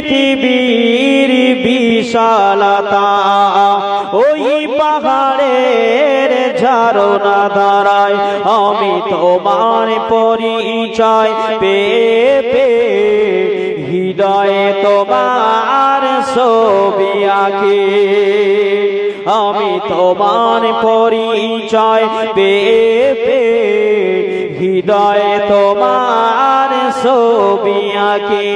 পৃথিবীর বিশালতা, ওই পাহাড়ের ঝরনা ধারায় আমি তোমার পরিচয় পেয়ে পেয়ে হৃদয়ে তোমার ছবি আঁকি। আমি তোমার পরিচয় পেয়ে পেয়ে হৃদয়ে তোমার ছবি আঁকি।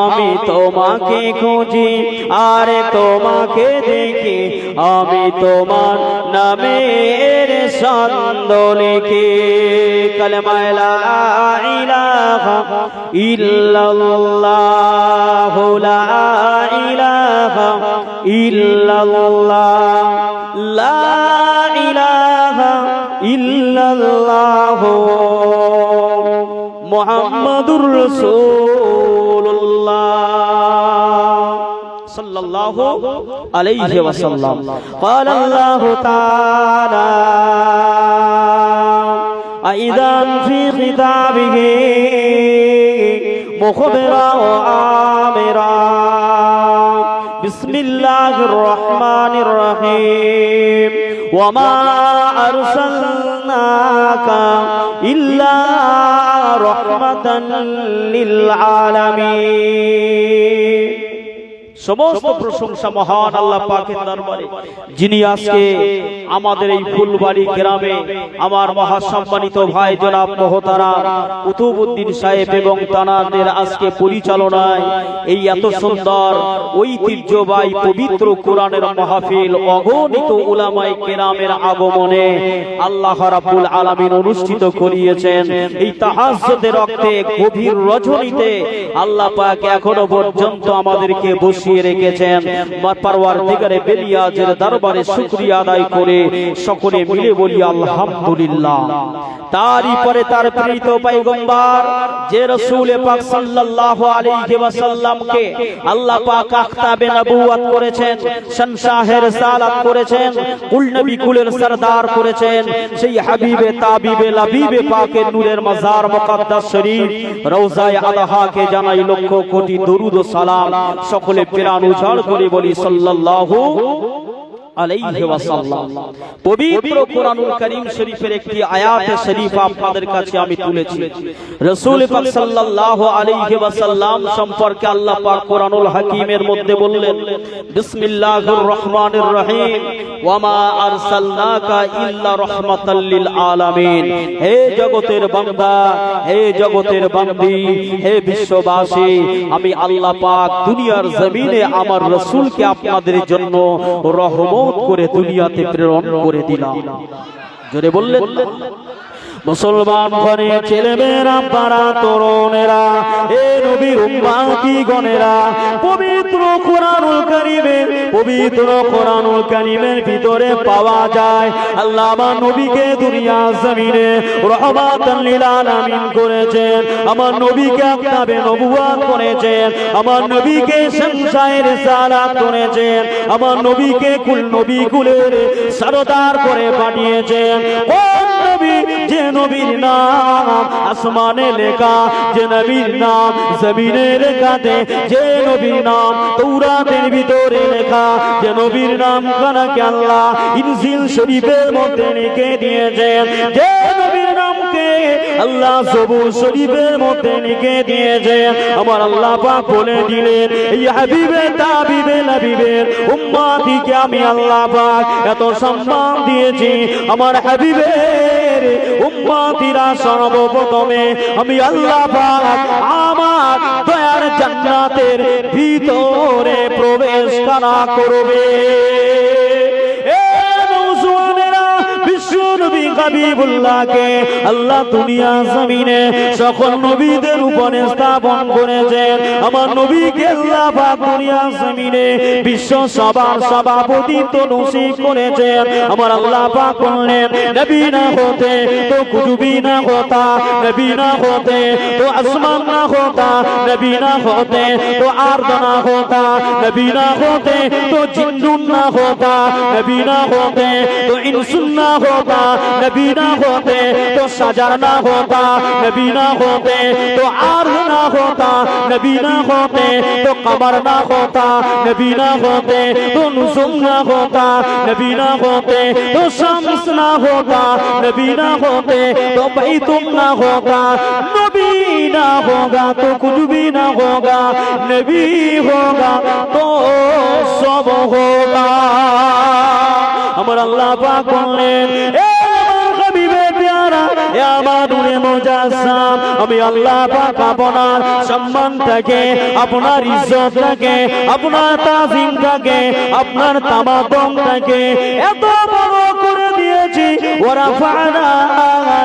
আমি তোমাকে খুঁজি আর তোমাকে দেখি, আমি তোমার নামের ছন্দ লিখি। কালেমা লা ইলাহা ইল্লাল্লাহ, লা ইলাহা ইল্লাল্লাহ, লা ইলাহা ইল্লাল্লাহ মুহাম্মাদুর রাসূলুল্লাহ সাল্লাল্লাহু আলাইহি ওয়াসাল্লাম। قال الله تعالى أيضا في خطابه مخبرا وآمرا بسم الله الرحمن الرحيم وما أرسلناك إلا رحمة للعالمين। সমস্ত প্রশংসা মহান আল্লাহ পাকের দরবারে, যিনি আজকে আমাদের এই ফুলবাড়ি গ্রামে আমার মহাসম্মানিত ভাই জনাব মোহতারাম কুতুবউদ্দিন সাহেব এবং তানাদের আজকে পরিচালনায় এই এত সুন্দর ঐতিহ্যবাহী পবিত্র কোরআনের মাহফিল অগণিত উলামায়ে কেরামের আগমনে আল্লাহ রাব্বুল আলামিন অনুষ্ঠিত করিয়েছেন। এই তাহাজ্জুদের রক্তে গভীর রজনীতে আল্লাহ পাক এখনো পর্যন্ত আমাদেরকে বসিয়ে রেখেছেন। পরওয়ারদিগারে বেলিয়াজের দরবারে শুকরিয়া আদায় করে সকলে মিলে বলি আলহামদুলিল্লাহ। তারই পরে তার প্রেরিত পয়গম্বর যে রাসূল পাক সাল্লাল্লাহু আলাইহি ওয়াসাল্লামকে আল্লাহ পাক আখতাবে নবুয়ত করেছেন, শানশাহে রিসালাত করেছেন, কুল নবী কুলের সরদার করেছেন, সেই হাবিবে তাবিবে লাবিবে পাকের নূরের মাজার মুকদ্দাস শরীফ রওজায়ে আদহাকে জানাই লক্ষ কোটি দরুদ ও সালাম। সকলে প্রাণ উজাড় করে বলি সাল্লাল্লাহু আলাইহি ওয়াসাল্লাম। পবিত্র কোরআনুল কারীম শরীফের একটি আয়াতে শরীফ আপনাদের কাছে আমি তুলেছি। রাসূল পাক সাল্লাল্লাহু আলাইহি ওয়াসাল্লাম সম্পর্কে আল্লাহ পাক কোরআনুল হাকীমের মধ্যে বললেন, বিসমিল্লাহির রহমানির রহিম ওয়া মা আরসালনাকা ইল্লা রাহমাতাল লিল আলামিন। হে জগতের বান্দা, হে জগতের বান্দি, হে বিশ্ববাসী, আমি আল্লাহ পাক দুনিয়ার জমিনে আমার রাসূলকে আপনাদের জন্য রহমত করে দুনিয়াতে প্রেরণ করে দিলাম। জোরে বললেন মুসলমান ঘরে ছেলেমেয়েরা, পাড়া তরুণেরা, এ নবীর উম্মতি গণেরা, পবিত্র কোরআনুল কারীমের ভিতরে পাওয়া যায় আল্লাহ আমার নবীকে দুনিয়া জমিনে রহমাতাল লিল আলামিন করেছেন, আমার নবীকে আখতাবে নবুয়ত করেছেন, আমার নবীকে শানশাহে রিসালাত করেছেন, আমার নবীকে কুল নবী কুলের সরদার করে পাঠিয়েছেন। কোন নবী? যে নবীর নাম আসমানে লেখা, যে নবীর নাম জমিনে লেখাতে, যে নবীর নাম তাওরাতের ভিতরে লেখা, যে নবীর নাম কানাকে আল্লাহ ইনজিল শরীফের মধ্যে লিখে দিয়েছেন, যে নবীর নামকে আল্লাহ জবুর শরীফের মধ্যে লিখে দিয়েছেন। আমার আল্লাহ পাক বলে দিলেন, এই হাবিবে তাবিবে নবীদের উম্মতিকে আমি আল্লাহ পাক এত সম্মান দিয়েছি। আমার হাবিবের উম্মতিরা সর্বপ্রথমে আমি আল্লাহ পাক আমার দয়ার জান্নাতের ভিতরে প্রবেশ করা করবে। নবী হাবিবুল্লাহকে আল্লাহ দুনিয়া জমিনে সকল নবীদের উপরে স্থাপন করেছেন। আমার নবীকে আল্লাহ পাক দুনিয়া জমিনে বিশ্ব সবার সভাপতিত্ব নসিব করেছেন। আমার আল্লাহ পাক বললেন, নবী না হতে তো কুতুবি না হতা, নবী না হতে তো আসমান না হতা, নবী না হতে তো আরদ না হতা, নবী না হতে তো জিন্নুন না হতা, নবী না হতে তো ইনসুন না হতা, नबी ना होते तो सजर ना होता, नबी ना होते तो आर्ज ना होता, नबी ना ना होते तो कमर ना होता, नबी ना होते तो नुजुम ना होता, नबी ना होते तो शम्स ना होता, नबी ना होते तो बैतुल ना होगा, नबी ना होगा तो कुछ भी ना होगा, नबी होगा तो सब होगा। আমার আল্লাহ পাক বললেন, এ আমার হাবিবে প্যারা, এ আমার নূরে মুজাসসাম, আমি আল্লাহ পাক আপনার সম্মানটাকে, আপনার ইজ্জতটাকে, আপনার তাজিমটাকে, আপনার তামাদমটাকে এত বড় করে দিয়েছি। ওয়ারাফানা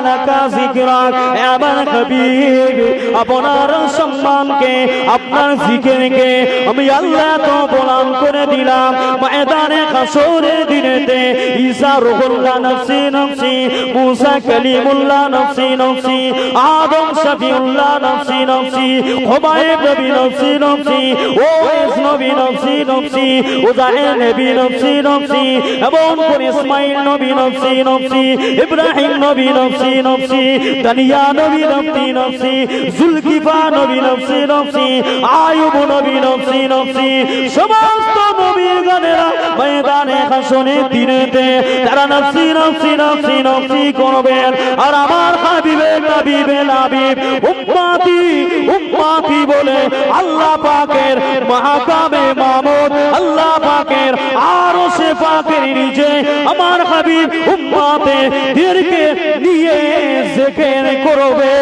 লাকা যিকরাক, এ আমার হাবিব আপনার সম্মানকে, আপনার জিকিরকে আমি আল্লাহ তো বলান করে দিলাম। ময়দানে হাসরের দিনেতে ঈসা রূহুল্লাহ নফসি নফসি, মুসা কালিমুল্লাহ নফসি নফসি, আদম শফিউল্লাহ নফসি নফসি, হুমায়ুন নবী নফসি নফসি, ওয়েস নবী নফসি নফসি, উযাইর নবী নফসি নফসি, এবং ইসমাঈল নবী নফসি নফসি, ইব্রাহিম নবী নফসি নফসি, দানিয়া নবী নফসি নফসি, জুলকিফা নবী নফসি নফসি, আয়ুব নবী নফসি নফসি, সমস্ত নবীগণেরা ময়দানে হাসরের দিনেতে তারা নফসি নফসি নফসি নফসি করবেন। আর আমার হাবিবে হাবিবে হাবিব উম্মতি উম্মতি বলে আল্লাহ পাকের মাহকামে মামুদ, আল্লাহ পাকের আরশে পাকের নিচে আমার হাবিব উম্মতেদেরকে নিয়ে জিকির করবে।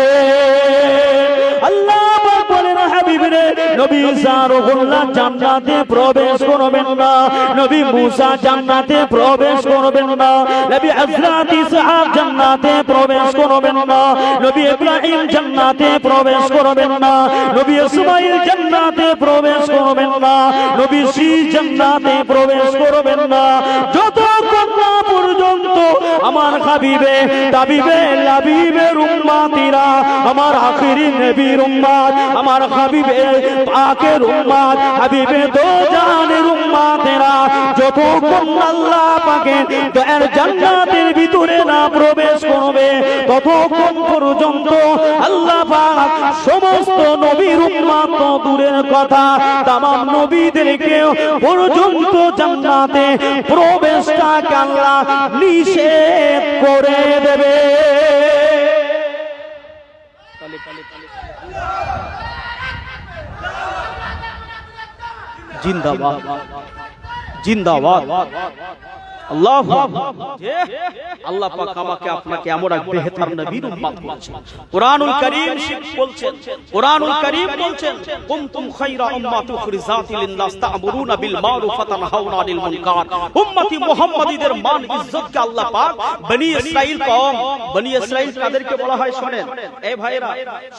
আল্লাহ পাক বলেন, হাবিবরে নবী ঈসা রূহুল্লাহ জান্নাতে প্রবেশ করবেন না, নবী মুসা জান্নাতে প্রবেশ করবেন না, নবী হযরত ইসহাক জান্নাতে প্রবেশ করবেন না, নবী ইব্রাহিম জান্নাতে প্রবেশ করবেন না, নবী ইসমাঈল জান্নাতে প্রবেশ করবেন না, নবী শীষ জান্নাতে প্রবেশ করবেন না, যতক্ষণ না পর্যন্ত আমার হাবিবে তাবিবে লাবিবের উম্মতিরা, আমার আখিরি নবীর উম্মত, আমার হাবিবে পাকের উম্মত, হাবিবে দো জানের উম্মতেরা যতক্ষণ আল্লাহ পাকের দয়ার জান্নাতের ভিতরে না প্রবেশ করবে ততক্ষণ পর্যন্ত আল্লাহ পাক সমস্ত নবীর উম্মত তো দূরের কথা, তামাম নবীদেরকে পর্যন্ত জান্নাতে প্রবেশটাকে আল্লাহ নিষেধ করে দেবে। জিন্দাবাদ জিন্দাবাদ আল্লাহ আল্লাহ পাক আমাকে আপনাকে এমন এক বেহতর নবীর উম্মত করেছেন। কুরআনুল কারীম বলছেন, কুরআনুল কারীম বলছেন, কুনতুম খায়রা উম্মাতিন উখরিজাত লিন-নাস তা'মুরুনা বিল মারুফ ওয়া তানহাউনা আনিল মুনকার। উম্মতি মুহাম্মাদীদের মান ইজ্জতকে আল্লাহ পাক বনি ইসরাইল কওম, বনি ইসরাইল কাদেরকে বলা হয় শোনেন, এই ভাইরা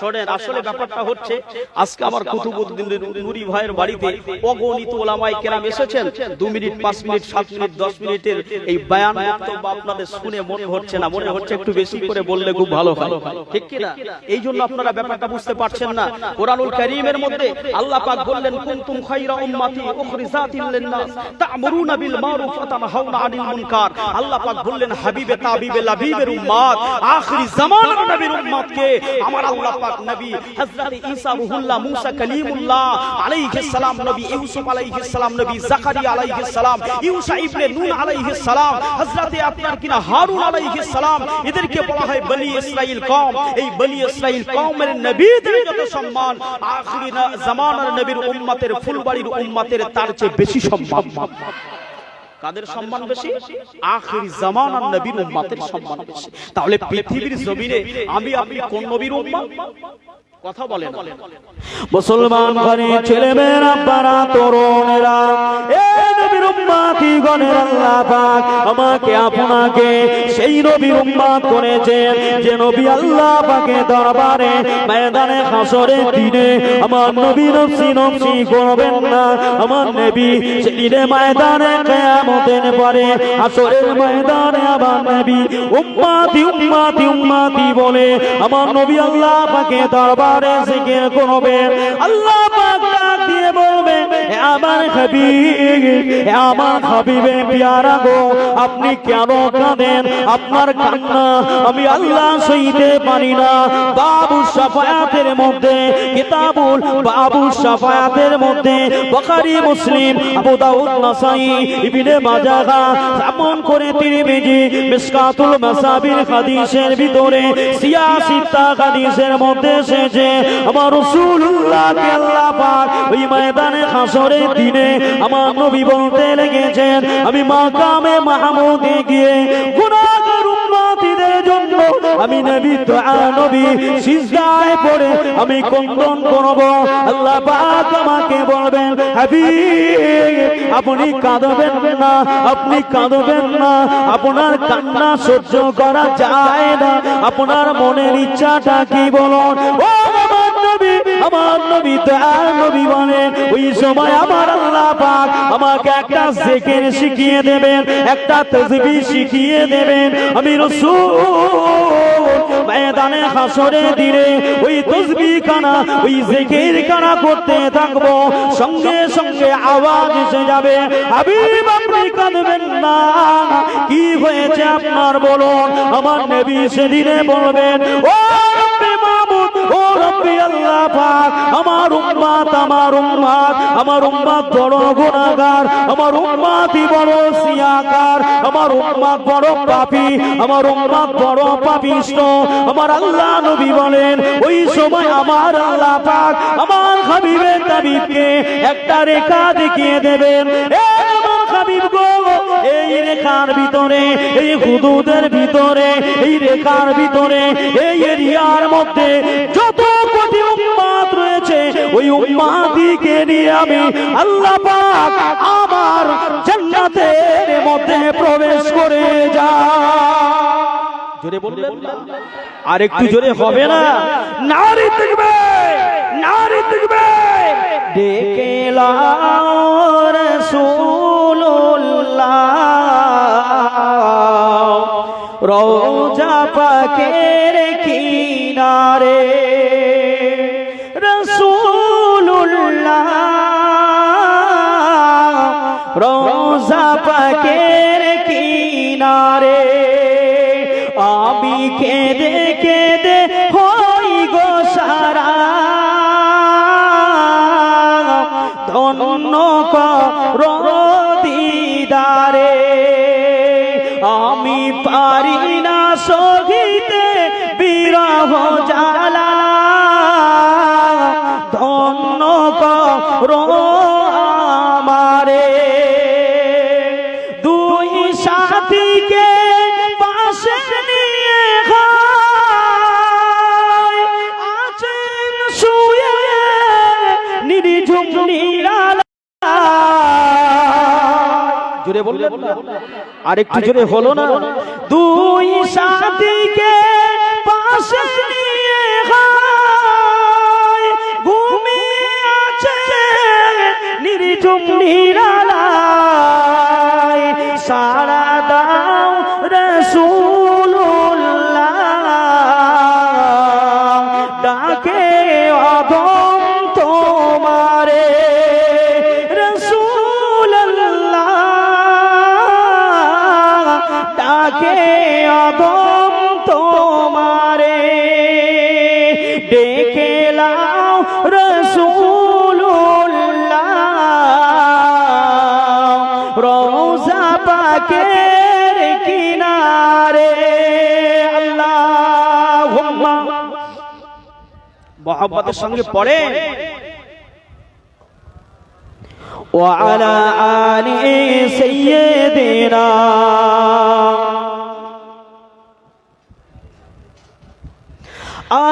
শোনেন, আসলে ব্যাপারটা হচ্ছে আজকে আমার কুতুবউদ্দিন নূরী ভাইয়ের বাড়িতে অগণিত উলামায়ে কেরাম এসেছেন। 2 মিনিট 5 মিনিট 7 মিনিট 10 মিনিটের এই বয়ান বক্তব্য আপনাদের শুনে মনে হচ্ছে না, মনে হচ্ছে একটু বেশি করে বললে খুব ভালো হয়, ঠিক কি না? এই জন্য আপনারা ব্যাপারটা বুঝতে পারছেন না। কুরআনুল কারীমের মধ্যে আল্লাহ পাক বললেন, কুনতুম খায়রা উম্মাতি উখরিজাতিন লিন-নাস তা'মুরুনা বিল মারুফ ওয়া তানহাউনা আনিল মুনকার। আল্লাহ পাক বললেন, হাবিবে তাবিবে লাবিবের উম্মত, আখিরি জামানার নবীর উম্মতকে আমার আল্লাহ পাক নবী হযরত ঈসা রূহুল্লাহ, মুসা কালিমুল্লাহ আলাইহিস সালাম, নবী ইউসুফ আলাইহিস সালাম, নবী জাকারিয়া আলাইহিস সালাম, ইউসা ইবনে নূন আলাইহিস সালাম, হযরতে আপনার কিনা হারুন আলাইহিস সালাম, এদেরকে বলা হয় বনি ইসরাইল কওম। এই বনি ইসরাইল কওমের নবীদের যত সম্মান আখিরি জামানার নবীর উম্মতের ফুলবাড়ির উম্মতের তার চেয়ে বেশি সম্মান। কাদের সম্মান বেশি? আখিরি জামানার নবীর উম্মতের সম্মান বেশি। তাহলে পৃথিবীর জমিনে আমি আপনি কোন নবীর উম্মত? কথা বলেন মুসলমান ঘরে ছেলেমেয়েরা, বাড়া তরুণেরা, এই নবীর উম্মতি গণের আল্লাহ পাক আমাকে আপনাকে সেই নবীর উম্মত করেছেন যে নবী আল্লাহ পাকের দরবারে ময়দানে হাসরের দিনে আমার নবী নফসি নফসি করবেন না। আমার নবী সেদিনে ময়দানে কিয়ামতের পরে হাসরের ময়দানে আমার নবী উম্মতি উম্মতি উম্মতি বলে আমার নবী আল্লাহ পাকের দরবারে জিকির করবে। আল্লাহ পাক ডাক দিয়ে বলবে, আমার হাবিব আমার হাবিবে প্যারা গো, আপনি কেন কাঁদেন? আপনার কান্না আমি আল্লাহ সইতে পারি না। বাবু শাফায়াতের মধ্যে, কিতাবুল বাবু শাফায়াতের মধ্যে বুখারী, মুসলিম, আবু দাউদ, নাসাই, ইবনে মাজাহ, এমন করে তিরমিজি, মিশকাতুল মাসাবির হাদিসের ভিতরে সিয়াসিতা হাদিসের মধ্যে এসেছে আমার রাসূলুল্লাহকে আল্লাহ পাক ওই ময়দানে হাসরের দিনে আমার নবী বলতে লেগেছেন, আমি মাকামে মাহমুদে গিয়ে গুনাহগার উম্মতিদের জন্য আমি নবী দোয়া নবী সিজদায় পড়ে আমি কন্দন করব। আল্লাহ পাক আমাকে বলবেন, হাবিব আপনি কাঁদবেন না, আপনি কাঁদবেন না, আপনার কান্না সহ্য করা যায় না, আপনার মনের ইচ্ছাটা কি বলুন। ও আমার নবী, আমার নবী দয়ার নবী বলেন, ওই সময় আমার আল্লাহ পাক আমাকে একটা জিকির শিখিয়ে দেবেন, একটা তাসবিহ শিখিয়ে দেবেন। আমি রাসূল ময়দানে হাসরে দিনে ওই তাসবিহ কানা, ওই জিকির কানা করতে থাকবো, সঙ্গে সঙ্গে আওয়াজ এসে যাবে, হাবিব আপনি কাঁদবেন না, কি হয়েছে আপনার বলুন। আমার নবী সেদিনে বলবেন, ও রব্বে মাবুদ, ও রব্বে আল্লাহ পাক, আমার উম্মত, আমার উম্মত, আমার উম্মত বড় গুনাহগার, আমার উম্মতই বড় সিয়াকার, আমার উম্মত বড় পাপী, আমার উম্মত বড় পাপিষ্ট। আমার আল্লাহ নবী বলেন, ওই সময় আমার আল্লাহ পাক আমার হাবিবের তাবিবকে একটা রেখা দেখিয়ে দেবেন, আমার হাবিব গো, এই রেখার ভিতরে, এই হুদুদের ভিতরে, এই রেখার ভিতরে, এই এরিয়ার মধ্যে যত কোটি উম্মত রয়েছে, ওই উম্মতকে নিয়ে আমি আল্লাহ পাক আমার জান্নাতের মধ্যে প্রবেশ করে যায়। জোরে বলবেন না, আর একটু জোরে হবে না? নারী দেখবে, নারী দেখবে, ডেকে লাও রাসূলুল্লাহ রওজা পাকের কিনারে, রাসূলুল্লাহ রওজা পাকের কিনারে, আমি কেঁদে কেঁদে হই গো সারা, ধন্য করো দিদারে, আমি পারি না সহিতে বিরহ জ্বালা, ধন্য করো আমারে। দুই সাথীকে পাশে নিয়ে আছেন শুয়ে নির্ঝুম নিরালা। জোরে বললেন না, আর একটু জোরে হলো না? দুই সাথীকে পাশে নিয়ে ঘুমিয়ে আছে নির্ঝুম নিরালায়, সারা দাও রাসূলুল্লাহ ডাকে অদম তোমারে, রাসূলুল্লাহ ডাকে অদম তোমারে, ডেকে লাও রাসূলুল্লাহ রওজা পাকের কিনারে। আল্লাহুম্মা মুহাম্মাদের সঙ্গে পড়ে ওয়া আলা আলি সাইয়্যিদিনা।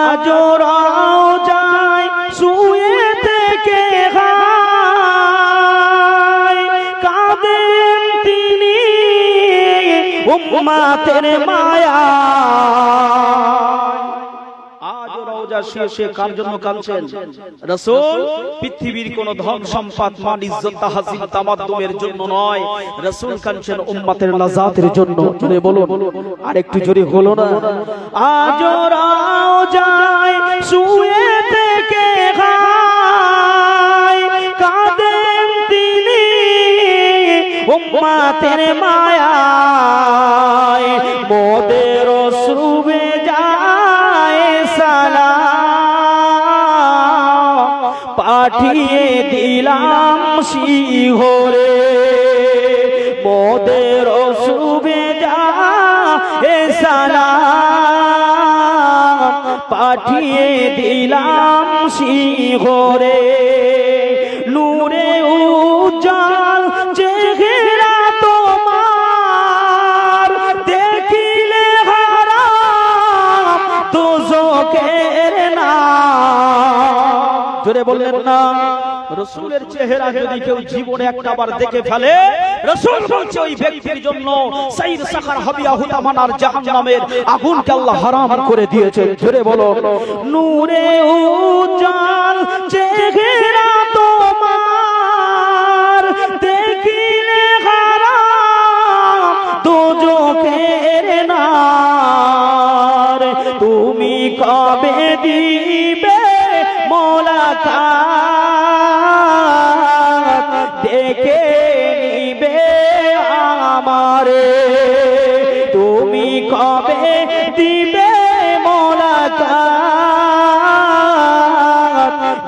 আজ রওজায় শুয়ে থেকে কাঁদেন তিনি উম্মতের মায়া। আজ রওজা শুয়ে কার জন্য কাঁদছেন? রাসূল পৃথিবীর কোন ধন সম্পদ মান ইজ্জত তাহজিম তামাদ্দুমের জন্য নয়, রাসূল কাঁদছেন উম্মতের লাজাতের জন্য। জোরে বলুন, আর একটু জোরে হলো না? আজ রওজায় শুয়ে থেকে কাঁদেন তিনি জাতের মায়ায় মোদের অশ্রুবে যায় সালাম পাঠিয়ে দিলাম শিহরে মোদের অশ্রুবে যায় সালাম পাঠিয়ে দিলাম শিহরে নূরে উজ্জ্বল চেহারা তোমার দেখিলে হারাম দোজখের না জোরে বললেন না রাসূলের চেহারা যদি কেউ জীবনে একটাবার দেখে ফেলে রাসূল বলছে ওই ব্যক্তির জন্য সাইর সাখার হাবিয়া হুতামানার জাহান্নামের আগুনকে আল্লাহ হারাম করে দিয়েছে জোরে বলো নূরে উজ্জ্বল চেহারা তোমার দেখিলে হারাম দোজখের নার তুমি কবে দিবে মোলাকাত দেখে নিবে আমারে তুমি কবে দিবে মোলাকাত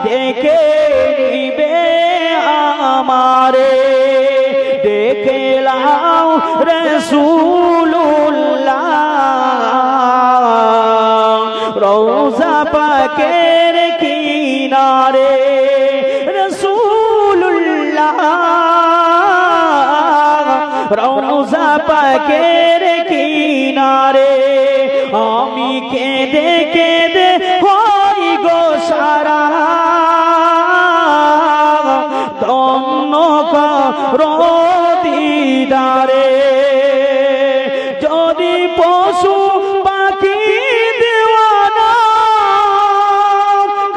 দেখে নিবে আমারে দেখে লাও রাসূলুল্লাহ রওজা পাকের কিনারে রাসূলুল্লাহ রওজা পাকের কিনারে আমি কেঁদে কেঁদে হই গো সারা ধন্য করো দিদারে যদি পশু পাখি দেওয়ানা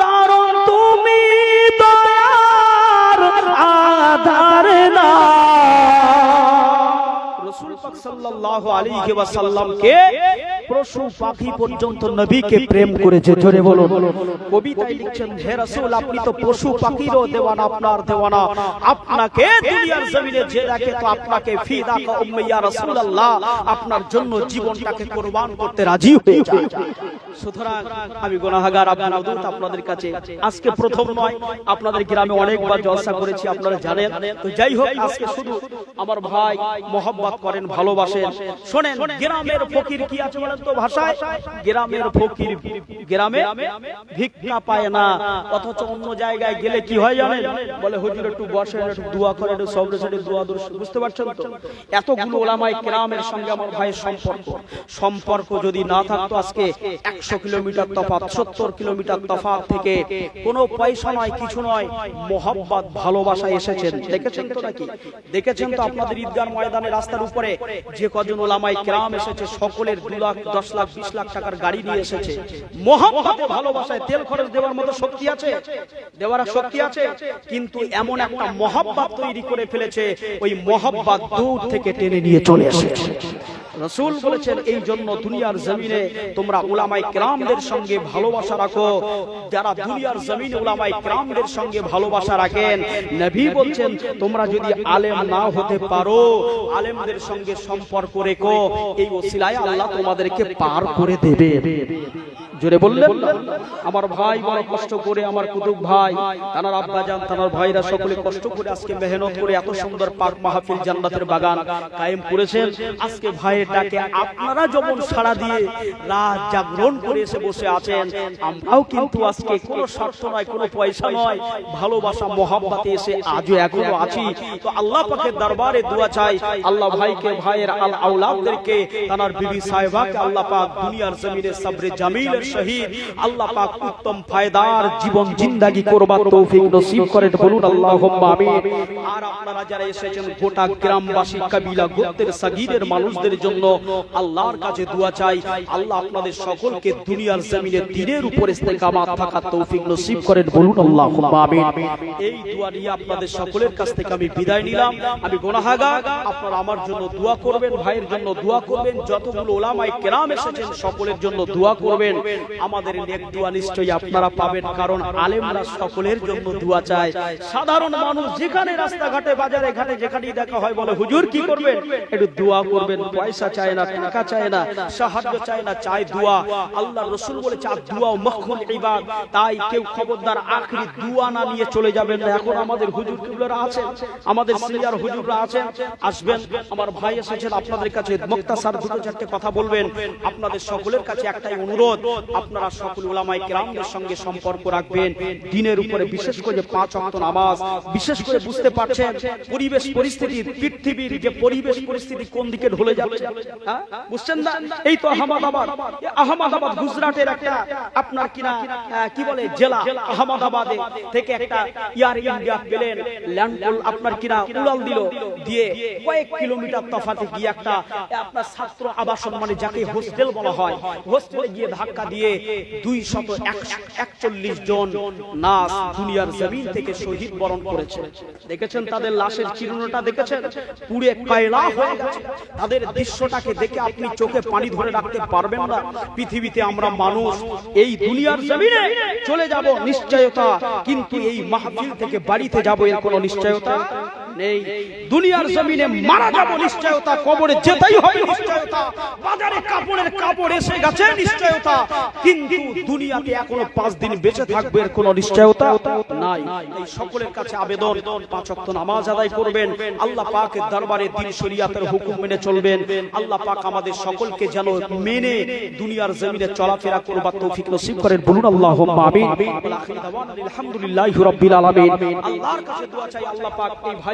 কারণ তুমি দয়ার আধার না রাসূল পাক সাল্লাল্লাহু আলাইহি ওয়াসাল্লামকে পশু পাখি পর্যন্ত নবীকে প্রেম করেছে জোরে বলুন কবিতায় লিখছেন হে রাসূল আপনি তো পশু পাখিরও দেওয়ানা আপনার দেওয়ানা আপনাকে দুনিয়ার জমিনে যে রাখে তো আপনাকে ফিদা কা উম্মি ইয়া রাসূলুল্লাহ আপনার জন্য জীবনটাকে কুরবান করতে রাজি হয়ে যায় সুতরাং আমি গুনাহগার আপনার দূত আপনাদের কাছে আজকে প্রথম নয় আপনাদের গ্রামে অনেকবার জলসা করেছি আপনারা জানেন তো যাই হোক আজকে শুধু আমার ভাই মহব্বত করেন ভালোবাসেন শুনেন গ্রামের ফকির কি আছে বলেন তো ভাষায় গ্রামের ফকির গ্রামে ভিক্ষা পায় না অথচ অন্য জায়গায় গেলে কি হয় জানেন বলে হুজুর একটু বসেন একটু দোয়া করেন একটু সবরে সাথে দোয়া দর্শ বুঝতে পারছেন তো এতগুলো ওলামায়ে কেরামের সঙ্গে আমার ভাইয়ের সম্পর্ক যদি না থাকতো আজকে 100 কিলোমিটার তফাৎ 70 কিলোমিটার তফাৎ থেকে কোনো পয়সা নয় কিছু নয় মোহাব্বত ভালোবাসা এসেছেন দেখেছেন তো নাকি দেখেছেন তো আপনাদের ঈদগাহ ময়দানে রাস্তার উপরে যে কজন ওলামায়ে কেরাম এসেছে সকলের 2 লাখ 10 লাখ 20 লাখ টাকার গাড়ি নিয়ে এসেছে মোহাব্বতে ভালোবাসায় তেল খরচ দেওয়ার মতো শক্তি আছে দেওয়ার শক্তি আছে কিন্তু এমন একটা মোহাব্বত তৈরি করে ফেলেছে ওই মোহাব্বত দূর থেকে টেনে নিয়ে চলে এসেছে রাসূল বলেছেন এই জন্য দুনিয়ার জমিনে তোমরা উলামায়ে কেরামদের সঙ্গে ভালোবাসা রাখো যারা দুনিয়ার জমিনে উলামায়ে কেরামদের সঙ্গে ভালোবাসা রাখেন নবী বলছেন তোমরা যদি আলেম না হতে পারো আলেমদের সঙ্গে সম্পর্ক রেখো এই ওসিলায় আল্লাহ তোমাদেরকে পার করে দেবে জোরে বললেন আমার ভাই বড় কষ্ট করে আমার কুতুব ভাই তানার আব্বা জান তানার ভাইরা সকলে কষ্ট করে আজকে মেহনত করে এত সুন্দর পাক মাহফিল জান্নাতের বাগান কায়েম করেছেন আজকে ভাইয়ের ডাকে আপনারা যখন সাড়া দিয়ে রাত জাগরণ করে এসে বসে আছেন আমরাও কিন্তু আজকে কোনো স্বার্থ নয় কোনো পয়সা নয় ভালোবাসা মহব্বতে এসে আজও এখনো আছি তো আল্লাহ পাকের দরবারে দোয়া চাই আল্লাহ ভাইকে ভাইয়ের আল আওলাদদেরকে তানার বিবি সাহেবাকে আল্লাহ পাক দুনিয়ার জমিনে সবরে জামিলের শহীদ আল্লাহ পাক উত্তম ফায়দার জীবন জিন্দেগি করবার তৌফিক নসিব করেন বলুন আল্লাহুম্মা আমিন আর আপনারা যারা এসেছেন গোটা গ্রামবাসী কবিলা গোত্রের সাগীরের মানুষদের জন্য আল্লাহর কাছে দোয়া চাই আল্লাহ আপনাদের সকলকে দুনিয়ার জমিনে দ্বীনের উপর ইস্তেকামাত থাকার তৌফিক নসিব করেন বলুন আল্লাহুম্মা আমিন এই দোয়া নিয়ে আপনাদের সকলের কাছ থেকে আমি বিদায় নিলাম আমি গুনাহগার আপনারা আমার জন্য দোয়া করবেন ভাইয়ের জন্য দোয়া করবেন যতগুলো উলামায়ে কেরাম এসেছেন সকলের জন্য দোয়া করবেন আমাদের নেক দোয়া নিশ্চয়ই আপনারা পাবেন, কারণ আলেমরা সকলের জন্য দোয়া চায়। সাধারণ মানুষ যেখানে রাস্তাঘাটে বাজারে ঘাটে যেখানেই দেখা হয় বলে হুজুর কি করবেন, একটু দোয়া করবেন। পয়সা চায় না, টাকা চায় না, সাহায্য চায় না, চায় দোয়া। আল্লাহ রাসূল বলেছে দোয়া মাখুল ইবাদ। তাই কেউ খবরদার আখরি দোয়া না নিয়ে চলে যাবেন না। এখন আমাদের হুজুর কিবলারা আছেন, আমাদের সিনিয়র হুজুররা আছেন, আসবেন। আমার ভাই এসেছেন আপনাদের কাছে মুক্তাসার দুটো চারটে কথা বলবেন। আপনাদের সকলের কাছে একটাই অনুরোধ, আপনারা সকল উলামায়ে কেরামদের সঙ্গে সম্পর্ক রাখবেন। দ্বীনের উপরে বিশেষ করে 5 ওয়াক্ত নামাজ, বিশেষ করে বুঝতে পারছেন পরিবেশ পরিস্থিতি, পৃথিবীর যে পরিবেশ পরিস্থিতি কোন দিকে ঢলে যাচ্ছে, হ্যাঁ বুঝছেন না? এই তো আহমদাবাদ গুজরাটের একটা আপনার কিনা কি বলে জেলা, আহমদাবাদে থেকে একটা এয়ার ইন্ডিয়া প্লেন ল্যান্ড আপনার কিনা উড়াল দিল, দিয়ে কয়েক কিলোমিটার তফাতে গিয়ে একটা আপনার ছাত্র আবাসন মানে যাকে হোস্টেল বলা হয়, হোস্টেলে গিয়ে ধাক্কা দিয়ে 241 জন নাস দুনিয়ার জমিন থেকে শহীদ বরণ করেছে। দেখেছেন তাদের লাশের চিহ্নটা, দেখেছেন পুড়ে কয়লা হয়ে গেছে। তাদের দৃশ্যটাকে দেখে আপনি চোখে পানি ধরে রাখতে পারবেন না। পৃথিবীতে আমরা মানুষ এই দুনিয়ার জমিনে চলে যাব নিশ্চয়তা, কিন্তু এই মাহফিল থেকে বাড়িতে যাব এর কোনো নিশ্চয়তা নেই। দুনিয়ার জমিনে মারা যাব নিশ্চয়তা, কবরে যেতেই হবে নিশ্চয়তা, বাজারে কাপড়ের কাপড় এসে গেছে নিশ্চয়তা, কিন্তু দুনিয়াতে এখনো 5 দিন বেঁচে থাকবে এর কোনো নিশ্চয়তা নাই। এই সকলের কাছে আবেদন, 5 ওয়াক্ত নামাজ আদায় করবেন, আল্লাহ পাকের দরবারে দ্বীন শরীয়তের হুকুম মেনে চলবেন। আল্লাহ পাক আমাদের সকলকে যেন মেনে দুনিয়ার জমিনে চলাফেরা করবার তৌফিক নসিব করেন। বলুন আল্লাহুম্মা আমিন। আলহামদুলিল্লাহি রাব্বিল আলামিন। আল্লাহর কাছে দোয়া চাই আল্লাহ পাক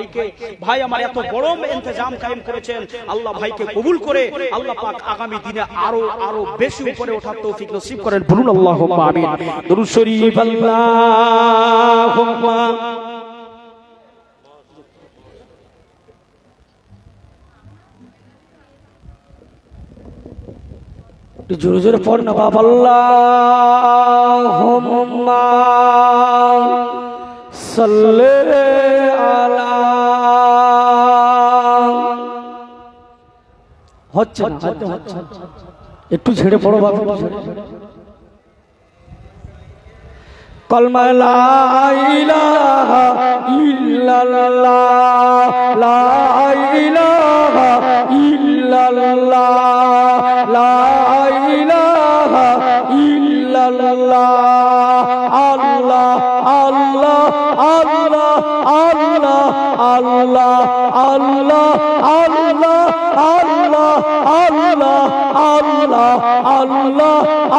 এই ভাই আমার এত বড় ইন্তজাম কায়েম করেছেন, আল্লাহ ভাইকে কবুল করে আল্লাহ পাক আগামী দিনে আরো বেশি উপরে ওঠার তৌফিক নসিব করেন। বলুন আল্লাহুম্মা আমিন। দরুদ শরীফ আল্লাহুম্মা জোরে জোরে পড় না বাবা। আল্লাহুম্মা সাল্লি আলা হচ্ছে না, একটু ছেড়ে পড়ো বাবা। কলমা লা ইলাহা ইল্লাল্লাহ, লা ইলাহা ইল্লাল্লাহ, লা ইলাহা ইল্লাল্লাহ, আল্লাহ আল্লাহ আল্লাহ আল্লাহ আল্লাহ আল্লাহ আল্লাহ আল্লাহ আল্লাহ আল্লাহ আল্লাহ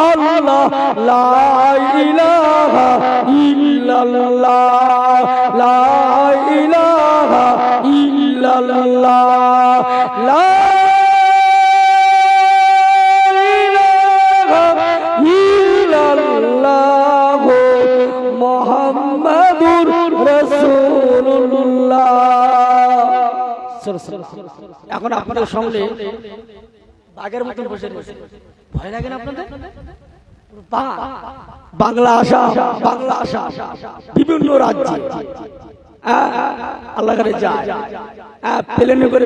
আল্লাহ, লা ইলাহা ইল্লাল্লাহ, লা ইলাহা ইল্লাল্লাহ, লা এখন আপনাদের সঙ্গে বাঘের মতন বসে রয়েছে, ভয় লাগে না আপনাদের? বাংলা ভাষা বিভিন্ন রাজ্যে আল্লাহ করে যায়, প্লেনে করে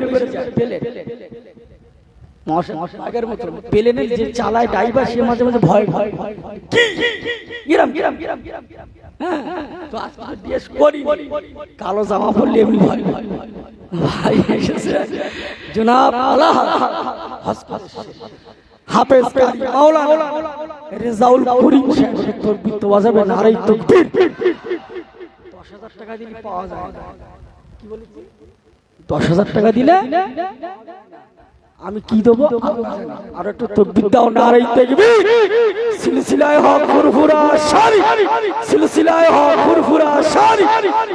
বাঘের মতন প্লেনের যে চালায় ড্রাইভার সে মাঝে মাঝে ভয় কালো জামা পড়লে এমনি ভয় ভাই এসেছে জনাব আল্লাহ হাফেজ কারি মাওলানা রেজাউল করিম সাহেব তাকবীর তো বাজাবে নারাই তাকবীর। 10,000 টাকা দিলে পাওয়া যায়, কি বলি 10,000 টাকা দিলে আমি কি দেবো? আর একটু তাকবীর দাও, নারাই তাকবীর। সিলসিলায়ে হক ফুরফুরা শারি, সিলসিলায়ে হক ফুরফুরা শারি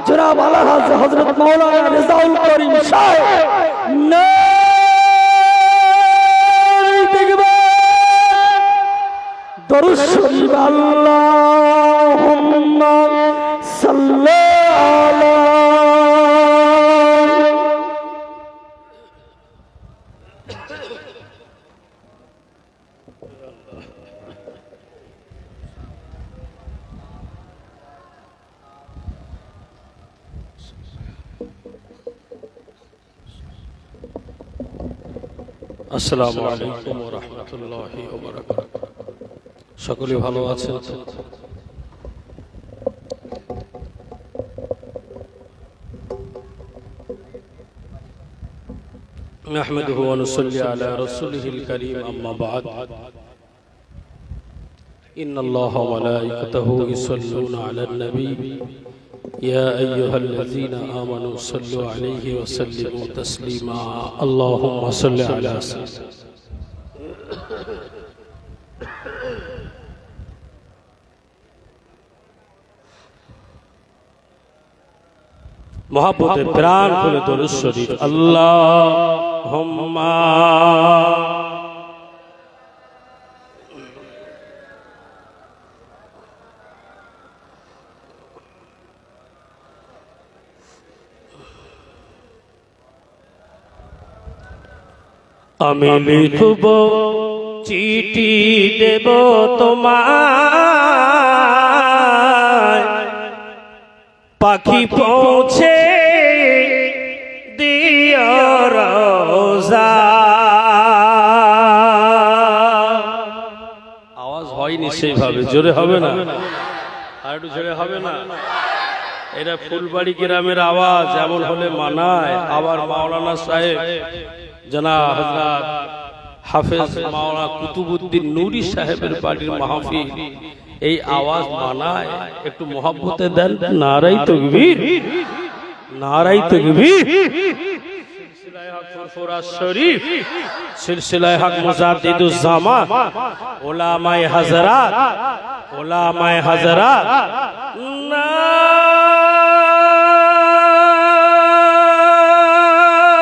জনাব আলা হযরত মাওলানা রেজাউল করিম সাহেব, নারাই তাকবীর। দরুদ শরীফ আল্লাহুম্মা সাল্লি আলা আসসালামু আলাইকুম ওয়া রাহমাতুল্লাহি ওয়া বারাকাতুহু। সকলে ভালো আছেন তো? نحمده ونصلي على رسوله الكريم أما بعد إن الله وملائكته يصلون على النبي يا أيها الذين آمنوا صلوا عليه وسلموا تسليما اللهم صل على سيدنا محبت پران کھلے درود شریف اللہم আমি লিখব চিঠি দেব তোমায় পাখি পৌঁছে দিও রোজা আওয়াজ হয়নি সেইভাবে জোরে হবে না আর একটু জোরে হবে না এটা ফুলবাড়ি গ্রামের আওয়াজ এমন হলে মানায় আবার মাওলানা সাহেব জনাব হযরত হাফেজ মাওলানা কুতুবউদ্দিন নূরী সাহেবের বাড়ির মাহফিল এই আওয়াজ মানায় একটু মোহাব্বতে দেন নারাই তাকবীর নারাই তাকবীর সিলসিলায়ে হক ফুরফুরা শরীফ সিলসিলায়ে হক মুজাদ্দিদুজ জামান উলামায়ে হযরত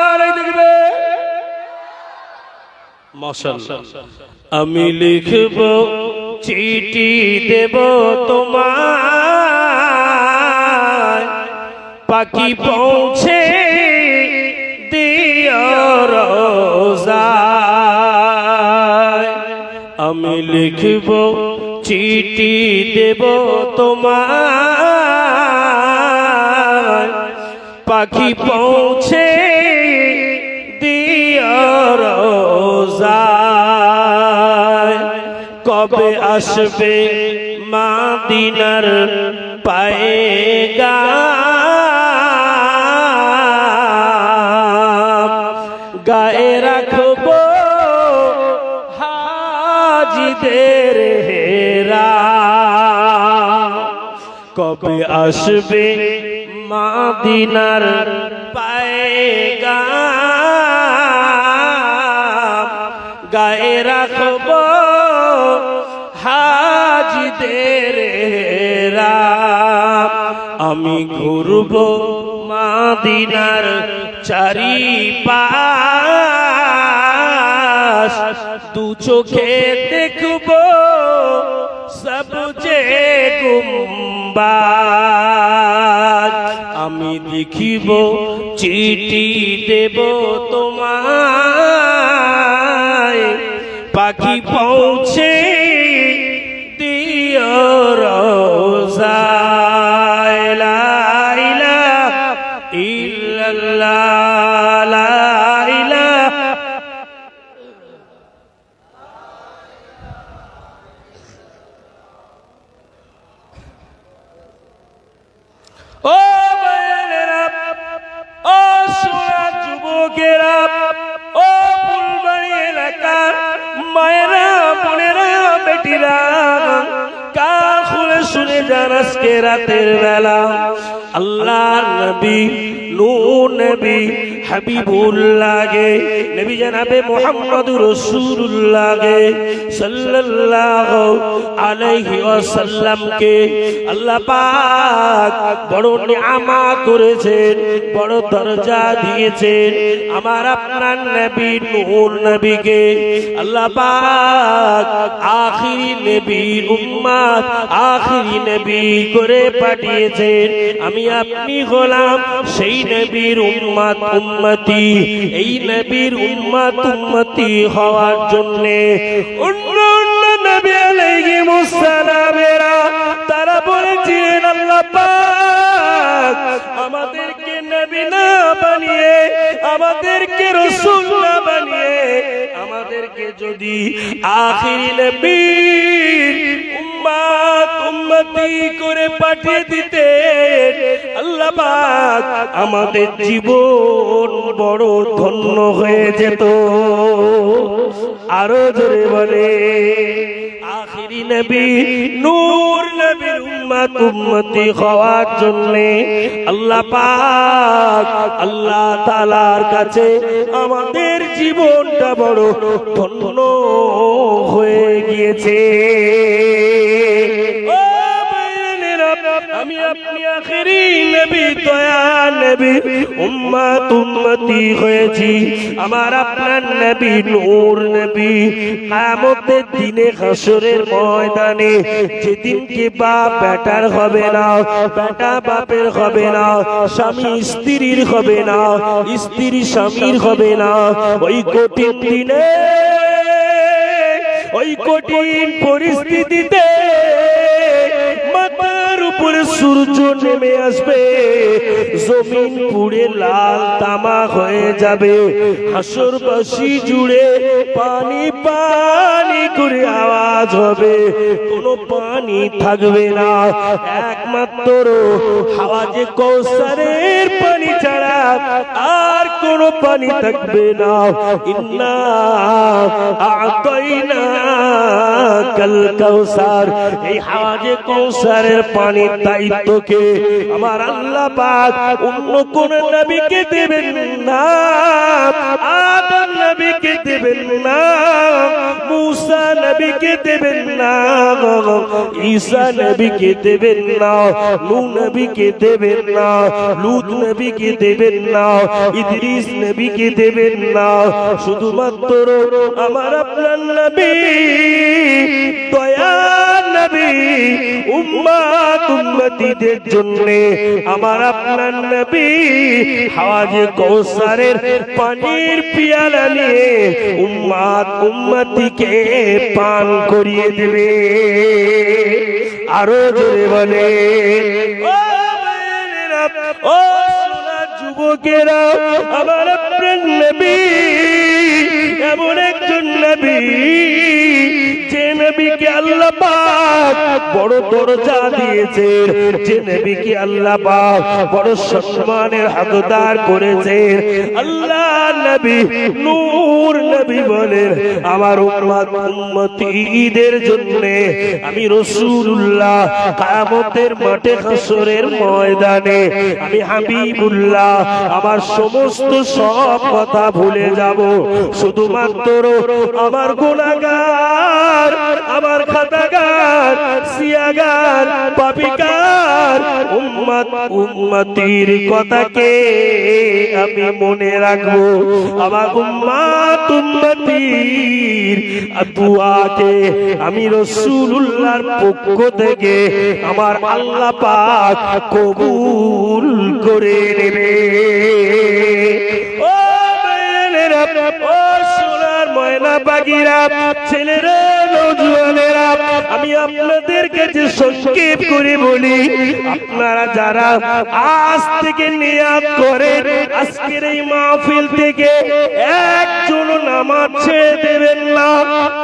নারাই তাকবীর মাশাআল্লাহ আমি লিখব চিঠি দেব তোমায় পাখি পৌঁছে দিও রোজায় আমি লিখব চিঠি দেব তোমায় পাখি পৌঁছে দিও রোজায় কবে আসবে মদিনার পায়গাম গায়ে রাখবো হাজিদের হেরা কবে আসবে মদিনার পায়গাম গায়ে রাখবো হাজিদের রাম আমি ঘুরব মদিনার চারিপাশ দু চোখে দেখব সবজে গুম্বাদ আমি দেখিব চিঠি দেব তোমায় পাখি পৌঁছে দিও রোজায় লা ইলাহা ইল্লাল্লাহ লা ইলাহা ও ভাইয়েরা ও সোনা যুবকেরা ও ফুলবাড়ি এলাকার মায়েরা বোনেরা বেটিরা কান খুলে শুনে যান আজকে রাতের বেলা আল্লাহর নবী নূর নবী হাবিবুল্লাহ গে নবী জনাবে মুহাম্মদুর রাসূলুল্লাহ গে সাল্লাল্লাহু আলাইহি ওয়াসাল্লাম কে আল্লাহ পাক বড় নিয়ামত করেছেন বড় দরজা দিয়েছেন আমার আপনার নবী নূর নবীকে আল্লাহ পাক আখিরি নবীর উম্মত আখিরি নবী করে পাঠিয়েছেন আমি আপনি গোলাম সেই নবীর উম্মত উম্মতি এই নবীর উম্মত উম্মতি হওয়ার জন্য অন্য অন্য নবী আলাইহিমুস সালামেরা তারা বলেছেন আল্লাহ পাক আমাদেরকে নবী না বানিয়ে আমাদেরকে রাসূল না বানিয়ে আমাদেরকে যদি আখিরি নবীর উম্মত উম্মতি করে পাঠিয়ে দিতেন আল্লাহ পাক আমাদের জীবন বড় ধন্য হয়ে যেত। আরো জোরে বলে আখিরি নবী নূর নবীর উম্মত উম্মতি হওয়ার জন্য আল্লাহ পাক আল্লাহ তাআলার কাছে আমাদের জীবনটা বড় ধন্য হয়ে গিয়েছে। ও ভাইয়েরা, আমি আপনি আখিরি নবী দয়া নবী উম্মত উম্মতি হয়েছি। আমার আপনার নবী নূর নবী কিয়ামতের দিনে হাসরের ময়দানে যেদিনকে বাপ বেটার হবে না, বেটা বাপের হবে না, স্বামী স্ত্রীর হবে না, স্ত্রী স্বামীর হবে না, ওই কঠিন দিনে ওই কঠিন পরিস্থিতিতে মাথার উপরে সূর্য নেমে আসবে, জমিন পুড়ে লাল তামাক হয়ে যাবে, হাসরবাসী জুড়ে পানি পানি করে আওয়াজ হবে, কোনো পানি থাকবে না, একমাত্র হাওয়াজে কৌসারের পানি ছাড়া আর কোনো পানি থাকবে না। ইন্না আ'তাইনা কাল কাউসার, এই হাওয়াজে কৌসারের পানির দায়িত্বকে আমার আল্লাহ পাক অন্য কোন নবীকে দেবেন না, আদম নবীকে দেবেন না, মুসা নবীকে দেবেন না, ঈসা নবীকে দেবেন না, নূহ নবীকে দেবেন না, লূত নবীকে দেবেন না, ইদ্রিস নবীকে দেবেন না, শুধুমাত্র আমার আপনার নবী দয়া নবী উম্মত উম্মতিদের জন্য আমার আপনার নবী হাওয়াজে কৌসারের পানির পিয়ালা নিয়ে উম্মত উম্মতিকে পান করিয়ে দেবে। আরো জোরে বলে ও ভাইয়েরা, ও সোনার যুবকেরা, আমার আপনার নবী এমন একজন নবী যে নবীকে আল্লাহ পাক বড় দরজা দিয়েছেন, যে নবীকে আল্লাহ পাক বড় সম্মানের হকদার করেছেন। আল্লাহ নবী নূর নবী বলেন আমার উম্মত উম্মতিদের জন্য আমি রাসূলুল্লাহ কিয়ামতের মাঠে হাসরের ময়দানে আমি হাবিবুল্লাহ আমার সমস্ত সব কথা ভুলে যাব, শুধুমাত্র আমার গুনাহগার, আমার খাতাগার, সিয়াগার, পাপিকার উম্মত উম্মতির কথাকে আমি মনে রাখবো, আমার উম্মত উম্মতির দুআকে আমি রাসূলুল্লাহর পক্ষ থেকে আমার আল্লাহ পাক কবুল করে নেবে। ও ভাইয়েরা, ও সোনার ময়না পাখিরা, ছেলেরা, নওজোয়ানেরা, আমি আপনাদের কাছে সংক্ষেপ করে বলি, আপনারা যারা আজ থেকে নিয়াত করেন আজকের এই মাহফিল থেকে একজন নামাজ ছেড়ে দেবেন না,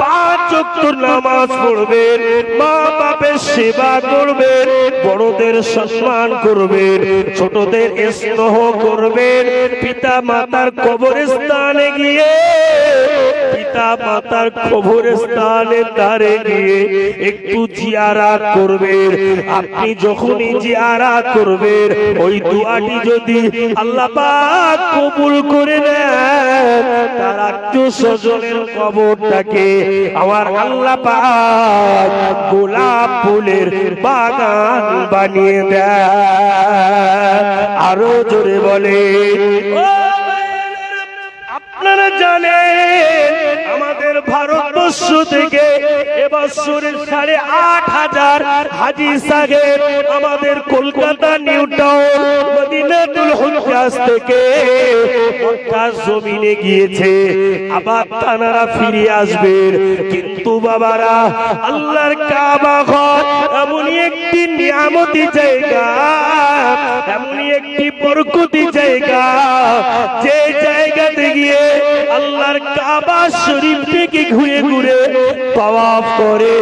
5 ওয়াক্ত নামাজ পড়বেন, মা বাপের সেবা করবেন, বড়দের সম্মান করবেন, ছোটদের স্নেহ করবেন, পিতা মাতার কবরস্থানে গিয়ে পিতা মাতার কবরস্থানে ধারে গিয়ে একটু জিয়ারত করবেন। আপনি যখনই জিয়ারত করবেন ওই দোয়াটি যদি আল্লাহ পাক কবুল করে নেন, তার আত্মীয়-স্বজনের কবরটাকে আমার আল্লাহ পাক গোলাপ ফুলের বাগান বানিয়ে দেয়। আরো জোরে বলে ও আপনারা জানেন আমাদের ভারতবর্ষ থেকে এবছরে 8,500 হাজী সাহেব আমাদের কলকাতা নিউ টাউন মদিনাতুল হুজ্জাজ থেকে মক্কা জমিনে গিয়েছে, আবার তারা ফিরে আসবেন। কিন্তু বাবারা, আল্লাহর কাবা ঘর এমনই একটি নিয়ামতি জায়গা, এমনই একটি বরকতি জায়গা জায়গা, যে জায়গাতে গিয়ে আল্লাহর কাবা শরীফ থেকে ঘুরে ঘুরে তাওয়াফ করে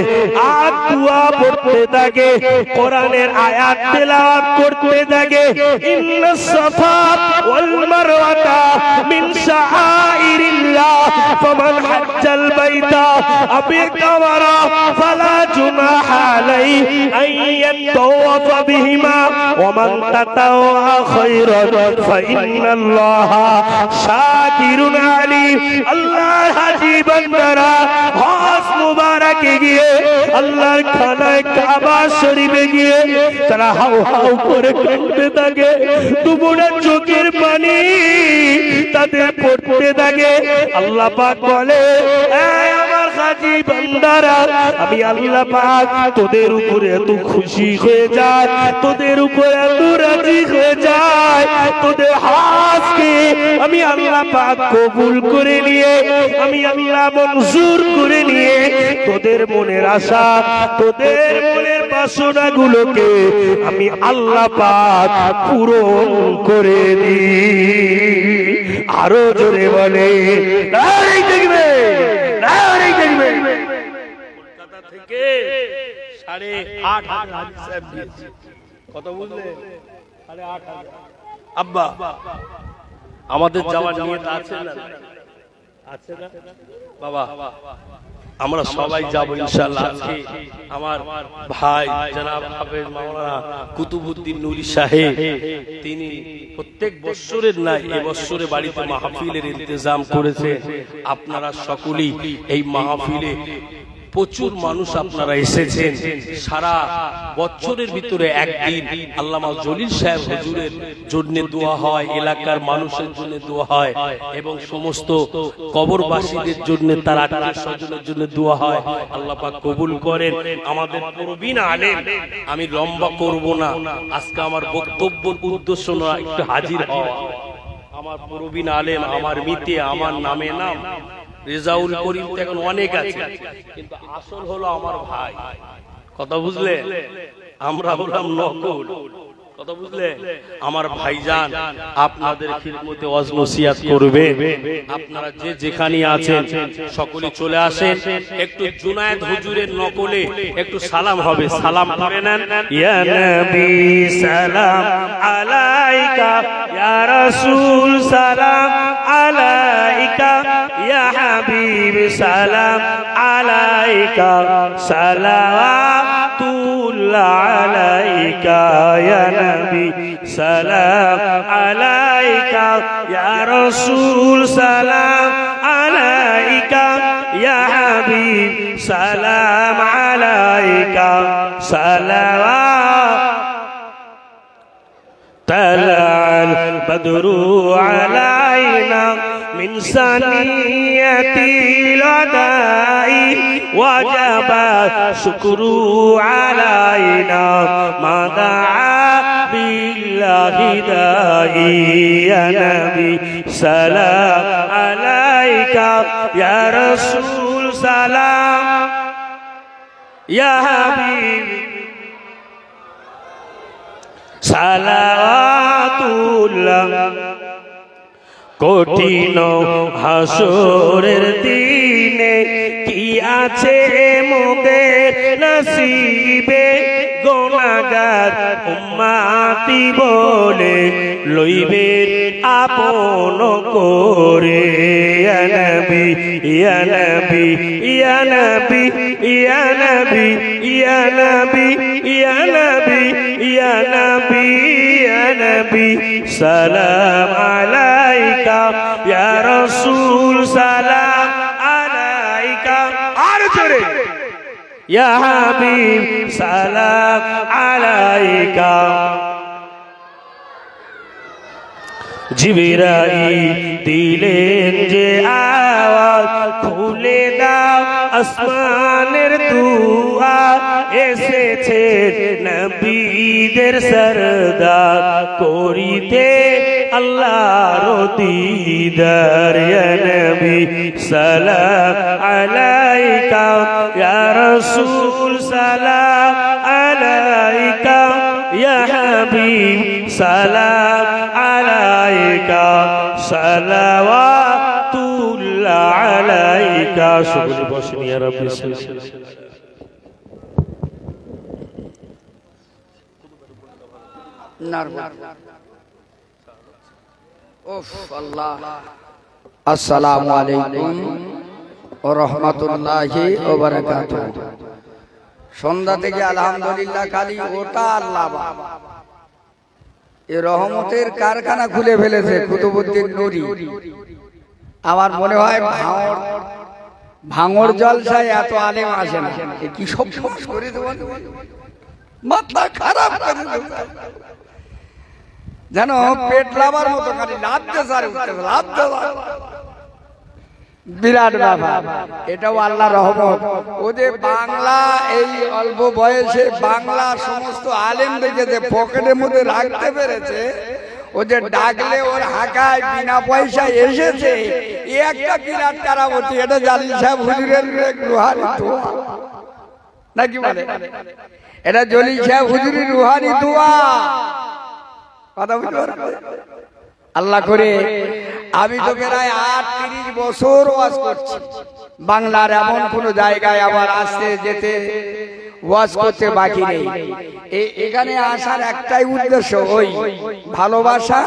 আর দুআ পড়তে থাকে, কোরআনের আয়াত তেলাওয়াত করতে থাকে। ইন্নাস সাফা ওয়াল মারওয়াতা মিন শাআইরিল্লাহ ফামান হাজ্জাল বাইতা আও ইতামারা ফালা জুনাহা আলাইহি আন ইয়াতাওয়াফা বিহিমা ওয়া মান তাতাওয়া খায়রান ফাইন্নাল্লাহা শাকিরুন আলিম। আল্লাহর হাজী বান্দারা হজ মুবারকে গিয়ে আল্লাহর খানায় কাবা শরীফে গিয়ে তারা হাউ হাউ করে কাঁদতে থাকে, দুপুরে চোখের পানি তাদের পড়তে থাকে। আল্লাহ পাক বলে, এই আমার হাজী বান্দারা, আমি আল্লাহ পাক তোদের উপরে এত খুশি হয়ে যায়, তোদের উপরে এত রাজি হয়ে যায়, তোদের হজকে আমি আল্লাহ পাক কবুল করে নিয়ে, আমি আল্লাহ মঞ্জুর করে নিয়ে তোদের মনের আশা, তোদের মনের বাসনাগুলোকে আমি আল্লাহ পাক পূরণ করে দিই। আরো জোরে বলে নারে দেখবে, নারে দেখবে। কলকাতা থেকে 8,500 হাজি সাহেব গিয়েছে। কত বুঝলে? 8,500। আব্বা আমাদের যাওয়ার নিয়ত আছে না? আছে না বাবা? আমরা সবাই যাব ইনশাআল্লাহ। আজকে আমার ভাই জনাব হাফেজ মাওলানা কুতুবউদ্দিন নুরি সাহেব, তিনি প্রত্যেক বছরের নাই এবছরে বাড়িতে মাহফিলের ইন্তজাম করেছে। আপনারা সকলেই এই মাহফিলে প্রচুর মানুষ আপনারা এসেছেন। সারা বছরের ভিতরে একদিন আল্লামা জলিল সাহেব হুজুরের জন্য দোয়া হয়, এলাকার মানুষের জন্য দোয়া হয় এবং সমস্ত কবরবাসীদের জন্য, তার আত্মীয় স্বজনের জন্য দোয়া হয়। আল্লাহ পাক কবুল করেন। আমাদের প্রবীণ আলেম, আমি লম্বা করব না, আজকে আমার বক্তব্যের উদ্দেশ্য নয় একটু হাজির হওয়া। আমার প্রবীণ আলেম, আমার মিতে আমার নামে নাম রেজাউল করিম তো এখন অনেক আছে, কিন্তু আসল হলো আমার ভাই। কথা বুঝলে? আমরা বললাম নকল। কথা বুঝলে? আমার ভাইজান আপনাদের খিদমতে ওয়াজ নসিহত করবে। আপনারা যে যেখানে আছেন সকলে চলে আসেন। একটু জুনায়েদ হুজুরের নকলে একটু সালাম হবে, সালাম করে নেন। ইয়া নবী সালাম আলাইকা, ইয়া রাসূল সালাম আলাইকা, ইয়া হাবিব সালাম আলাইকা, সালাওয়াতুল্লাহ আলাইকা, ইয়া নবী সালাম আলাইকা, ইয়া রাসূল সালাম আলাইকা, ইয়া হাবিব সালাম আলাইকা, সালাওয়াত। طلع البدر علينا من ثنية الوداع وجب الشكر علينا ما دعا بالله داعي يا نبي سلام عليك يا رسول سلام يا حبيب সালাওয়াতুল্লাহ। কঠিন হাসরের দিনে কি আছে মোদের নসিবে, গুনাহগার উম্মতি বলে লইবে আপন করে। ইয়া নবী ইয়া নবী ইয়া নবী ইয়া নবী ইয়া নবী ইয়া নবী ইয়া নবী ইয়া নবী সালাম আলাইকা, ইয়া রাসূল সালাম আলাইকা। আর জোরে ইয়া হাবিব সালাম আলাইকা। জিবরাইল দিলেন যে আওয়াজ, খুলে দাও আসমানের দুয়ার, এসেছে নবীদের সরদার, করিতে আল্লাহর দিদার। ইয়া নবী সালাম আলাইকা, ইয়া রাসূল সালাম আলাইকা, ইয়া হাবিব সালাম আলাইকা। আলাইকা সালাওয়াতুল্লাহ আলাইকা। সকলে বসেন ইয়া রাব্বি আসসালামু আলাইকুম ওয়া রাহমাতুল্লাহি ওয়া বারাকাতুহু। সন্ধ্যা থেকে আলহামদুলিল্লাহ খালি ওটা আল্লাহ এই রহমতের কারখানা খুলে ফেলেছে কুতুবউদ্দিন নূরি। আমার মনে হয় ভাঙড় জলসায় এত আলেম আসে না। কি সব করে দেবেন, মাথা খারাপ করে দেবেন, জানো পেট লাভার মতো খালি লাভ দেশার লাভ দেওয়া বিরাট ব্যাপার। এটাও আল্লাহর রহমত। ও যে বাংলা এই অল্প বয়সে বাংলা সমস্ত আলেমদেরকে যে পকেটের মধ্যে রাখতে পেরেছে, ও যে ডাকলে ওর হাঁকায় বিনা পয়সায় এসেছে, এ একটা বিরাট কারামতি। এটা জালিল সাহেব হুজুরের রুহানি দোয়া নাকি বলে? এটা জলিল সাহেব হুজুরের রুহানি দোয়া। কথা বুঝতে পারছেন? আল্লাহ করে আমি তো প্রায় 38 বছর ওয়াজ করছি বাংলার এমন কোন জায়গায় আবার আসতে যেতে ওয়াজ করতে বাকি নেই। এখানে আসার একটাই উদ্দেশ্য, ওই ভালোবাসা।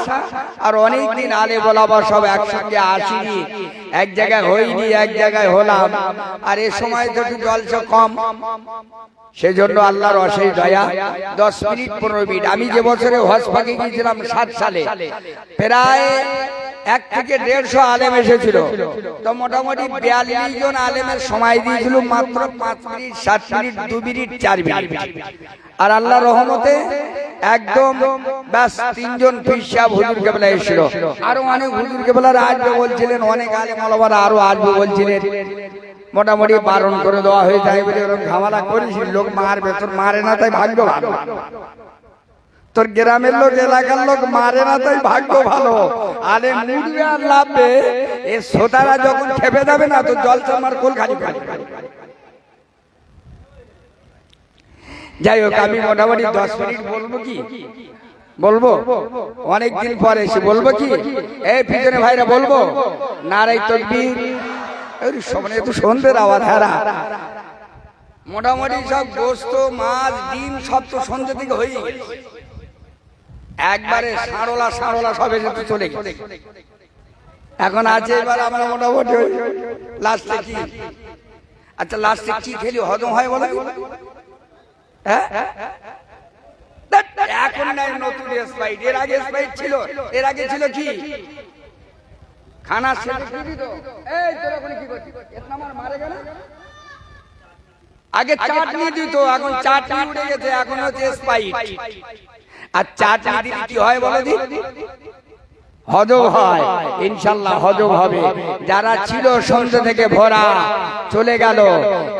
আর অনেকদিন আলে বলাবার সব একসঙ্গে আসিনি, এক জায়গায় হইনি, এক জায়গায় হলাম। আর এ সময় তো একটু জলসা কম, সেজন্য আল্লাহর অশেষ দয়া। 10 মিনিট 15 মিনিট। আমি যে বছরে হজ পাকে গিয়েছিলাম 7 সালে, প্রায় 1 থেকে 150 আলেম এসেছিল। তো মোটামুটি 42 জন আলেমের সময় দিয়েছিল মাত্র 5 মিনিট, 7 মিনিট, 2 মিনিট, 4 মিনিট। আর আল্লাহর রহমতে একদম ব্যাস 3 জন পীর সাহেব হুজুর কেবলা এসেছিল। আরো অনেক হুজুর কেবলারা আসবে বলছিলেন, অনেক আলেম ওলামারা আরো আসবে বলছিলেন। মোটামুটি বারণ করে দেওয়া হয়ে যায় বলে ওরকম ঝামেলা করিস, লোক মারবে। তোর মারে না তাই ভাগ্য ভালো, তোর গ্রামের লোক এলাকার লোক মারে না তাই ভাগ্য ভালো। আরে মুড়বে আর লাভবে, এ শ্রোতারা যখন খেপে যাবে না তো জলসা আমার কোল খালি খালি। যাই হোক, আমি মোটামুটি 10 মিনিট বলবো। কি বলবো? অনেকদিন পরে এসে বলবো কি এই পিছনে ভাইরা বলবো নারায়ে তাকবীর। সবাই একটু সন্ধ্যের আওয়াজ। হারা মোটামুটি সব গোস্ত মাছ ডিম সব তো সন্ধ্যে থেকে হয়ে গেছে। একবারে সাঁড়লা সব এসে চলে গেছে। এখন আছে এবার আমরা মোটামুটি লাস্টে কি, আচ্ছা লাস্টে কি খেলি হজম হয় বলো? হ্যাঁ এখন নাই নতুন স্পাইট। এর আগে স্পাইট ছিল, এর আগে ছিল কি খানা শেষে কি দিত? এই তোরা কোন কি করছিস? এত নাম মারে গেল। আগে চাটনি দিত, এখন চাটনি উড়ে গেছে, এখন হচ্ছে স্পাইট। আর চাটনি দিলে কি হয় বলো দি? হজম হয়, ইনশাআল্লাহ হজম হবে। যারা ছিল সন্ধ্যা থেকে ভরা চলে গেল।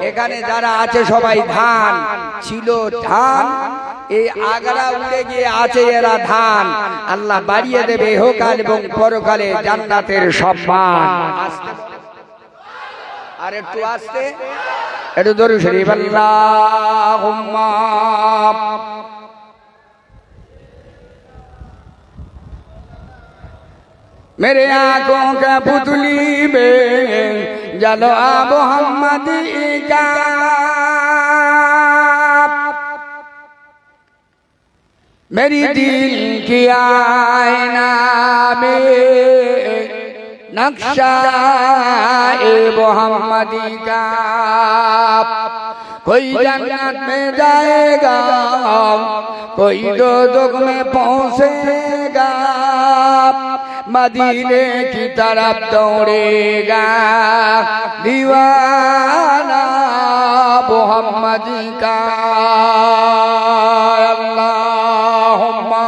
এখানে যারা আছে সবাই ধান ছিল, ধান এই আগরা উড়ে গিয়ে আছে এরা ধান। আল্লাহ বাড়িয়ে দেবে ইহকাল এবং পরকালে জান্নাতের সম্মান। আর একটু আসতে একটু দরুদ শরীফ আল্লাহুম্মা। मेरे आंखों का पुतली में जलवा मोहम्मदी का, मेरी दिल की आईना में नक्शा ए मोहम्मदी का। कोई जन्नत में जाएगा, कोई दोज़ख में पहुंचेगा, मदीने की तरफ दौड़ेगा दीवाना मोहम्मदी का। अल्लाहुम्मा।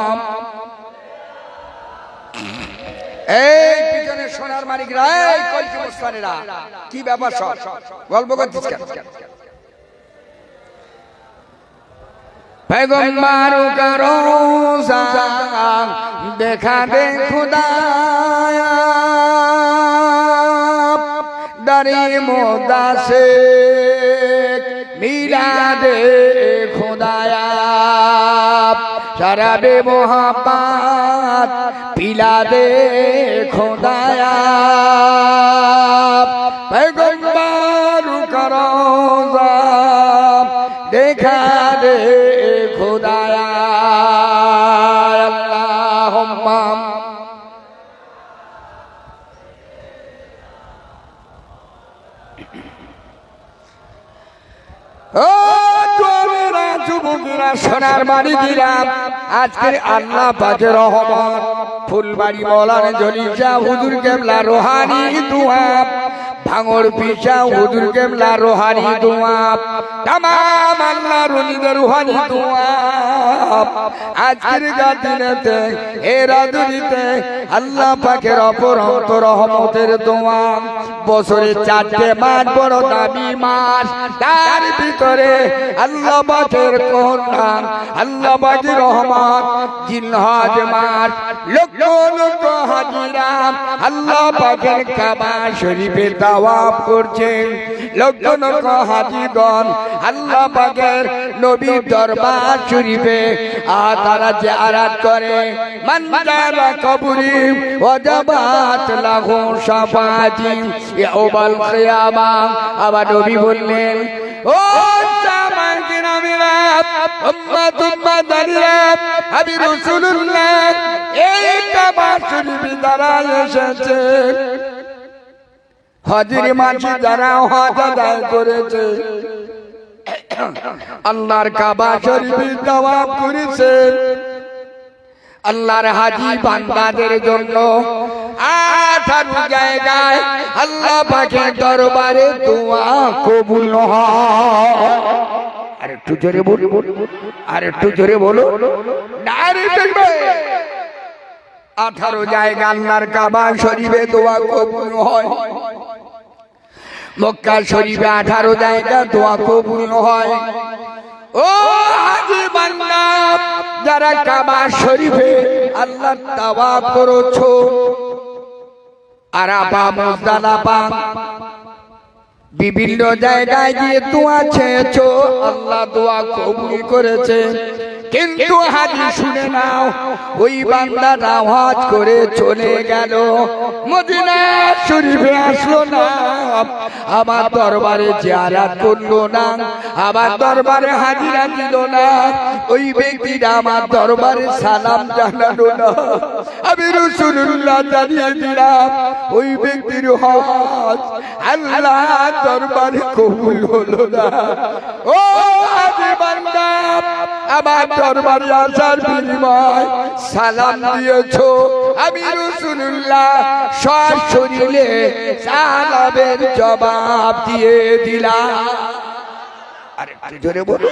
এই পিছনে সোনার মালিকরা, এই কলকি মুস্তানেরা, কি ব্যাপার? সব গল্প করছিস কেন? पैगम्बरों का रोज़ा देखा दे खुदाया, दरी मोदा से मिला दे खुदाया। शराबे मोहब्बत पिला दे खुदाया पैगंबर का रोज़ा देखा दे खुदाया अल्लाहुम्मा সোনার বাড়ি গিরাম আজকের আল্লাহ পাকের রহমত ফুলবাড়ি মৌলানা জলিল শাহ হুজুর কেবলা রোহানি দুয়া ভাঙড় পিসা হুজুর কেবলা রোহানি দুয়া তামাম আল্লাহর ওলিদের রোহানি দুয়া আজকের দিনেতে এ রাজনীতে আল্লাহ পাকের অপরন্ত রহমতের দোয়া বছরে 4টে মাস বড় দামি মাস তার ভিতরে আল্লাহ পাকের কোন নাম আল্লাহ পাকের রহমত জিলহজ মাস লক্ষ লক্ষ হাজিরা আল্লাহ পাকের কাবা শরীফে তাওয়াফ করছেন লক্ষ লক্ষ হাজিগণ আল্লাহ পাকের নবীর দরবার শরীফে তারা জিয়ারত করে মান যারা কবরি ওয়াজাবাত লাহু শাফাআতি ইয়াউমাল কিয়ামা আবার নবী বললেন ও জামাত কিরামেরা উম্মত উম্মাদানিরা আমি রাসূলুল্লাহ এই কাবা শরীফে যারা এসেছে হাজির মাঝি যারা হজ আদায় করেছে আল্লাহর কাবা শরীফে তাওয়াফ করেছে আল্লাহর হাজী বান্দাদের জন্য 18 জায়গায় আল্লাহ পাকের দরবারে দোয়া কবুল হয় আর একটু জোরে বলো আর একটু জোরে বলো নারে দেখবে 18 জায়গা আল্লাহর কাবা শরীফে দোয়া কবুল হয় মক্কা শরীফে 18 জায়গা দোয়া কবুল হয় ও হাজী বান্দা যারা কাবা শরীফে আল্লাহর তাওয়াফ করেছো আরাফা মুজদালিফা বিভিন্ন জায়গায় গিয়ে দোয়া চেয়েছো আল্লাহ দোয়া কবুল করেছে কিন্তু হাজি শুনে নাও ওই বান্দাটা হজ করে চলে গেল মদিনা শরীফে আসলো না আমার দরবারে জিয়ারত করলো না আমার দরবারে হাজিরা দিল না ওই ব্যক্তিটা আমার দরবারে সালাম জানালো না আমি রাসূলুল্লাহ জানিয়ে দিলাম ওই ব্যক্তির হজ আল্লাহ দরবারে কবুল হলো না ও হাজি বান্দা আমার দরবারে আসার বিনিময় সালাম দিয়েছো আমি রাসূলুল্লাহ সশরীরে সালামের জবাব দিয়ে দিলাম আরেকটু জোরে বলো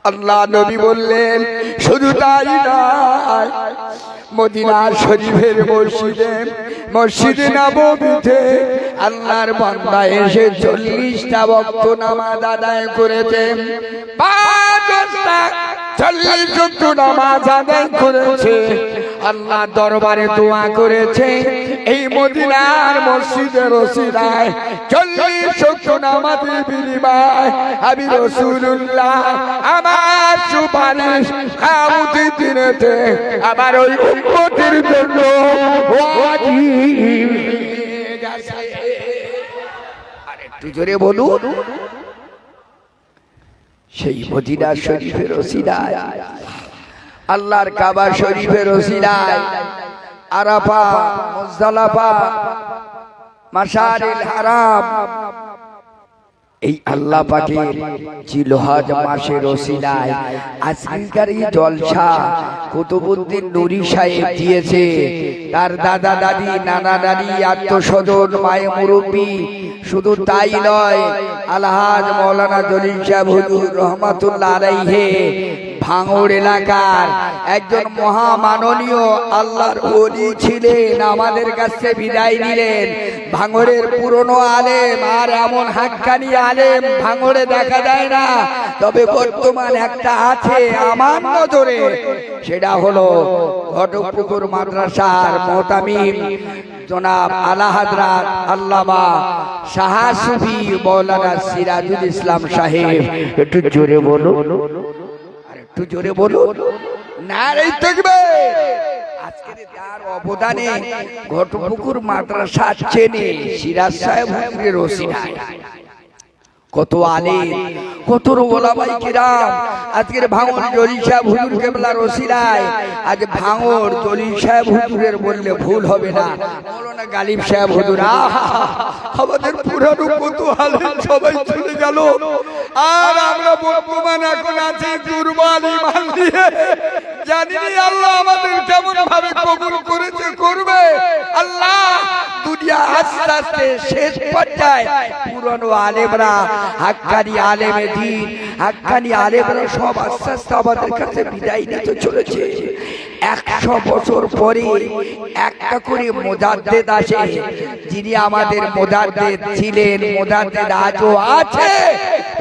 আল্লাহ নবী বললেন শুধু তাই নয় মদিনা শরীফের মসজিদে নববীতে আল্লাহর বান্দা এসে 40টা ওয়াক্ত নামাজ আদায় করেছে 40 ওয়াক্ত নামাজ আদায় করেছে আল্লাহ দরবারে দোয়া করেছে এই মদিনার মসজিদের ওসিলায় 40 ওয়াক্ত নামাজের বিনিময় আমি রাসূলুল্লাহ আমার সুপারিশ কিয়ামতের দিনেতে আমার ওই উম্মতের জন্য ওয়াজিব হয়ে গেছে আরেকটু জোরে বলুন সেই মদিনা শরীফের ওসিলায় আল্লাহর কাবা শরীফের ওসিলায় আরাফা মুজদালিফা মাশারিল হারাম এই আল্লাহ পাকের জিলহজ মাসের ওসিলায় আজকের এই জলসা কুতুবউদ্দিন নুরি সাহেব দিয়েছে তার দাদা দাদি নানা নানি আত্মস্বজন মায়ে মুরব্বী শুধু তাই নয় আলহাজ মাওলানা জলিল সাহেব হুজুর রহমাতুল্লাহ আলাইহি ভাঙড় এলাকার একজন মহামাননীয় আল্লাহর ওলি ছিলেন আমাদের কাছে বিদায় নিলেন ভাঙড়ের পুরনো আলেম আর এমন হাক্কানি আলেম ভাঙড়ে দেখা যায় না তবে বর্তমান একটা আছে আমার নজরে সেটা হলো ঘটকপুকুর মাদ্রাসার মোহতামিম জনাব আলা হযরত আল্লামা শাহ সুফি মাওলানা সিরাজুল ইসলাম সাহেব একটু জোরে বলো একটু জোরে বলুন নারে তাকবীর। আজকের তার অবদানে ঘটপুকুর মাদ্রাসা চেনে সিরাজ সাহেব হুজুরের ওসিলায় কত আলেম কত ওলামায়ে কিরাম আজকের ভাঙর জলিল সাহেব হুজুর কেবলার ওসিলায় আজ ভাঙর জলিল সাহেব হুজুরের বললে ভুল হবে না মাওলানা গালিব সাহেব হুজুর আমাদের পুরানো কত আলেম সবাই চলে গেল আর আমরা বর্তমান এখন আছি দুর্বল ঈমান নিয়ে জানি আল্লাহ আমাদের কেমন ভাবে কবুল করেছে করবে আল্লাহ দুনিয়া আস্তে আস্তে শেষ পর্যায়ে পুরানো আলেমরা হাক্কানি আলেমে দ্বীন হাক্কানি আলেমরা সব আস্তে আস্তে আমাদের কাছে বিদায় নিতে চলেছে 100 বছর পরে একটা করে মুজাদ্দিদ আসে যিনি আমাদের মুজাদ্দিদ ছিলেন মুজাদ্দিদ আজও আছে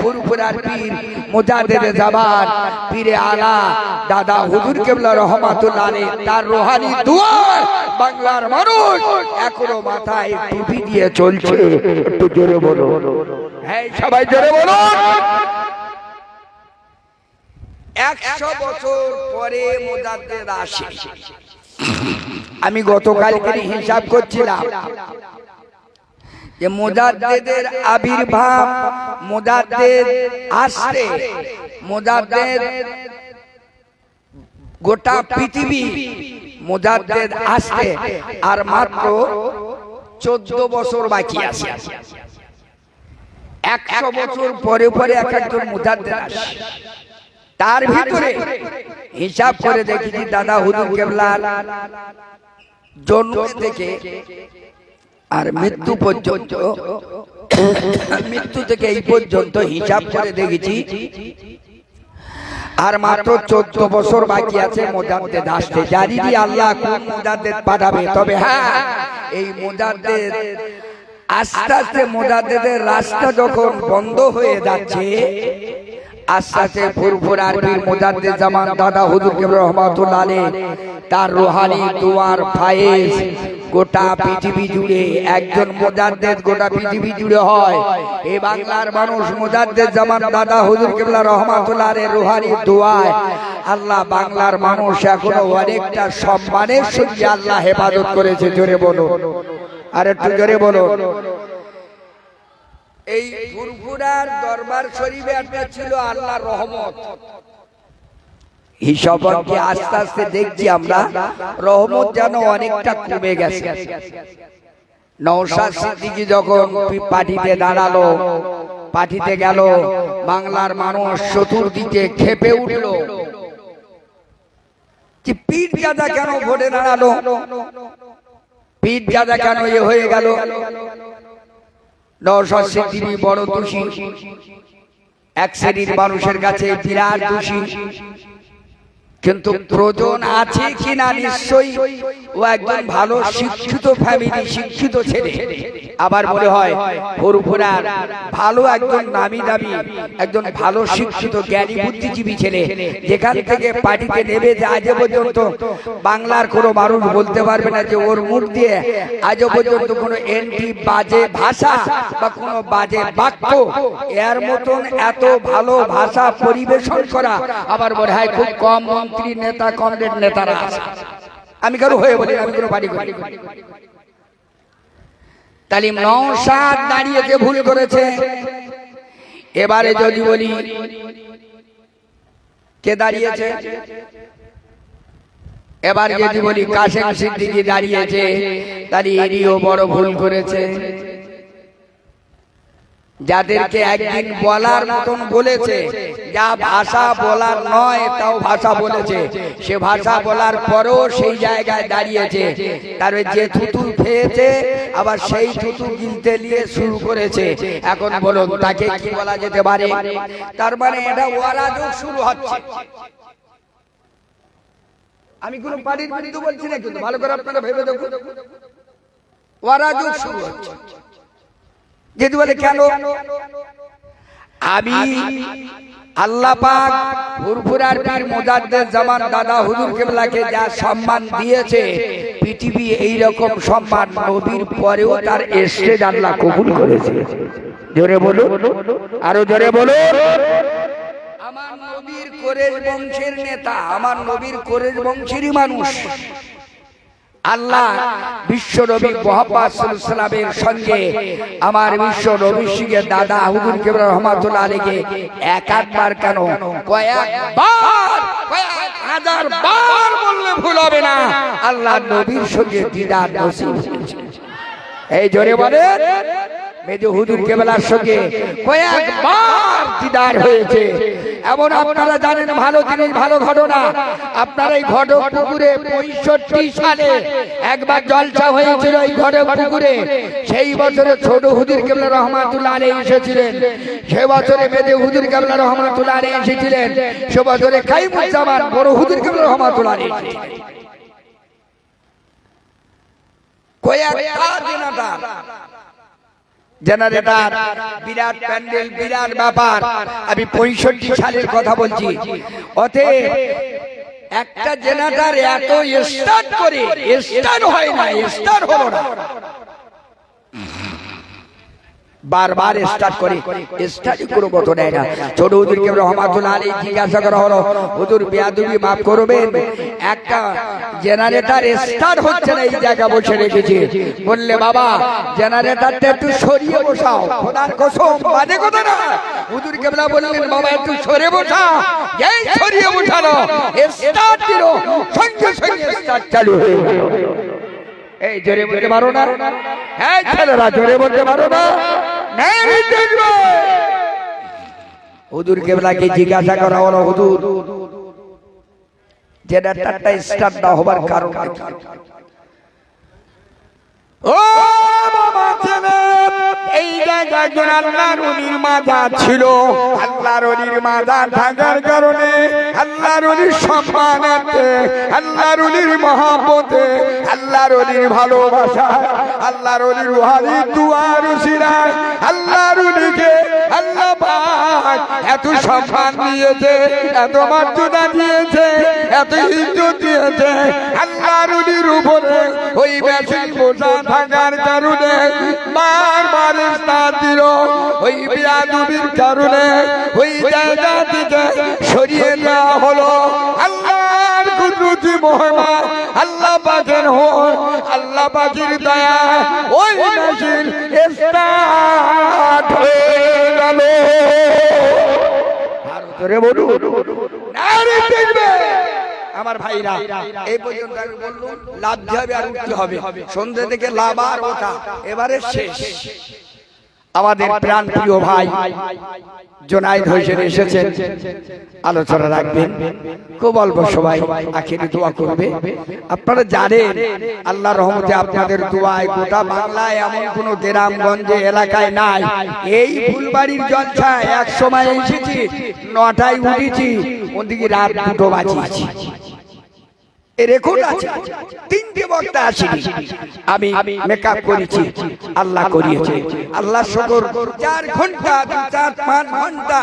ফুরফুরার পীর মুজাদ্দিদ জামান পীরে আলা দাদা হুজুর কেবলা রহমাতুল্লাহ আলাইহি তার রূহানি দুয়ার বাংলার মানুষ এখনো মাথায় টুপি দিয়ে চলছে একটু জোরে বলো হ্যাঁ সবাই জোরে বলুন 100 বছর পরে মুজাদ্দিদ আসে আমি গতকালকে হিসাব করছিলাম যে মুজাদ্দিদের আবির্ভাব মুজাদ্দিদ আসতে মুজাদ্দিদ গোটা পৃথিবী মুজাদ্দিদ আসতে আর মাত্র 14 বছর বাকি আছে 100 বছর পরে পরে এক একজন মুজাদ্দিদ আসে তার ভিতরে হিসাব করে দেখেছি দাদা হুজুর কেবলার জন্ম থেকে আর মৃত্যু পর্যন্ত মৃত্যু থেকে এই পর্যন্ত হিসাব করে দেখেছি আর মাত্র 14 বছর বাকি আছে মুজাদ্দিদ আসতে জানি না আল্লাহ কোন মুজাদ্দিদ পাঠাবে তবে হ্যাঁ এই মুজাদ্দিদ আস্তে আস্তে মুজাদ্দিদের রাস্তা যখন বন্ধ হয়ে যাচ্ছে আস্তে আস্তে ফুরফুরার পীর মুজাদ্দিদ জামান দাদা হুজুর কেবলা রহমাতুল্লাহ আলাইহি তার রূহানি দুয়ার ফায়েজ গোটা পৃথিবী জুড়ে একজন মুজাদ্দিদ গোটা পৃথিবী জুড়ে হয় এই বাংলার মানুষ মুজাদ্দিদ জামান দাদা হুজুর কেবলা রহমাতুল্লাহ আলাইহি রূহানি দুয়ায় আল্লাহ বাংলার মানুষ এখনো অনেকটা সম্মানের সঙ্গে আল্লাহ হেফাজত করেছে জোরে বলো আর একটু জোরে বলো এই ফুরফুরার দরবার শরীফে একটা ছিল আল্লাহর রহমত হিসাব কি আস্তে আস্তে দেখছি আমরা রহমত যেন অনেকটা কমে গেছে নওশাদ সিদ্দিকী যখন পার্টিতে দাঁড়ালো পার্টিতে গেল বাংলার মানুষ চতুর্দিকে খেপে উঠলো যে পীর গাদা কেন ভোটে দাঁড়ালো পীর গাদা কেন এ হয়ে গেল নওশাদ সিদ্দিকী বড় দোষী এক শ্রেণীর মানুষের কাছে বিরাট দোষী কিন্তু প্রয়োজন আছে কিনা নিশ্চয়ই ও একজন ভালো শিক্ষিত ফ্যামিলি শিক্ষিত ছেলে আবার মনে হয় ফুরফুরার ভালো একজন নামি দামি একজন ভালো শিক্ষিত জ্ঞানী বুদ্ধিজীবী ছেলে যেখান থেকে পার্টিতে নেবে যে আজ পর্যন্ত বাংলার কোনো মানুষ বলতে পারবে না যে ওর মুখ দিয়ে আজ পর্যন্ত কোনো এন্টি বাজে ভাষা বা কোনো বাজে বাক্য এর মতন এত ভালো ভাষা পরিবেশন করা আবার মনে হয় খুব কম মন্ত্রী নেতা কমরেড নেতারা আমি কারো হয়ে বলি আমি কোনো বাড়ি করি তাহলে নওশাদ দাঁড়িয়েছে ভুল করেছে এবারে যদি বলি কে দাঁড়িয়েছে এবার যদি বলি কাশেম সিদ্দিকী দাঁড়িয়েছে তাহলে এরিও বড় ভুল করেছে যাদেরকে একদিন বলার মতন বলেছে যা ভাষা বলার নয় তাও ভাষা বলেছে সে ভাষা বলার পরেও সেই জায়গায় দাঁড়িয়েছে তারপরে যে থুতু খেয়েছে আবার সেই থুতু গিলতে নিয়ে শুরু করেছে এখন বলুন তাকে কি বলা যেতে পারে তার মানে এটা ওয়ারাজও শুরু হচ্ছে আমি কোনো পার্টির বিরুদ্ধে বলছি না কিন্তু ভালো করে আপনারা ভেবে দেখুন ওয়ারাজও শুরু হচ্ছে যেহেতু বলে কেন আমি আল্লাহ পাক ফুরফুরার পীর মুজাদ্দিদ জামান দাদা হুজুর কেবলাকে যা সম্মান দিয়েছে পৃথিবী এই রকম সম্মান নবীর পরেও তার স্টেজ আল্লাহ কবুল করেছে জোরে বলুন আরো জোরে বলুন আমার নবীর কোরেশ বংশের নেতা, আমার নবীর কোরেশ বংশেরই মানুষ। আল্লাহ বিশ্ব নবী মুহাম্মদ সাল্লাল্লাহু আলাইহি ওয়াসাল্লামের সঙ্গে আমার বিশ্ব নবীর সঙ্গে দাদা হুজুর কিবলা রহমাতুল্লাহ আলাইহি একবার কেন কয়েকবার, কয়েক হাজার বার বললে ভুল হবে না, আল্লাহ নবীর সঙ্গে দিদার নসিব হয়েছে। এই জোরে বলেন, মেজো হুজুর কেবলার সঙ্গে কয়েকবার দিদার হয়েছে। এমন আপনারা জানেন ভালো জিনিস, ভালো ঘটনা। আপনারা এই ঘটক পুকুরে 65 সালে একবার জলসা হয়েছিল এই ঘটক পুকুরে। সেই বছরে ছোট হুজুর কেবলা রহমাতুল্লাহ আলাইহি এসেছিলেন, সে বছরে মেজো হুজুর কেবলা রহমাতুল্লাহ আলাইহি এসেছিলেন, সে বছরে কাইমুজ্জামান বড় হুজুর কেবলা রহমাতুল্লাহ আলাইহি এসেছিলেন। কয়েকটা জেনারেটর, বিরাট প্যান্ডেল, বিরাট ব্যাপার। আমি 65 সালের কথা বলছি। অতএব একটা জেনারেটর এত স্টার্ট করে স্টার্ট হয় না, স্টার্ট হলো না, বারবার স্টার্ট করে স্টার্টই কোনো মতো নেয় না। ছোট হুজুর কেবলা রহমাতুল্লাহ আলাইহি জিজ্ঞাসা করা হলো, হুজুর বেয়াদবি মাফ করবেন, একটা জেনারেটর স্টার্ট হচ্ছে না, এই জায়গা বসে রেখেছে। বললে বাবা জেনারেটরটা একটু সরিয়ে বসাও, খোদার কসম বাজে কথা না। হুজুর কেবলা বললেন বাবা একটু সরে বসাও, এই সরিয়ে বসালো, স্টার্ট দিল, সঙ্গে সঙ্গে স্টার্ট চালু হয়ে গেল। এই জোরে বলতে পারো না? হ্যাঁ ছেলেরা জোরে বলতে পারো না? হুজুর কেবলাকে জিজ্ঞাসা করা হলো, হুজুর জেনারেটরটা স্টার্ট না হবার কারণ কি? ও বাবা ছেলে, এই জায়গায় আল্লাহর ওলির মাজার ছিল। আল্লাহর ওলির মাজার থাকার কারণে আল্লাহর ওলির সম্মানার্থে, আল্লাহর ওলির মহব্বতে, আল্লাহর ওলির ভালোবাসা, আল্লাহর ওলির ওয়ালি দুয়ার উসিলায় আল্লাহর ওলিকে আল্লাহ পাক এত সম্মান দিয়েছে, এত মর্যাদা দিয়েছে, এত ইজ্জত দিয়েছে। আল্লাহর ওলির উপরে ওই মেশিন বসা থাকার কারণে বারবার স্থান দিল, ওই বিয়াদবির কারণে ওই জায়গা থেকে সরিয়ে দেওয়া হলো। আল্লাহর কুদরতি মহিমা, আল্লাহ পাকের আল্লাহ পাকের দয়া, ওই মেশিন স্টার্ট হয়ে গেল। আরে বলুন আরে দেখবে আমার ভাইরা, এই পর্যন্ত আমি বললাম লাভ যাবে আর উঠতে হবে, সন্ধ্যে থেকে লাভ আর ওঠা এবারে শেষ। আমাদের প্রাণ প্রিয় ভাই জোনায়েদ হোসেন এসেছেন, আলোচনা রাখবেন, খুব অল্প সবাই আখিরি দোয়া করবে। আপনারা জানেন আল্লাহর রহমতে আপনাদের দোয়ায় গোটা বাংলায় এমন কোন গ্রামগঞ্জে এলাকায় নাই। এই ফুলবাড়ির জলসায় এক সময় এসেছি, 9টায় উঠেছি, ওদিকে রাত 2টো বাজিয়েছি। রেকর্ড আছে, 3টে বক্তা আসেনি, আমি মেকআপ করেছি, আল্লাহ করিয়েছে। আল্লাহ শুকর 4 ঘন্টা 4-5 ঘন্টা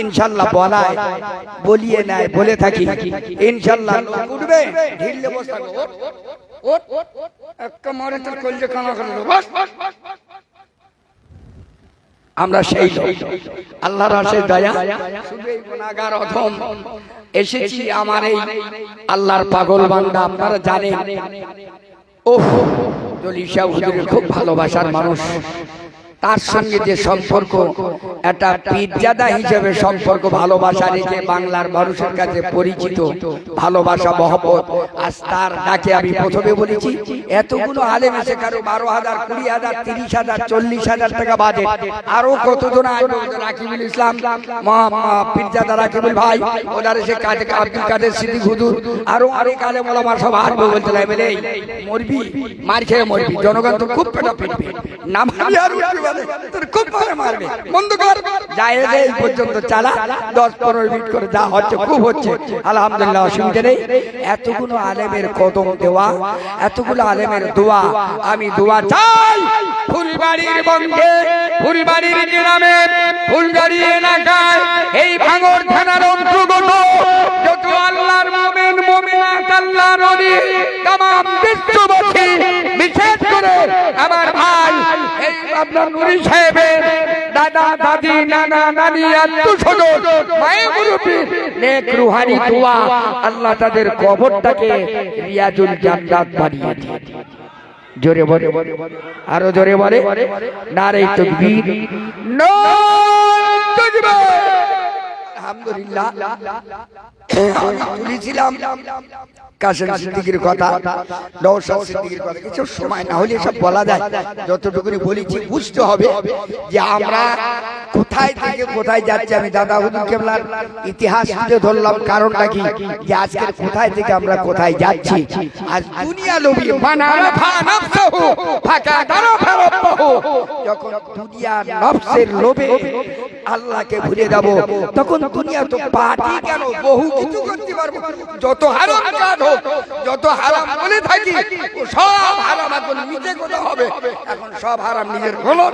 ইনশাআল্লাহ বলায় বলিয়ে নেয়, বলে থাকি ইনশাআল্লাহ উঠবে, ঢিললে বসে থাকো, ওঠ ওঠ একটা মারে তোর কলজে কানা করে দেব। আমরা সেই আল্লাহর আশীর্বাদ দয়া, শুধু এই গুনাহগার অধম এসেছি আমার এই আল্লাহর পাগল বান্দা। আপনারা জানেন ওহ জলিশা হুজুরের খুব ভালোবাসার মানুষ, তার সঙ্গে যে সম্পর্ক একটা পীরজাদা হিসেবে সম্পর্ক, ভালোবাসা রেখে বাংলার মানুষের কাছে পরিচিত, ভালোবাসা মহব্বত। আজ তার ডাকে আমি প্রথমে বলেছি এতগুলো আলেম এসে কারো 12,000, 20,000, 30,000, 40,000 টাকা বাজেট, আরো কতজন আসবে, রাকিবুল ইসলাম পীরজাদা রাকিবুল ভাই, ওনার এসে আব্দুল কাদের সিদ্দিক হুজুর, আরো অনেক আলেম ওলামা সব আসবে। বলতে লাগবে এই মরবি, মার খেয়ে মরবি, জনগণ তো খুব পেটা পিটবে, নাম আর তোর খুব মারে মারবে, বন্ধ কর, যায় এই পর্যন্ত চালা, 10-15 মিনিট করে যা হচ্ছে খুব হচ্ছে, আলহামদুলিল্লাহ, অসুবিধা নেই। এতগুলো আলেমের কদম দেওয়া, এতগুলো আলেমের দোয়া, আমি দোয়া চাই ফুলবাড়ির বঙ্গে, ফুলবাড়ির গ্রামে, ফুলবাড়ি এলাকায়, এই ভাঙড় থানার অন্তর্গত যত আল্লাহর মুমিন মুমিনাত, আল্লাহর ওলি, तमाम বিশ্ববাসী, বিশেষ করে আমার ভাই এই আপনার নুরি সাহেবের দাদা দাদা দাদি নানা নানি আত্মীয়স্বজন মায়ের মুরব্বি নেক রুহানি দোয়া আল্লাহ তাদের কবরটাকে রিয়াজুল জান্নাত বানিয়ে দিন। জোরে বলে, আরো জোরে বলে, নারে তাকবীর, নারে তাকবীর। আলহামদুলিল্লাহ তুলেছিলাম কাশেম সিদ্দিকীর কথা, নওশাদ সিদ্দিকীর কথা। কিছু সময় না হলে সব বলা যায়, যতটুকুনি বলেছি বুঝতে হবে যে আমরা কোথায় থেকে কোথায় যাচ্ছি। আমি দাদা হুজুর কেবলার ইতিহাস তুলে ধরলাম, কারণটা কি যে আজকের কোথায় থেকে আমরা কোথায় যাচ্ছি। আজ দুনিয়া লোভী মানারা ফানাফসাহু ফাকাদারা ফারাব্বাহু, যখন দুনিয়া নফসের লোভে আল্লাহকে ভুলে যাব, তখন দুনিয়া তো পাটি কেন বহু কিছু করতে পারবো। যত হারাম কাজ হোক, যত হারাম বলে থাকি, সব হারাম এখন নিজে করে হবে। এখন সব হারাম নিজের হলো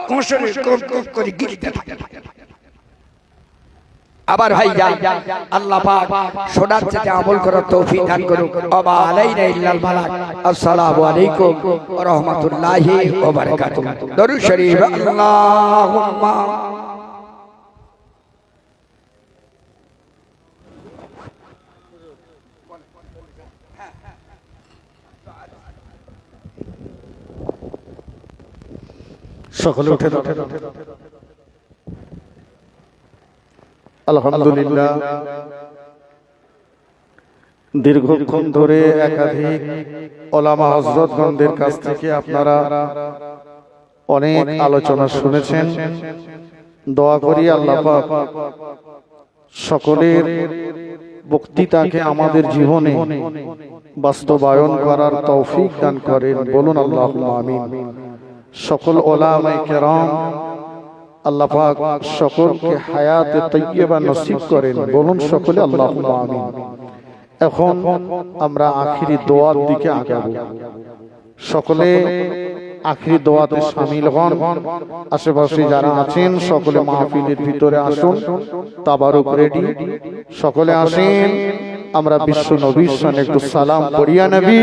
কোষণে কোপ করে গিলতে থাকে। আবার ভাই যাই, আল্লাহ পাক শোনার চেয়ে আমল করার তৌফিক দান করুন। ওয়া আলাইনা ইল্লাল বালাগ। আসসালামু আলাইকুম ওয়া রাহমাতুল্লাহি ওয়া বারাকাতুহু। দরুদ শরীফ। আল্লাহুম্মা সকলে উঠে দাও। আলহামদুলিল্লাহ, দীর্ঘক্ষণ ধরে একাধিক ওলামা হযরতগণদের কাছ থেকে আপনারা অনেক আলোচনা শুনেছেন। দোয়া করি আল্লাহ পাক সকলের বক্তৃতাকে আমাদের জীবনে বাস্তবায়ন করার তৌফিক দান করেন। বলুন আল্লাহুম্মা আমিন। সকল ওলামায়ে কেরাম আল্লাহ পাক সকলকে হায়াতে তাইয়্যিবা নসিব করেন। বলুন সকলে আল্লাহুম্মা আমিন। এখন আমরা আখিরি দোয়ার দিকে আগাবো। সকলে আখিরি দোয়াতে শামিল হন। আশেপাশে যারা আছেন সকলে মাহফিলের ভিতরে আসুন। তাবারুক রেডি, সকলে আসেন। আমরা বিশ্ব নবীর সামনে একটু সালাম পড়িয়া নবী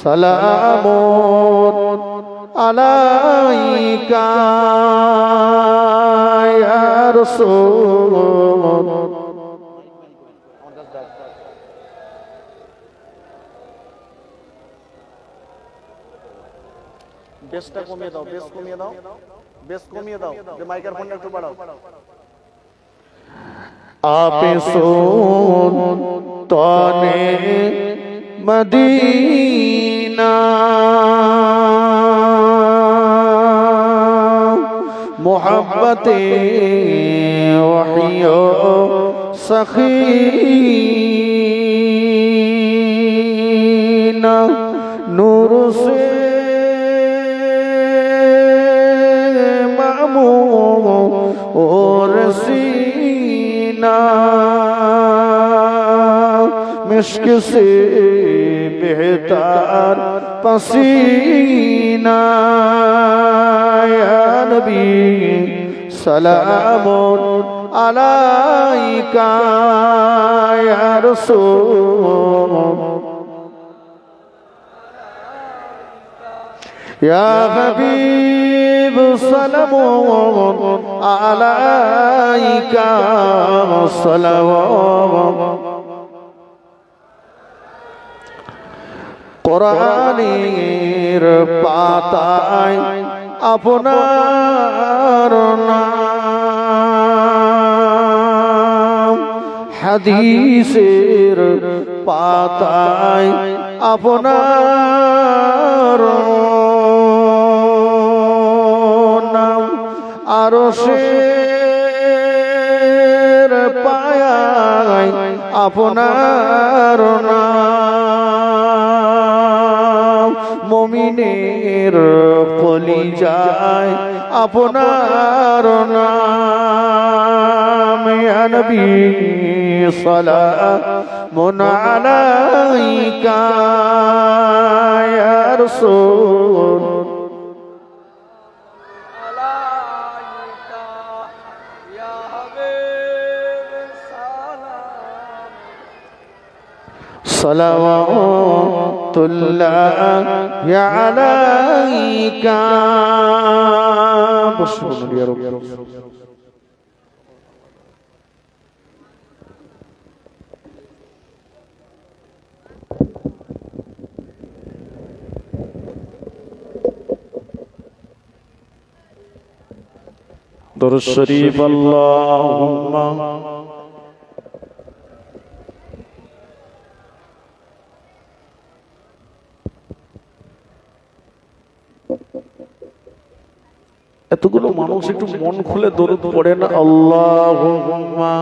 সালামুন আলাইকা ইয়া রাসূল। বেসটা কমিয়ে দাও, বেস কমিয়ে দাও, বেস কমিয়ে দাও, মাইক্রোফোনটা একটু বাড়াও। আপে সোন তনে মদিনা মোহাব্বতে ওহিও সখীনা নূর সে और सीना मिश्क से बेहतर पसीना या नबी सलामुन अलैका या रसूल या हबीब सलामुन अलैका सलावत। কোরআনের পাতায় আপনার নাম, হাদিসের পাতায় আপনার নাম, আরশের পায়ায় আপনার নাম, মুমিনের কলিজায় আপনার নাম। ইয়া নবী সালামুন আলাইকা ইয়া রাসূল صلوات রহমাতুল্লাহি আলাইকা। বসুন ইয়া রাব্বি। দরুদ শরীফ আল্লাহুম্মা এতগুলো মানুষ একটু মন খুলে দরুদ পড়েন। আল্লাহুম্মা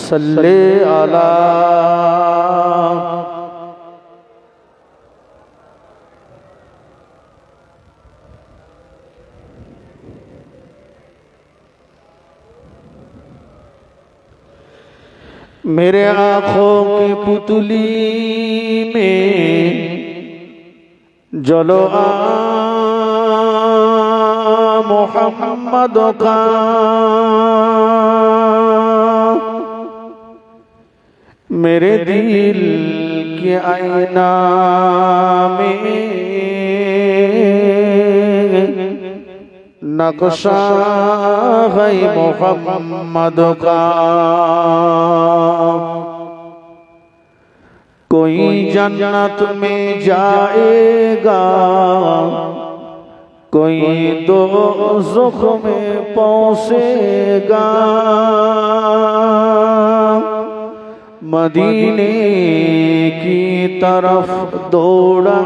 সাল্লি আলা मेरे आँखों की पुतली में जलो आ मोहम्मद का, मेरे दिल के आईना में नक्शा है मोहम्मद का। कोई जन्नत में जाएगा, कोई दोज़ख में पहुंचेगा। मदीने की तरफ दौड़ा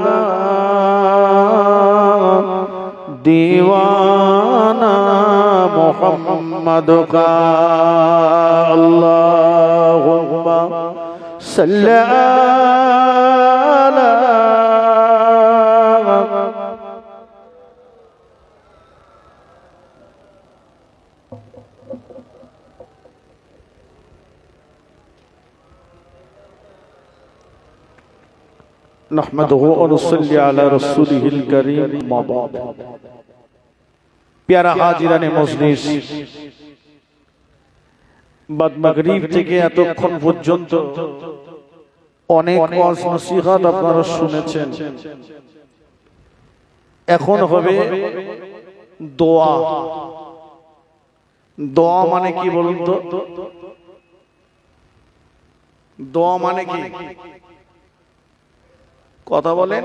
दीवाना मोहम्मद का। अल्लाहुम्मा सल्ली अला नहमदुहु व नसल्ली अला रसूलिहिल करीम। अम्मा बाद। प्यारा हाजिराने मजलिस, বাদ মাগরিব থেকে এতক্ষণ পর্যন্ত অনেক ওয়াজ নসিহত আপনারা শুনেছেন। এখন হবে দোয়া। দোয়া মানে কি বলুন তো? দোয়া মানে কি? কথা বলেন।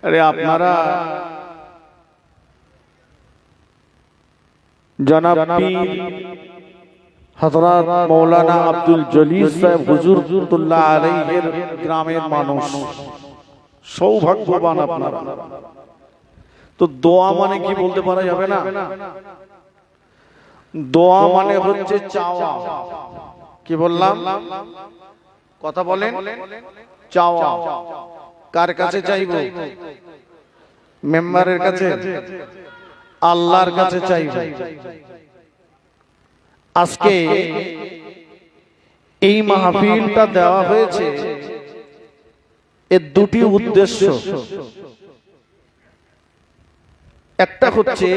আরে আপনারা জনাব পীর হযরত মাওলানা আব্দুল জলিল সাহেব হুজুর রহমাতুল্লাহ আলাইহির গ্রামের মানুষ, সৌভাগ্যবান আপনারা। তো দোয়া মানে কি বলতে পারা যাবে না? দোয়া মানে হচ্ছে চাওয়া। কি বললাম? কথা বলেন। চাওয়া। কার কাছে চাইব? মেম্বারের কাছে? আল্লাহর কাছে চাইব। আজকে এই মাহফিলটা দেওয়া হয়েছে এর দুটি উদ্দেশ্য। একটা হচ্ছে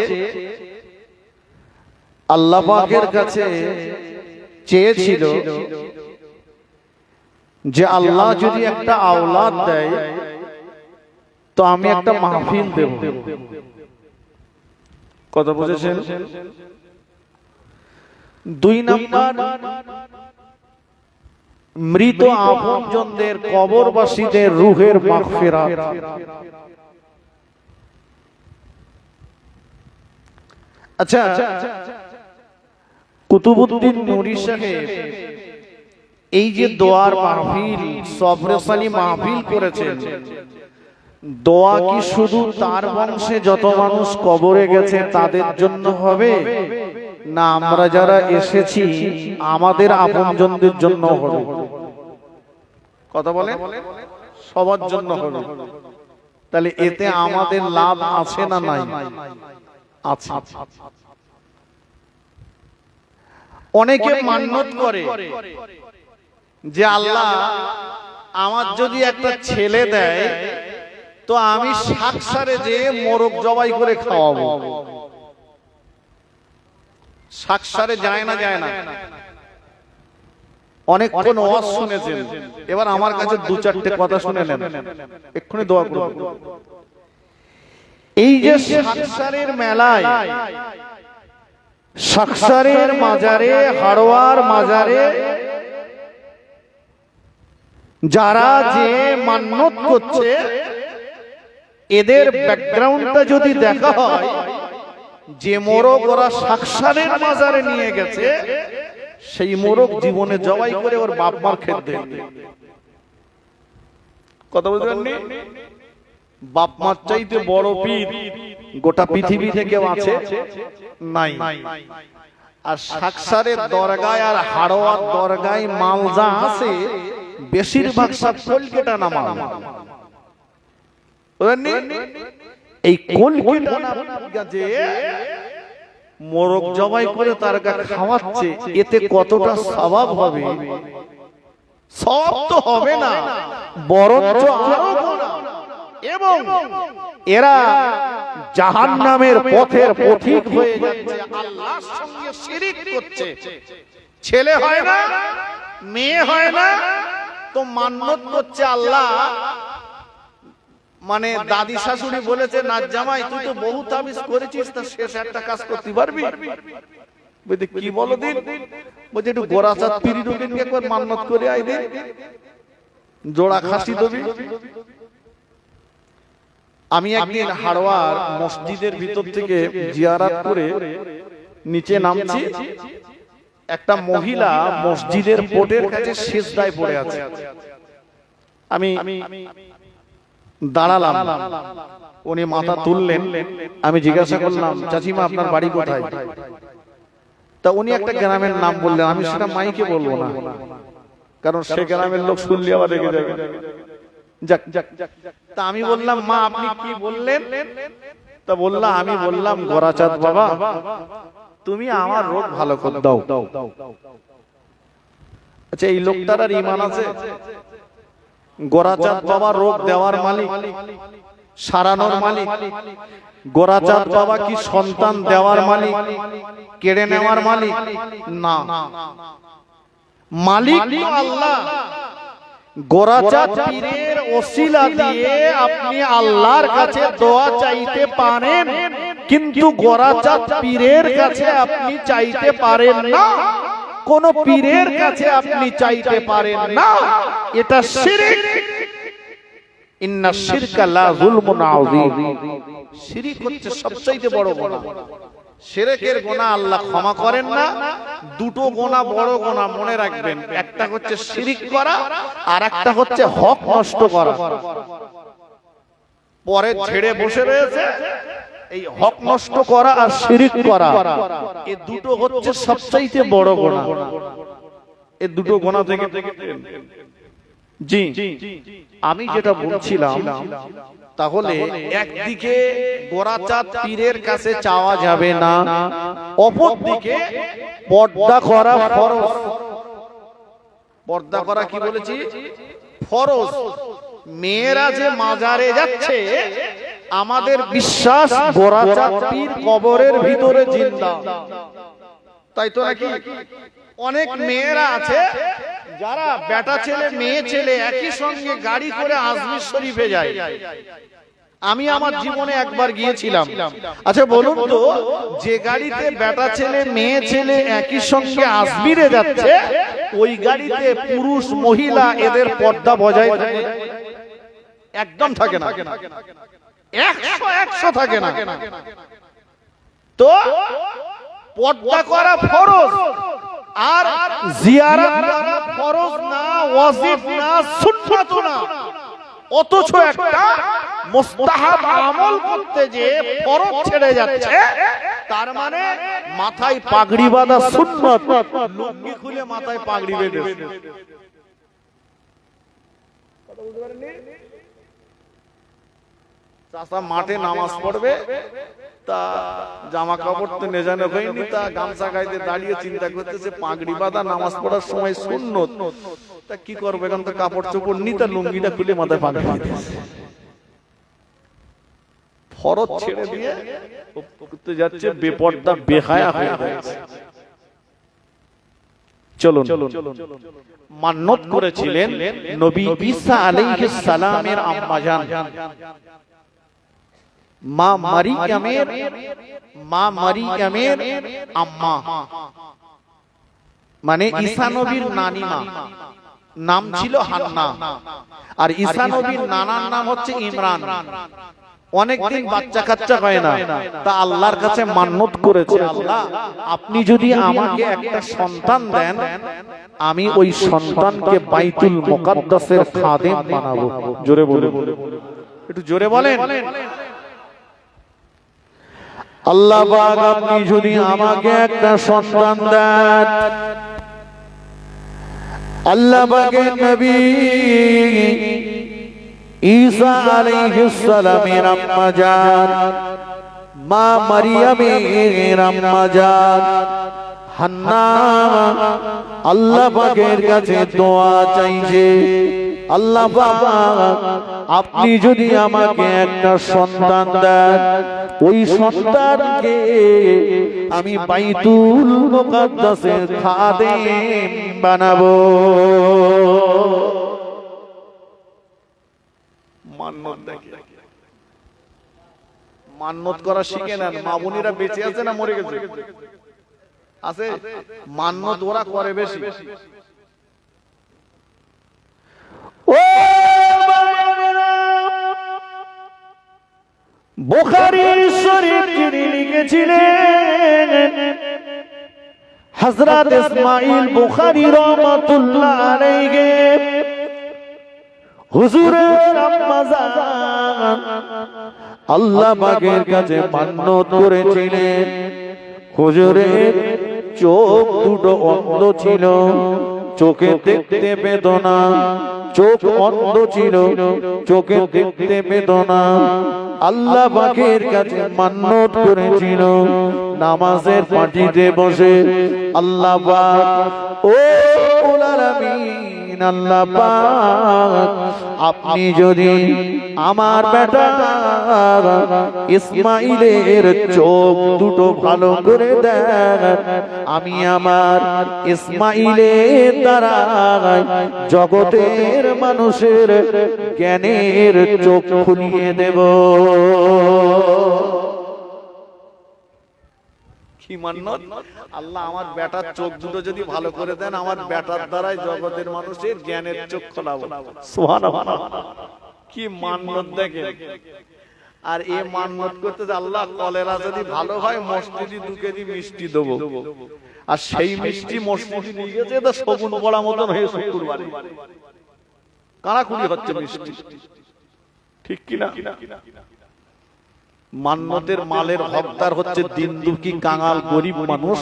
আল্লাহ পাকের কাছে চেয়েছিল যে আল্লাহ যদি একটা আওলাদ দেয় তো আমি একটা মাহফিল দেব। কথা বুঝেছেন? দুই নাম্বার, মৃত আপনজনদের কবরবাসীদের রূহের মাগফিরাত। আচ্ছা, কুতুবউদ্দিন নুরী সাহেব এই যে দোয়ার মাহফিল, সবরে সালি মাহফিল করেছেন, দোয়া কি শুধু তার বংশে যত মানুষ কবরে গেছে তাদের জন্য হবে, না আমরা যারা এসেছি আমাদের আপনজনদের জন্য হবে? কথা বলেন। সবার জন্য হবে। তাহলে এতে আমাদের লাভ আছে না নাই? আছে। অনেকে মান্যত করে যে আল্লাহ আমার যদি একটা ছেলে দেয় তো আমি সাকসারে যে মোরগ জবাই করে খাওয়াবো। সাকসারে যায় না? যায় না। অনেকক্ষণ ওয়াজ শুনেছেন, এবার আমার কাছে দু চারটে কথা শুনে নেন, এক্ষুনি দোয়া করুন। এই যে শাকসারের মেলায়, শাকসারের মাজারে, হাড়োয়ার মাজারে যারা যে মান্যত করছে, এদের ব্যাকগ্রাউন্ডটা যদি দেখা হয়, যে মোরগ ওরা শাকসারের মাজারে নিয়ে গেছে, সেই মোরগ জীবনে জবাই করে ওর বাপ মার খেতে কথা বুঝলেন? বাপ মার চাইতে বড় পীর গোটা পৃথিবীতে কেউ আছে নাই। আর শাকসারের দরগায় আর হাড়োয়ার দরগায় মাল যা আছে বেশিরভাগ সব কলকাতা না মাল। এই কলকাতা না গাছে মোরগ জবাই করে তার গা খাওয়াচ্ছে, এতে কতটা সওয়াব হবে? সওয়াব তো হবে না, বরঞ্চ আরো গুনাহ। এবং এরা জাহান্নামের পথের পথিক হয়ে যাচ্ছে, আল্লাহর সঙ্গে শিরিক করছে। ছেলে হয় না, মেয়ে হয় না, তো মান্যত করছে আল্লাহ। মানে দাদি শাশুড়ি বলেছে, না জামাই তুই তো বহু তাবিজ করেছিস, তা শেষ একটা কাজ করতে পারবি? বলতে কি বলো দিন? বলছে একটু গোরাচাঁদ পীরের ওখানে একবার মান্যত করে আই দিন, জোড়া খাসি দেবি। আমি একদিন হাড়োয়ার মসজিদের ভিতর থেকে জিয়ারাত করে নিচে নামছি, একটা মহিলা মসজিদের পোটের কাছে সিজদায় পড়ে আছে। আমি দাঁড়ালাম, উনি মাথা তুললেন। আমি জিজ্ঞাসা করলাম, চাচিমা আপনার বাড়ি কোথায়? তা উনি একটা গ্রামের নাম বললেন। আমি সেটা মাইকে বলবো না, কারণ সে গ্রামের লোক শুনলে আবার রেগে যাবে। তা আমি বললাম, মা আপনি কি বললেন? তা বললাম, আমি বললাম, গোরাচাঁদ বাবা তুমি আমার রোগ ভালো করে দাও। আচ্ছা, এই লোকটার আর ঈমান আছে? গোরাচাঁদ বাবা রোগ দেওয়ার মালিক, সারানোর মালিক। গোরাচাঁদ বাবা কি সন্তান দেওয়ার মালিক, কেড়ে নেওয়ার মালিক? না, মালিক তো আল্লাহ। গোরাচাঁদ পীরের ওসিলা দিয়ে আপনি আল্লাহর কাছে দোয়া চাইতে পারেন, কিন্তু গোরাচাঁদ পীরের কাছে আপনি চাইতে পারেন না, কোন পীরের কাছে আপনি চাইতে পারেন না। এটা শিরক। ইন্না শিরকা লা যুলমুন আযীম। শিরক হচ্ছে সবচেয়ে বড় গুনাহ। শিরকের গুনাহ আল্লাহ ক্ষমা করেন না। দুটো গুনাহ বড় গুনাহ মনে রাখবেন, একটা হচ্ছে শিরক করা, আর একটা হচ্ছে হক নষ্ট করা। পরে ছেড়ে বসে রয়েছে, এই হক নষ্ট করা আর শিরক করা, এই দুটো হচ্ছে সবচেয়ে বড় গুনাহ। এই দুটো গুনাহ থেকে জি আমি যেটা বলছিলাম, তাহলে একদিকে গোরাচাঁদ পীরের কাছে চাওয়া যাবে না, অপরদিকে পর্দা করা ফরজ। পর্দা করা কি বলেছি? ফরজ। মেয়েরা যে মাজারে যাচ্ছে, আমাদের বিশ্বাস গোরাচাঁদ পীর কবরের ভিতরে জিন্দা, তাই তো নাকি? অনেক মেয়েরা আছে যারা বেটা ছেলে মেয়ে ছেলে একই সঙ্গে গাড়ি করে আজমির শরীফে যায়। আমি আমার জীবনে একবার গিয়েছিলাম। আচ্ছা বলুন তো, যে গাড়িতে বেটা ছেলে মেয়ে ছেলে একই সঙ্গে আজমিরে যাচ্ছে, ওই গাড়িতে পুরুষ মহিলা এদের পর্দা বজায় থাকে? একদম থাকে না, 100 থাকে না। তো পর্দা করা ফরজ, আর জিয়ারত করা ফরজ না, ওয়াজিব না, সুন্নাত না। অথচ একটা মুস্তাহাব আমল করতে যে ফরজ ছেড়ে যাচ্ছে, তার মানে মাথায় পাগড়ি বাঁধা সুন্নাত, লুঙ্গি খুলে মাথায় পাগড়ি বেঁধেছে। চাচা মাঠে নামাজ পড়বে, তা জামা কাপড় তো নেজানো হয়নি, তা গামছা গাইতে দাঁড়িয়ে চিন্তা করতেছে পাগড়ি বাঁধা নামাজ পড়ার সময় সুন্নত, তা কি করবে? এখন তো কাপড় চোপড় নি, তা লুঙ্গিটা খুলে মাথায় পাগড়ি বাঁধেছে। ফরজ ছেড়ে দিয়ে করতে যাচ্ছে, বেপর্দা বেহায়া হয়ে যাচ্ছে। চলুন, মান্নত করেছিলেন নবী ঈসা আলাইহিস সালামের আম্মা জান মা মারিয়ামের আম্মা, মানে ঈসা নবীর নানিমা নাম ছিল হান্না, আর ঈসা নবীর নানার নাম হচ্ছে ইমরান। অনেকদিন বাচ্চা কাচ্চা হয় না, তা আল্লাহর কাছে মান্নত করেছে, আল্লাহ আপনি যদি আমাকে একটা সন্তান দেন, আমি ওই সন্তানকে বাইতুল মুকাদ্দাসের খাদেম বানাবো। জোরে বলুন, একটু জোরে বলেন। আল্লাহ পাক আপনি যদি আমাকে একটা সন্তান দেন, আল্লাহ পাকের নবী ঈসা আলাইহিস সালামের আম্মা জান মা মারিয়ামের আম্মা জান হান্না আল্লাহ পাকের কাছে দোয়া চাইছে, আল্লাহ বাবা আপনি যদি আমাকে একটা সন্তান দেন, ওই সন্তানকে আমি বাইতুল মুকাদ্দাসের খাদেম বানাবো। মান্নত করা শিখে নেন। মা বোনেরা বেঁচে আছে না মরে গেছে? আছে। মান্নত ওরা করে বেশি। বুখারী শরীফ যিনি লিখেছিলেন হযরত ইসমাঈল বুখারী রাহমাতুল্লাহ আলাইহি, হুজুরের আম্মা জান আল্লাহ পাকের কাছে মান্নত করেছিলেন। হুজুরের চোখ দুটো অন্ধ ছিল, চোখে দেখতে পেত না, চোখ অন্ধ ছিল, চোখে দেখতে পেত না। আল্লাহ পাকের কাছে মান্নত করেছিল, নামাজের পাটিতে বসে আল্লাহ পাক ও রব্বুল আলামিন, আল্লাহ পাক আপনি যদি আমার বেটা ইসমাইলের চোখ দুটো ভালো করে দেন, আমি আমার ইসমাইলের দ্বারা জগতের মানুষের জ্ঞানের চোখ খুলিয়ে দেব। কি মান্নত? আল্লাহ আমার বেটার চোখ দুটো যদি ভালো করে দেন, আমার বেটার দ্বারাই জগতের মানুষের জ্ঞানের চোখ খোলাবো। সুবহানাল্লাহ, কি মান্নত দেখেন। আর এই মান্নত করতে যে আল্লাহ কলেরা যদি ভালো হয় মসজিদে 2 কেজি মিষ্টি দেবো, আর সেই মিষ্টি মসজিদে নিয়ে গেছে তো শগুন পড়া মতন হয়ে শুক্রবারে কানাকুড়ি হচ্ছে মিষ্টি। ঠিক কিনা? মান্নতের মালের হকদার হচ্ছে দিন দুঃখী কাঙাল গরিব মানুষ।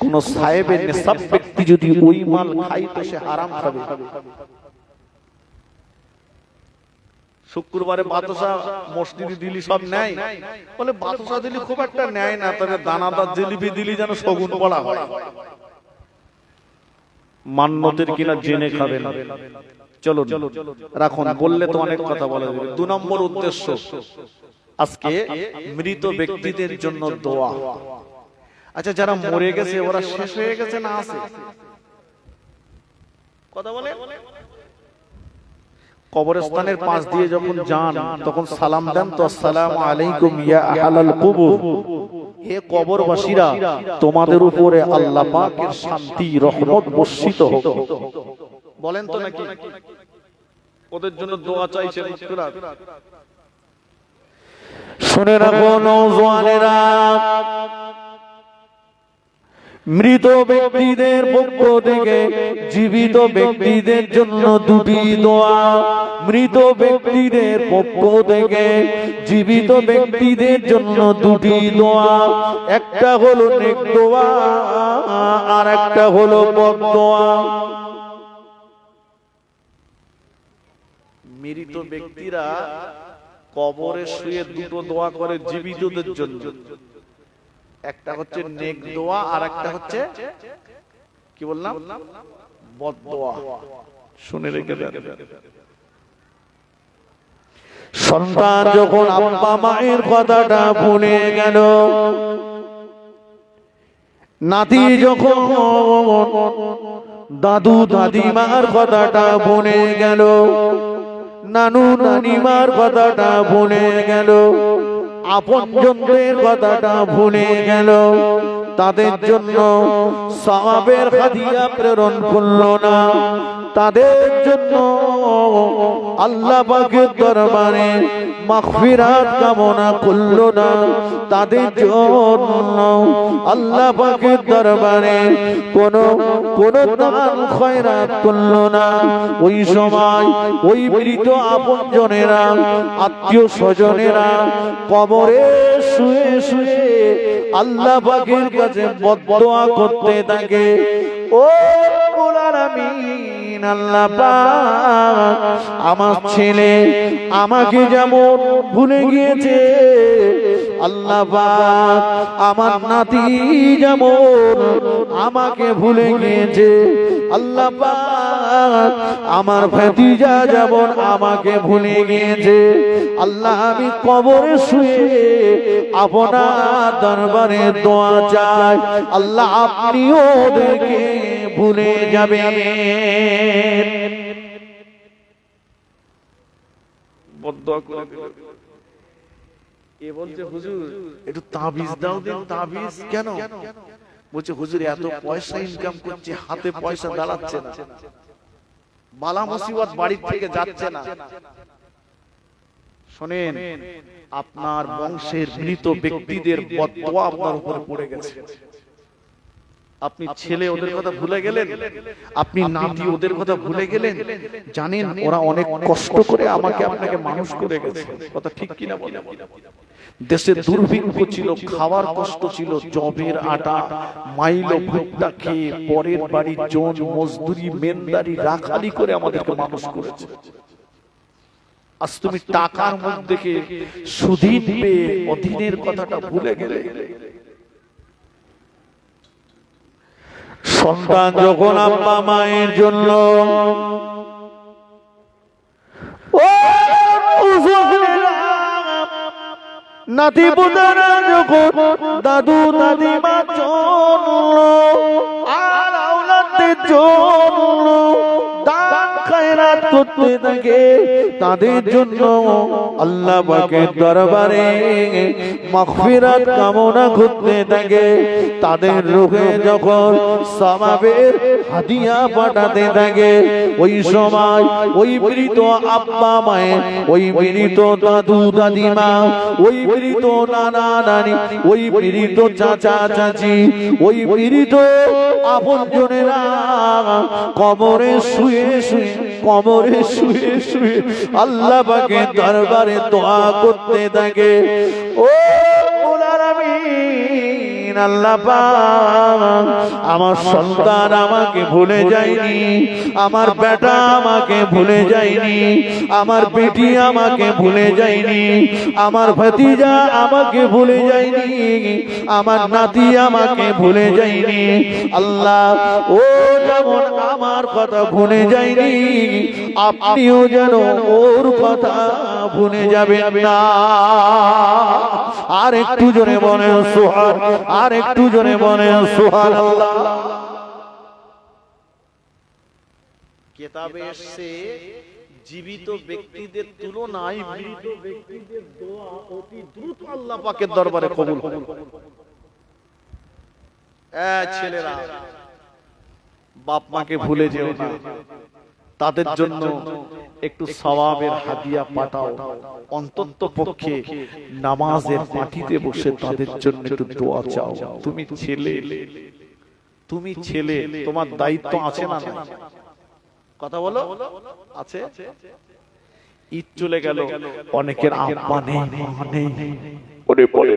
কোন সাহেবের নেশাব ব্যক্তি যদি ওই মাল খায় তো সে হারাম খাবে। শুক্রবারে বাতাসা মসজিদে দিলি সব নেয়, বলে বাতাসা দিলি খুব একটা নেয় না, তবে দানাদার জিলিপি দিলি যেন শগুন পড়া হয়। মান্নতের কিনা জেনে খাবেন। চলো রাখুন, বললে তো অনেক কথা বলা যাবে। 2 নম্বর উদ্দেশ্য আজকে মৃত ব্যক্তিদের জন্য দোয়া। আচ্ছা, যারা মরে গেছে ওরা শেষ হয়ে গেছে না আছে? কথা বলে। কবরস্থানের পাশ দিয়ে যখন যান তখন সালাম দেন তো, আসসালামু আলাইকুম ইয়া আহলাল কুবুর, হে কবরবাসীরা তোমাদের উপরে আল্লাহ পাকের শান্তি রহমত বর্ষিত হোক। বলেন তো নাকি? ওদের জন্য দোয়া চাইছে মুস্কুরা। শুনে রাখো নওজওয়ানেরা, মৃত ব্যক্তিদের পক্ষ থেকে জীবিত ব্যক্তিদের জন্য 2টি দোয়া। মৃত ব্যক্তিদের পক্ষ থেকে জীবিত ব্যক্তিদের জন্য 2টি দোয়া। একটা হলো নেক দোয়া, আর একটা হলো বদ দোয়া। মৃত ব্যক্তিরা কবরে শুয়ে 2টো দোয়া করে জীবিতদের জন্য। একটা হচ্ছে নেক দোয়া, আর একটা হচ্ছে কি বললাম? বদ দোয়া। শুনে রেখে দেন। সন্তান যখন আব্বা মায়ের কথাটা ভুলে গেল, নাতি যখন দাদু দাদিমার কথাটা ভুলে গেল, নানু নানিমার কথাটা ভুলে গেল, আপনজনদের কথাটা ভুলে গেল, তাদের জন্য সওয়াবের হাদিয়া প্রেরণ করলো না, তাদের জন্য আল্লাহ পাকের দরবারে মাগফিরাত কামনা করলো না, তাদের জন্য আল্লাহ পাকের দরবারে কোন দান খয়রাত করলো না। ওই সময় ওই মৃত আপনজনেরা, আত্মীয় স্বজনেরা কবরে শুয়ে শুয়ে আল্লাহ পাকের কাছে বদদোয়া করতে থাকে, ও রব্বুল আলামিন, আল্লাহ পাক আমার ছেলে আমাকে যেমন ভুলে গিয়েছে, আল্লাহ পাক আমার নাতি যেমন আমাকে ভুলে গিয়েছে, আল্লাহ পাক আমার ভাতিজা যেমন আমাকে ভুলে গিয়েছে, আল্লাহ আমি কবরে শুয়ে আপনার দরবারে দোয়া চাই, আল্লাহ আপনিও ওদেরকে ভুলে যাবেন। বদদোয়া করে দিল। এ বলছে হুজুর একটু তাবিজ দাও দিন। তাবিজ কেন? বলছে হুজুর এত পয়সা ইনকাম করছে, হাতে পয়সা দাঁড়াচ্ছে না, বালা মুসিবত বাড়ি থেকে যাচ্ছে না। শোনেন, আপনার বংশের মৃত ব্যক্তিদের বদদোয়া আপনার উপরে পড়ে গেছে। আপনি ছেলে ওদের কথা ভুলে গেলেন, আপনি নাতি ওদের কথা ভুলে গেলেন। জানেন ওরা অনেক কষ্ট করে আমাকে আপনাকে মানুষ করে গেছে, কথা ঠিক কিনা বলেন? দেশে দুর্ভিক্ষ ছিল, খাওয়ার কষ্ট ছিল, জবের আটা মাইলো ভুট্টা খেয়ে পরের বাড়ির জন মজদুরি মেনদারি রাখালি করে আমাদেরকে মানুষ করেছে। আজ তুমি টাকার মধ্যে সুধীন পেয়ে অধীনের কথাটা ভুলে গেলে। সন্তান যখন আব্বা মায়ের জন্য নাতি পুতারা যখন দাদু দাদিমার জন্য আর আওলাদের জন্য দান খয়রাত করতে থাকে, তাদের জন্য আল্লাহ পাকের দরবারে মাগফিরাত কামনা করতে থাকে, তাদের রূহে যখন সওয়াবের হাদিয়া পাঠাতে থাকে, ওই সময় ওই মৃত আব্বা মায়ের, ওই মৃত দাদু দাদিমা, ওই মৃত নানা নানি, ওই মৃত চাচা চাচি, ওই মৃত আপনজনেরা কবরে শুয়ে শুয়ে, কবরে শুয়ে শুয়ে আল্লাহ পাকের দরবারে দোয়া করতে থাকে, ও রব্বুল আলামিন, আল্লাহ পাক আমার সন্তান আমাকে ভুলে যায়নি, আমার বেটা আমাকে ভুলে যায়নি, আমার বেটি আমাকে ভুলে যায়নি, আমার ভাতিজা আমাকে ভুলে যায়নি, আমার নাতি আমাকে ভুলে যায়নি, আল্লাহ ও যেমন আমার কথা ভুলে যায়নি, আপনিও যেন ওর কথা ভুলে যাবেন না। আর একটু জোরে বলেন সুবহান, আর একটু জোরে বলেন সুবহানাল্লাহ। কিতাবে এসেছে জীবিত ব্যক্তিদের তুলনায় মৃত ব্যক্তিদের দোয়া অতি দ্রুত আল্লাহ পাকের দরবারে কবুল হয়। ছেলেরা বাপ মাকে ভুলে যেও না, তাদের জন্য একটু সওয়াবের হাদিয়া পাঠাও, অন্তত পক্ষে নামাজের মাটিতে বসে তাদের জন্য একটু দোয়া চাও। তুমি ছেলে, তোমার দায়িত্ব আছে না? কথা বলো, আছে? ঈদ চলে গেল, অনেকের আব্বা নেই, মা নেই, ওরে বলে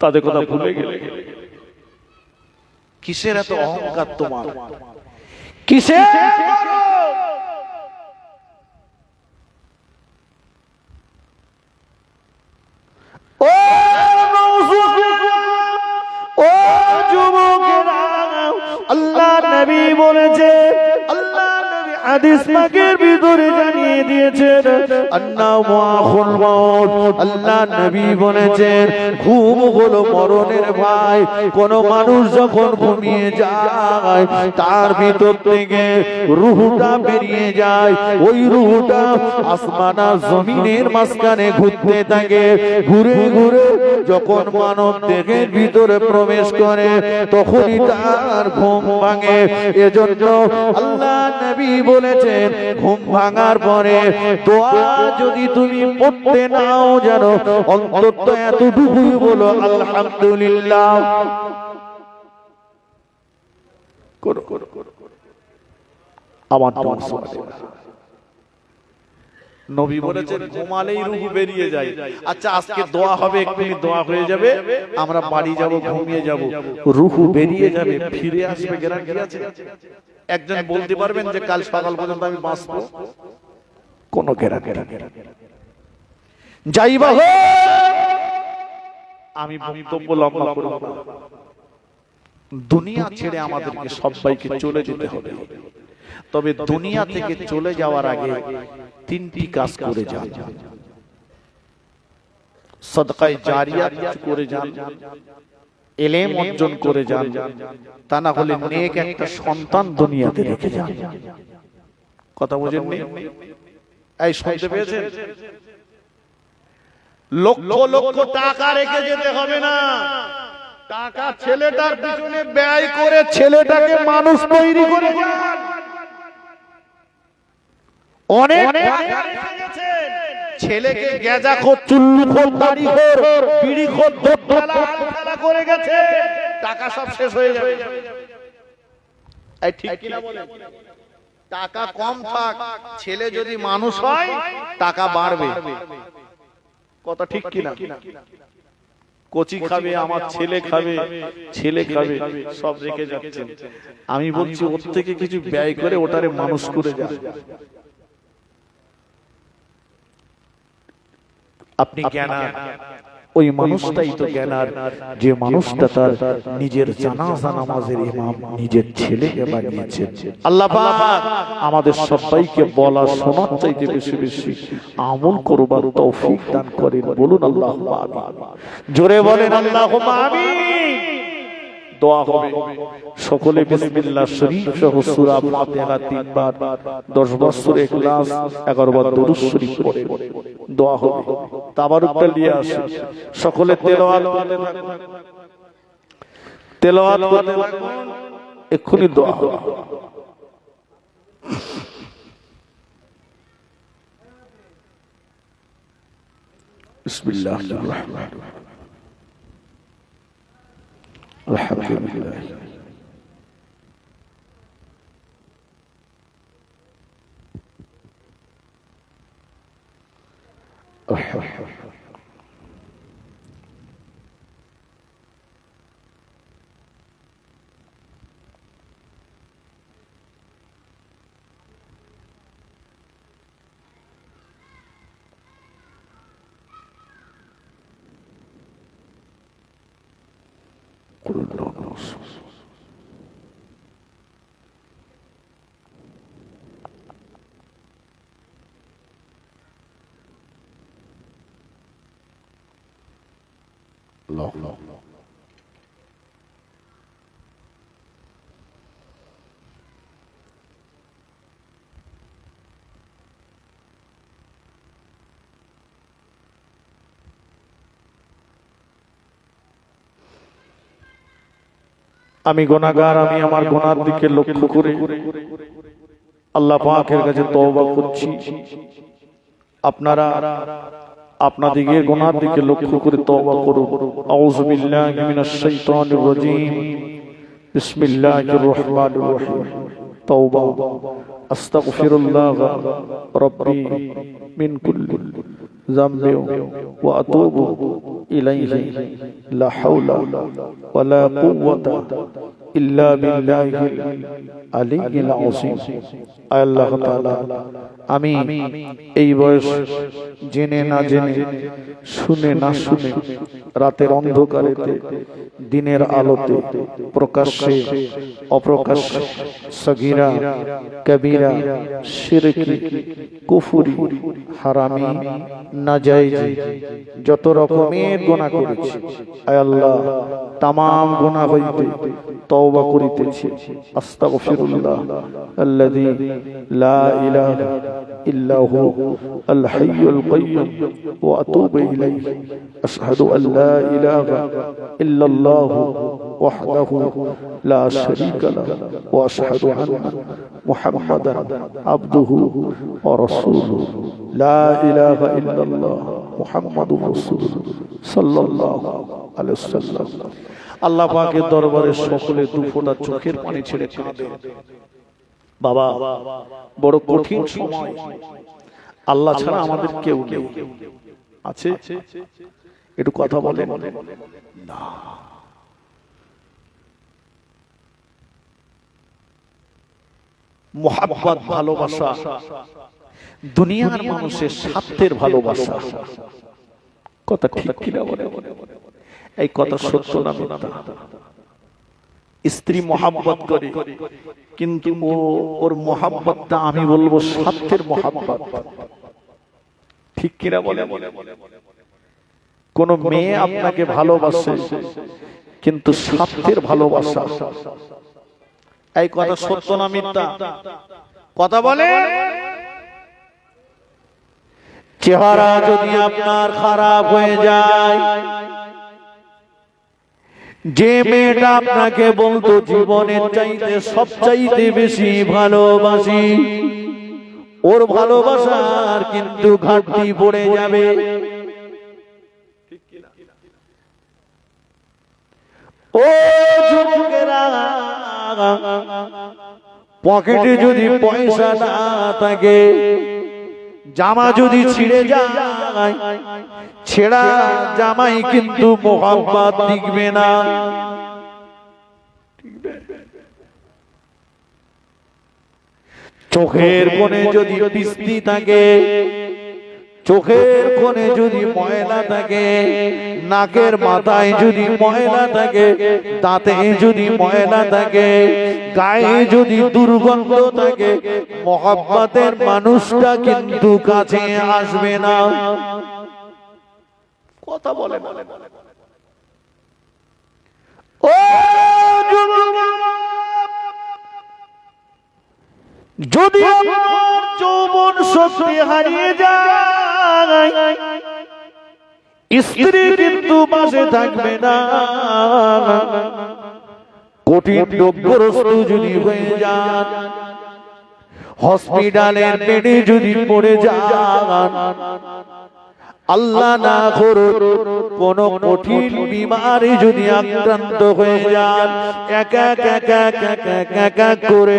তাদের কথা ভুলে গেলে। কিসের এত অহংকার তোমার? কিসের? ও যুবকেরা, আল্লাহ নবী বলেছে, আল্লাহ নবী হাদিস পাকের ভিতরে জানিয়ে দিয়েছেন আন্নাহু আখুল মাউত। আল্লাহ নবী বলেছেন ঘুম হলো মরণের ভাই। কোন মানুষ যখন ঘুমিয়ে যায় তার ভিতর থেকে রূহটা বেরিয়ে যায়, ওই রূহটা আসমান আর জমিনের মাঝখানে ঘুরতে থাকে। ঘুরে ঘুরে যখন মানব দেহের ভিতরে প্রবেশ করে তখনই তার ঘুম ভাঙে। এজন্য আল্লাহ নবী বলেছেন ঘুম ভাঙার পরে দোয়া যদি তুমি পড়তে নাও জানো অন্তত এতটুকুই বলো আলহামদুলিল্লাহ। করো করো করো আমার নবী বলেছেন ঘুমালেই রূহ বেরিয়ে যায়। আচ্ছা আজকে দোয়া হবে, এক্ষুনি দোয়া হয়ে যাবে, আমরা বাড়ি যাব, ঘুমিয়ে যাব, রূহ বেরিয়ে যাবে, ফিরে আসবে, গ্যারান্টি আছে? একজন বলতে পারবেন যে কাল সকাল পর্যন্ত আমি বাঁচবো? কোনো গ্যারান্টি নেই। যাইবা হোক, আমি বক্তব্য লম্বা করব না। দুনিয়া ছেড়ে আমাদেরকে সবাইকে চলে যেতে হবে, তবে দুনিয়া থেকে চলে যাওয়ার আগে তিনটি কাজ করে যান। সদকায়ে জারিয়া করে যান, ইলম অর্জন করে যান, তা না হলে নেক একটা সন্তান দুনিয়াতে রেখে যান। কথা বুঝেননি? এই শুনতে পেয়েছেন? লক্ষ লক্ষ টাকা রেখে যেতে হবে না, টাকা ছেলেটার পিছনে ব্যয় করে ছেলেটাকে মানুষ তৈরি করে যান। অনেক ছেলেকে গেজাখোর, চুল্লুখোর, দাড়িখোর, বিড়িখোর, দোতলা আলখানা করে গেছে, টাকা সব শেষ হয়ে যাবে। এই ঠিক কি না বলেন? টাকা কম থাক, ছেলে যদি মানুষ হয় টাকা বাড়বে। কথা ঠিক কি না? কচি খাবে, আমার ছেলে খাবে, ছেলে খাবে, সব রেখে যাচ্ছেন। আমি বলছি ওর থেকে কিছু ব্যয় করে ওটারে মানুষ করে যান। আপনি জ্ঞানার, ওই মানুষটাই তো জ্ঞানার যে মানুষটা তার নিজের জানাজা নামাজের ইমাম নিজের ছেলেকে বানিয়েছেন। আল্লাহ পাক আমাদের সবাইকে বলা শোনার চাইতে বেশি বেশি আমল করবার তৌফিক দান করেন। বলুন আল্লাহুম্মা আমিন। জোরে বলেন আল্লাহুম্মা আমিন। দোয়া হবে, সকলে বিসমিল্লাহ শরীফ সহ সূরা ফাতিহা 3 বার, 10 বার সূরা ইখলাস, 11 বার দরুদ শরীফ পড়ে দোয়া হবে। তাবারুকটা নিয়ে আসুন, সকলে তেলাওয়াত করতে থাকুন, তেলাওয়াত করতে থাকুন, এক্ষুনি দোয়া হবে। বিসমিল্লাহির রহমানির রহিম। আলহামদুলিল্লাহ। আমি গুনাহগার, আমি আমার গুনার দিকে লক্ষ্য করে আল্লাহ পাকের কাছে তওবা করছি। আপনারা আপনাদের গুনার দিকে লক্ষ্য করে তওবা করুন। আউযু বিল্লাহি মিনাশ শাইতানির রাজীম। বিসমিল্লাহির রহমানির রহিম। তওবা। আস্তাগফিরুল্লাহ রাব্বি মিন কুল্লি যামবি ওয়া আতুবু ইলাইহি লা হাওলা ওয়া লা কুওয়াতা ইল্লা বিল্লাহিল আলিয়্যিল আযীম। আয় আল্লাহ তাআলা, আমি এই বয়স জেনে না জেনে, শুনে না শুনে, রাতের অন্ধকারেতে দিনের আলোতে, প্রকাশ্যে অপ্রকাশ্যে, সগীরা কবিরা, শিরকি, কুফরি, হারামি, নাজায়েজি যত রকমের গুনাহ করেছি, আয় আল্লাহ তামাম গুনাহ হইতে তওবা করিতেছি। আস্তাগফিরুল্লাহ আল্লাযী লা ইলাহা ইল্লা হু আল হাইয়ুল কাইয়্যুম ওয়া আতুবু ইলাইহি। আশহাদু আল লা ইলাহা ইল্লাল্লাহ ওয়াহদাহু লা শারীকা লাহু ওয়া আশহাদু আন্না মুহাম্মাদান আবদুহু ওয়া রাসূলুহু। লা ইলাহা ইল্লাল্লাহ মুহাম্মাদুর রাসূলুল্লাহ সাল্লাল্লাহু আলাইহি ওয়াসাল্লাম। আল্লাহ পাকের দরবারে সকলে দু ফোঁটা চোখের পানি ছেড়ে কাঁদে। বাবা, বড় কঠিন সময়। আল্লাহ ছাড়া আমাদের কেউ নেই। আছে? একটু কথা বলেন না। মুহাব্বত, ভালোবাসা দুনিয়ার মানুষের স্বার্থের ভালোবাসা। কথা ঠিক কিনা বলেন? এই কথা সত্য না মিথ্যা? স্ত্রী মহাব্বত করে, কিন্তু ওর মহাব্বতটা আমি বলবো স্বার্থের মহাব্বত। ঠিক কিনা বলে? কোন মেয়ে আপনাকে ভালোবাসে কিন্তু স্বার্থের ভালোবাসা। এই কথা সত্য না মিথ্যা? কথা বলে। চেহারা যদি আপনার খারাপ হয়ে যায়, যে মেয়েটা আপনাকে বলতো জীবনের চাইতে সবচাইতে বেশি ভালোবাসি, ওর ভালোবাসার কিন্তু ঘাটতি পড়ে যাবে। ও যুবকেরা, পকেটে যদি পয়সা না থাকে, জামা যদি ছিঁড়ে যায়, ছেঁড়া জামাই কিন্তু মোহাব্বত টিকবে না। চোখের কোণে যদি পিস্তি থাকে, চোখের কোণে যদি ময়লা থাকে, নাকের মাথায় যদি ময়লা থাকে, দাঁতে যদি ময়লা থাকে, গায়ে যদি দুর্গন্ধ থাকে, মহব্বতের মানুষটা কিন্তু কাছে আসবে না। কথা বলে ও যদি যৌবন শক্তি হারিয়ে যায়, স্ত্রী কিন্তু পাশে থাকবে না। কঠিন রোগগ্রস্ত যদি হয়ে যান, হসপিটালের বেডে যদি পড়ে যান, আল্লাহ না করুক কোন কঠিন বিমারে যদি আক্রান্ত হয়ে যান, একা একা একা করে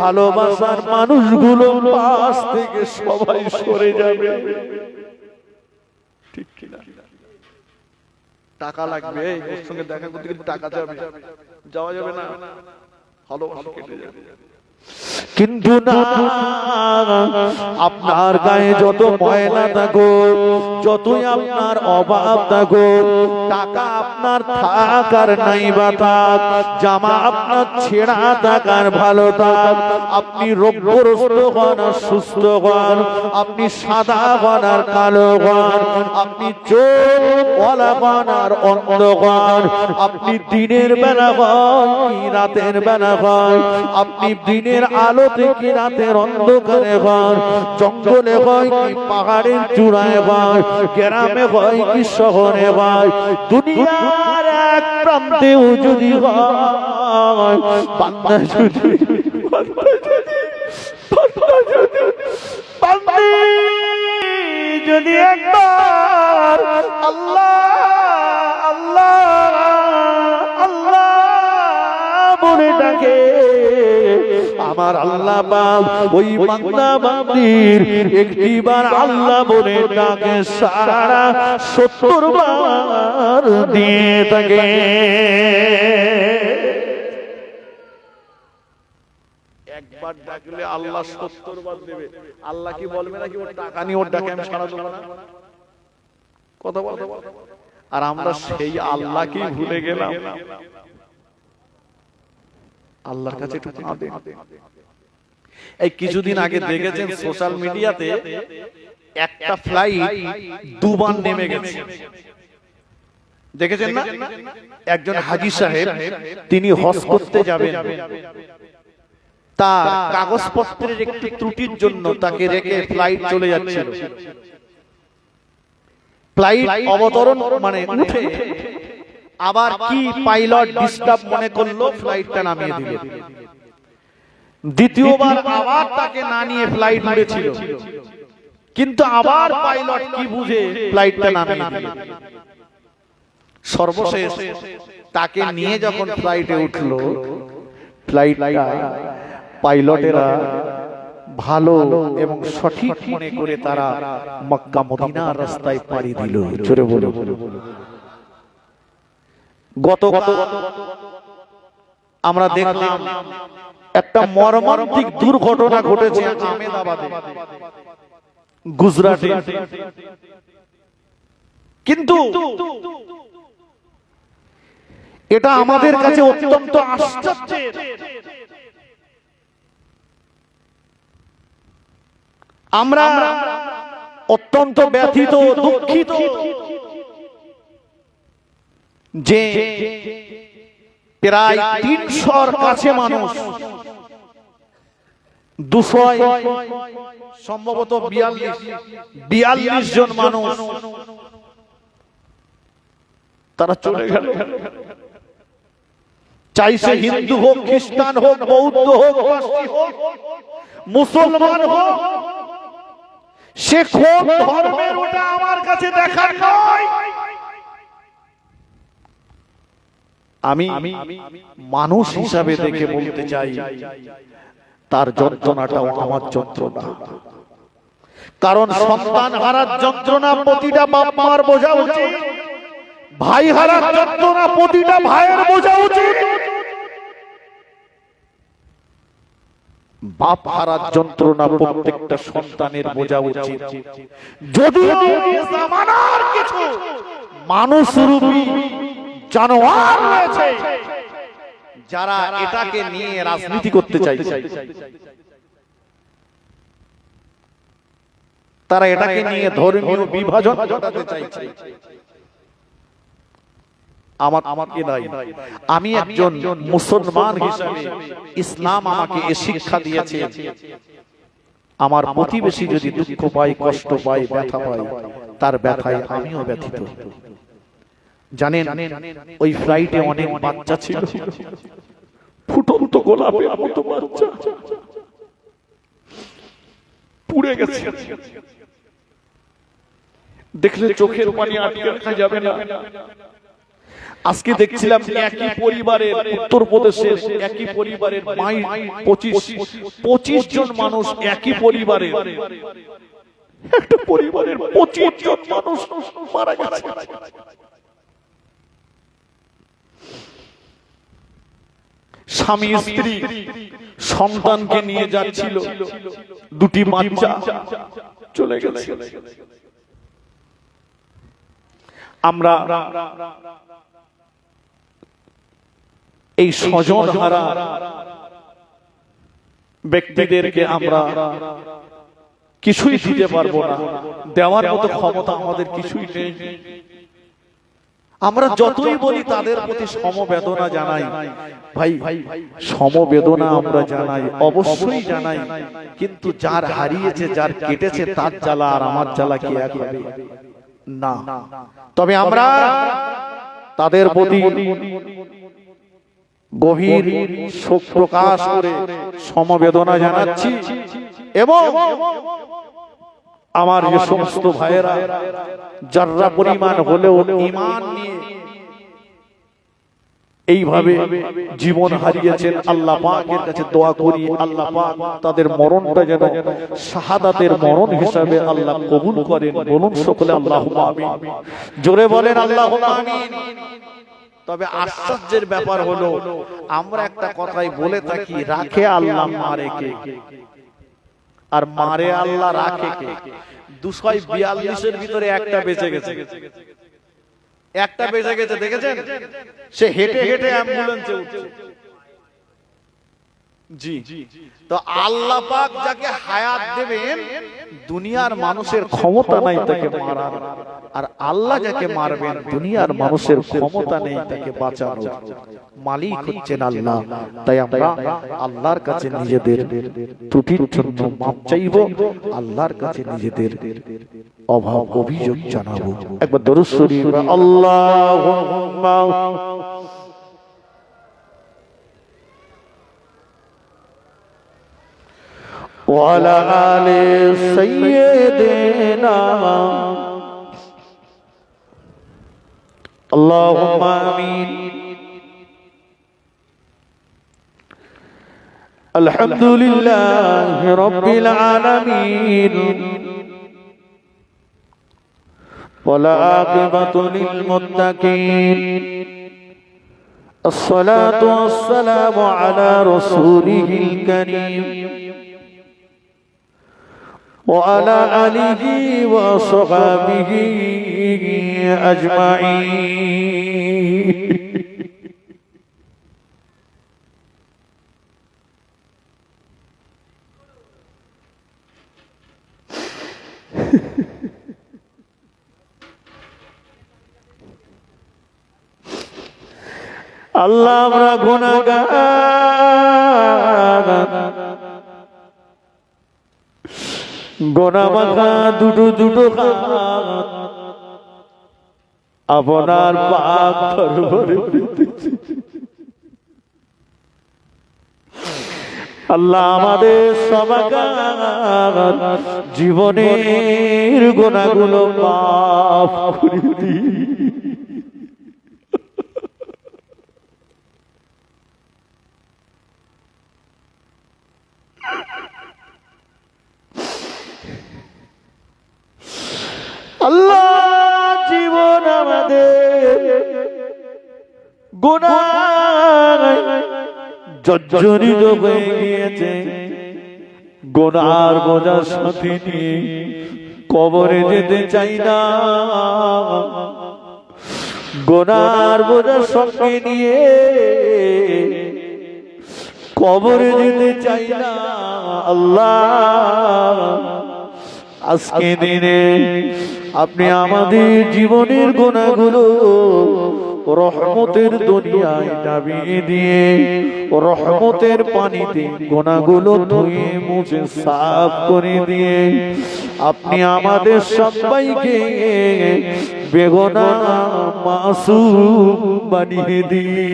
ভালোবাসার মানুষগুলো পাশ থেকে সবাই সরে যাবে। ঠিক কিনা? টাকা লাগবে, ওর সঙ্গে দেখা করতে গেলে টাকা যাবে, যাওয়া যাবে না, ভালোবাসা কেটে যাবে। কিন্তু না, আপনার গায়ে যত ময়লা থাকো, যতই আপনার অভাব থাকো, টাকা আপনার থাকার নাই বা থাক, জামা আপনার ছেঁড়া থাকার ভালো থাক, আপনি রোগগ্রস্ত হন আর সুস্থ হন, আপনি সাদা হন আর কালো হন, আপনি চোখ ওয়ালা হন আর অন্ধ হন, আপনি দিনের বেলা হন কি রাতের বেলা হন, আপনি দিনের আলোতে কি রাতের অন্ধকারে হন, জঙ্গলে হয় কি পাহাড়ের চূড়ায় হয়, গ্রামে হয় কি শহরে হয়, দুনিয়ার এক প্রান্তেও যদি হয়, বান্দা যদি একবার আল্লাহ আল্লাহ আল্লাহ বলে ডাকে, আমার আল্লাহ পাক ওই বান্দা বান্দির একটিবার আল্লাহ বলে ডাকে সারা 70 বার দিয়ে থাকে। একবার ডাকলে আল্লাহ 70 বার দেবে। আল্লাহ কি বলবে নাকি ওর টাকা নিয়ে ওর ডাকে আমি সাড়া দেবো না? কথা বলে। আর আমরা সেই আল্লাহকেই ভুলে গেলাম। আল্লাহর কাছে একটু কাঁদেন। এই কিছুদিন আগে দেখেছেন সোশ্যাল মিডিয়াতে একটা ফ্লাইট দুবার নেমে গেছে, দেখেছেন না? একজন হাজী সাহেব তিনি হজ করতে যাবেন, তার কাগজপত্রের একটি ত্রুটির জন্য তাকে রেখে ফ্লাইট চলে যাচ্ছিল। ফ্লাইট অবতরণ মানে উঠে আবার কি পাইলট ডিস্টার্ব মনে করলো, ফ্লাইটটা নামিয়ে দিল। দ্বিতীয়বার আবার তাকে না নিয়ে ফ্লাইট উড়েছিল, কিন্তু আবার পাইলট কি বুঝে ফ্লাইটটা নামিয়ে দিল। সর্বশেষ তাকে নিয়ে যখন ফ্লাইটে উঠলো, ফ্লাইটটা পাইলটেরা ভালো এবং সঠিক মনে করে তারা মক্কা মদিনার রাস্তায় পাড়ি দিল। জোরে বলো। গতকাল আমরা দেখলাম একটা মর্মান্তিক দুর্ঘটনা ঘটেছে আহমেদাবাদে, গুজরাটে। কিন্তু এটা আমাদের কাছে অত্যন্ত আশ্চর্যের। আমরা অত্যন্ত ব্যথিত, দুঃখিত যে প্রায় 300-র কাছে মানুষ, 200 সম্ভবত 42 জন মানুষ তারা চলে গেল। চাইছে হিন্দু হোক, খ্রিস্টান হোক, বৌদ্ধ হোক, পার্সি হোক, মুসলমান হোক, সে কোন ধর্মের ওটা আমার কাছে দেখার নয়। আমি মানুষ হিসাবে দেখে বলতে চাই, তার যন্ত্রণাটাও আমার যন্ত্রণা। কারণ সন্তান হারার যন্ত্রণা প্রতিটা বাপ মার বোঝা উচিত, ভাই হারার যন্ত্রণা প্রতিটা ভাইয়ের বোঝা উচিত, বাপ হারার যন্ত্রণা প্রত্যেকটা সন্তানের বোঝা উচিত। যদিও জামানার কিছু মানুষরূপী জানোয়ার রয়েছে যারা এটাকে নিয়ে রাজনীতি করতে চাইছে, তারা এটাকে নিয়ে ধর্মীয় বিভাজন ঘটাতে চাইছে। আমাকে নাই, আমি একজন মুসলমান হিসেবে ইসলাম আমাকে এই শিক্ষা দিয়েছে, আমার প্রতিবেশী যদি দুঃখ পায়, কষ্ট পায়, ব্যথা পায়, তার ব্যথায় আমিও ব্যথিত। জানেন ওই ফ্লাইটে অনেক বাচ্চা ছিল, ফুটন্ত গোলাপের মতো বাচ্চা, পুড়ে গেছে। দেখলে চোখের পানি আটকে রাখা যাবে না। আজকে দেখছিলাম একই পরিবারের, উত্তরপ্রদেশের একই পরিবারের 25 জন মানুষ, একই পরিবারের একটা পরিবারের 25 জন মানুষ মারা গেছে। স্বামী স্ত্রী সন্তানকে নিয়ে যাচ্ছিল, দুটি বাচ্চা চলে গেছে। আমরা এই স্বজন হারা ব্যক্তিদেরকে আমরা কিছুই দিতে পারবো না, দেওয়ার মতো ক্ষমতা আমাদের কিছুই নেই। আমরা যতই বলি তাদের প্রতি সমবেদনা জানাই, ভাই সমবেদনা আমরা জানাই, অবশ্যই জানাই, কিন্তু যার হারিয়েছে, যার কেটেছে, তার জ্বালা আর আমার জ্বালা কি এক হবে না। তবে আমরা তাদের প্রতি গভীর শোক প্রকাশ করে সমবেদনা জানাচ্ছি, এবং আমার যে সমস্ত ভাইয়েরা যারা পরিমাণ হলেও ঈমান নিয়ে এইভাবে জীবন হারিয়েছেন, আল্লাহ পাকের কাছে দোয়া করি আল্লাহ পাক তাদের মরণটা যেন শাহাদাতের মরণ হিসাবে আল্লাহ কবুল করেন। বলুন সকলে আল্লাহুম্মা আমিন, জোরে বলেন আল্লাহুম্মা আমিন। তবে আশ্চর্যের ব্যাপার হলো আমরা একটা কথাই বলে থাকি, রাখে আল্লাহ মারে কে, আর মারে আল্লাহ রাখে কে। 242-এর ভিতরে একটা বেঁচে গেছে, একটা বেঁচে গেছে, দেখেছেন? সে হেঁটে হেঁটে অ্যাম্বুলেন্সে উঠছে। জি, তো আল্লাহ পাক যাকে হায়াত দেবেন দুনিয়ার মানুষের ক্ষমতা নাই তাকে মারার, আর আল্লাহ যাকে মারবেন দুনিয়ার মানুষের ক্ষমতা নেই তাকে বাঁচানোর। মালিক হচ্ছেন আল্লাহ। তাই আমরা আল্লাহর কাছে নিজেদের ত্রুটির জন্য মাপ চাইব, আল্লাহর কাছে নিজেদের অভাব অভিযোগ জানাবো। একবার দরুদ শরীফ আল্লাহুম্মা وعلى آل سيدنا اللهم آمين. الحمد لله رب العالمين والعاقبة للمتقين. الصلاة والسلام على رسوله الكريم وعلى آله وصحبه أجمعين. আল্লাহ আমরা গুনাহগার, গোনা মাখা দুটো দুটো হাত আপনার পাক দরবারে পেতেছি। আল্লাহ আমাদের সবাকার জীবনের গোনাগুলো মাফ করে দিন। আল্লাহ জীবন আমাদের গুনাহ জর্জরিত হয়ে গিয়েছে, গুনার বোঝার সাথে নিয়ে কবরে যেতে চাই না, গুনার বোঝার সঙ্গে নিয়ে কবরে যেতে চাই না। আল্লাহ আজকে দিনে আপনি আমাদের জীবনের গুনাহগুলো রহমতের দুনিয়ায় নামিয়ে দিয়ে রহমতের পানিতে গুনাহগুলো ধুয়ে মুছে সাফ করে দিয়ে আপনি আমাদের সবাইকে বেগুনাহ মাসুম বানিয়ে দিয়ে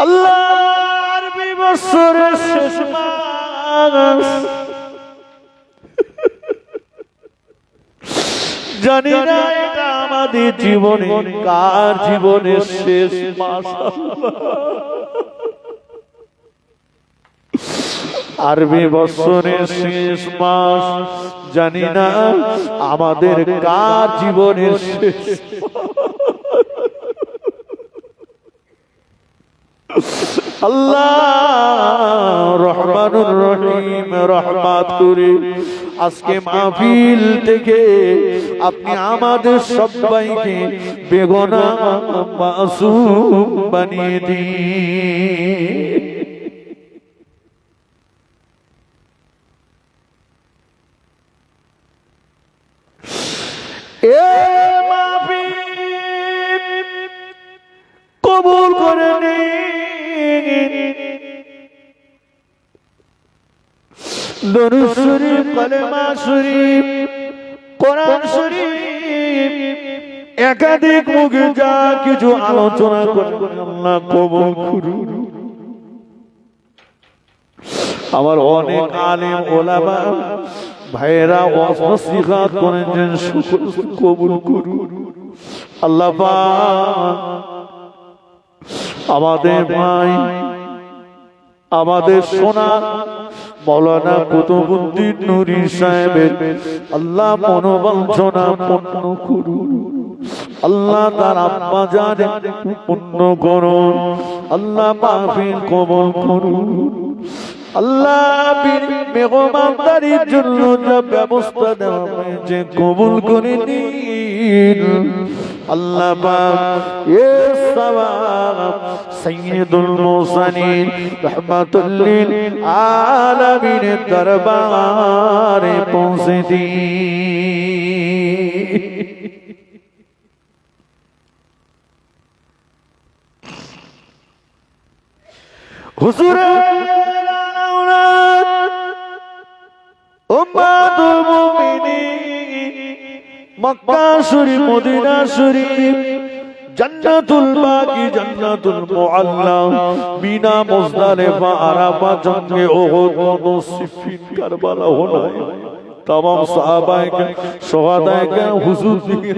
আল্লাহর বিবর্ষের শেষ মাস, জানি না এটা আমাদের জীবনের কার জীবনের শেষ মাস। আরবি বৎসরের শেষ মাস, জানি না আমাদের কার জীবনের শেষ। আল্লাহ রহমানুর রহিম রহমত করে আজকে মাহফিল থেকে আপনি আমাদের সবাইকে বেগুনাহ মাসুম বানিয়ে দিন। এ মাহফিল কবুল করে নিন। দরুদ শরীফ, কালেমা শরীফ, কোরআন শরীফ একাধিক মুখে যা কিছু আলোচনা করবেন আল্লাহ কবুল করুন। আমার অনেক আলেম ওলামা ভাইয়েরা ওয়াজ নসিহত করেছেন, কবুল করুন। আল্লাহ পাক আমাদের ভাই আমাদের সোনা মৌলানা কুতুবউদ্দিন নুরী সাহেবের আল্লাহ মনোবাঞ্ছনা পূর্ণ করুন। আল্লাহ তার আম্মা জানে পূর্ণ করুন। আল্লাহ মাহফিল কবুল করুন। আল্লাহ মেহমানদারির জন্য যা ব্যবস্থা দেওয়া হয়েছে কবুল করে নিন। আল্লাহ পাক এ সওয়াব সাইয়্যিদুল মুরসালিন রাহমাতুল লিল আলামিনের দরবারে পৌঁছে দিন। হুজুরে উম্মাতুল মুমিনিন মক্কা শরীফ মদিনা শরীফ জান্নাতুল বাকি জান্নাতুল মুআল্লা মিনা মুজদালিফা আরাফা জঙ্গে উহুদ সিফিন কারবালা হোনায় तमाम সাহাবায়ে শহাদায়ে কেরাম হুজুর দিকে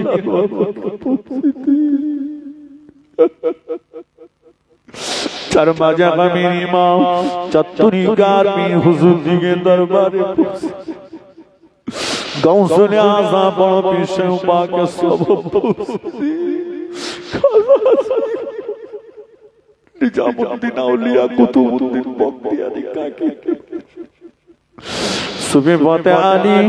চার মাজা আমির ইমাম চতুরি গারমি হুজুর দিকে দরবারে গাউসুল আযম বড় পীর পাক সব নিজামুদ্দিন আউলিয়া কুতুবউদ্দিন বখতিয়ারি কাকে সুবিবতে আলী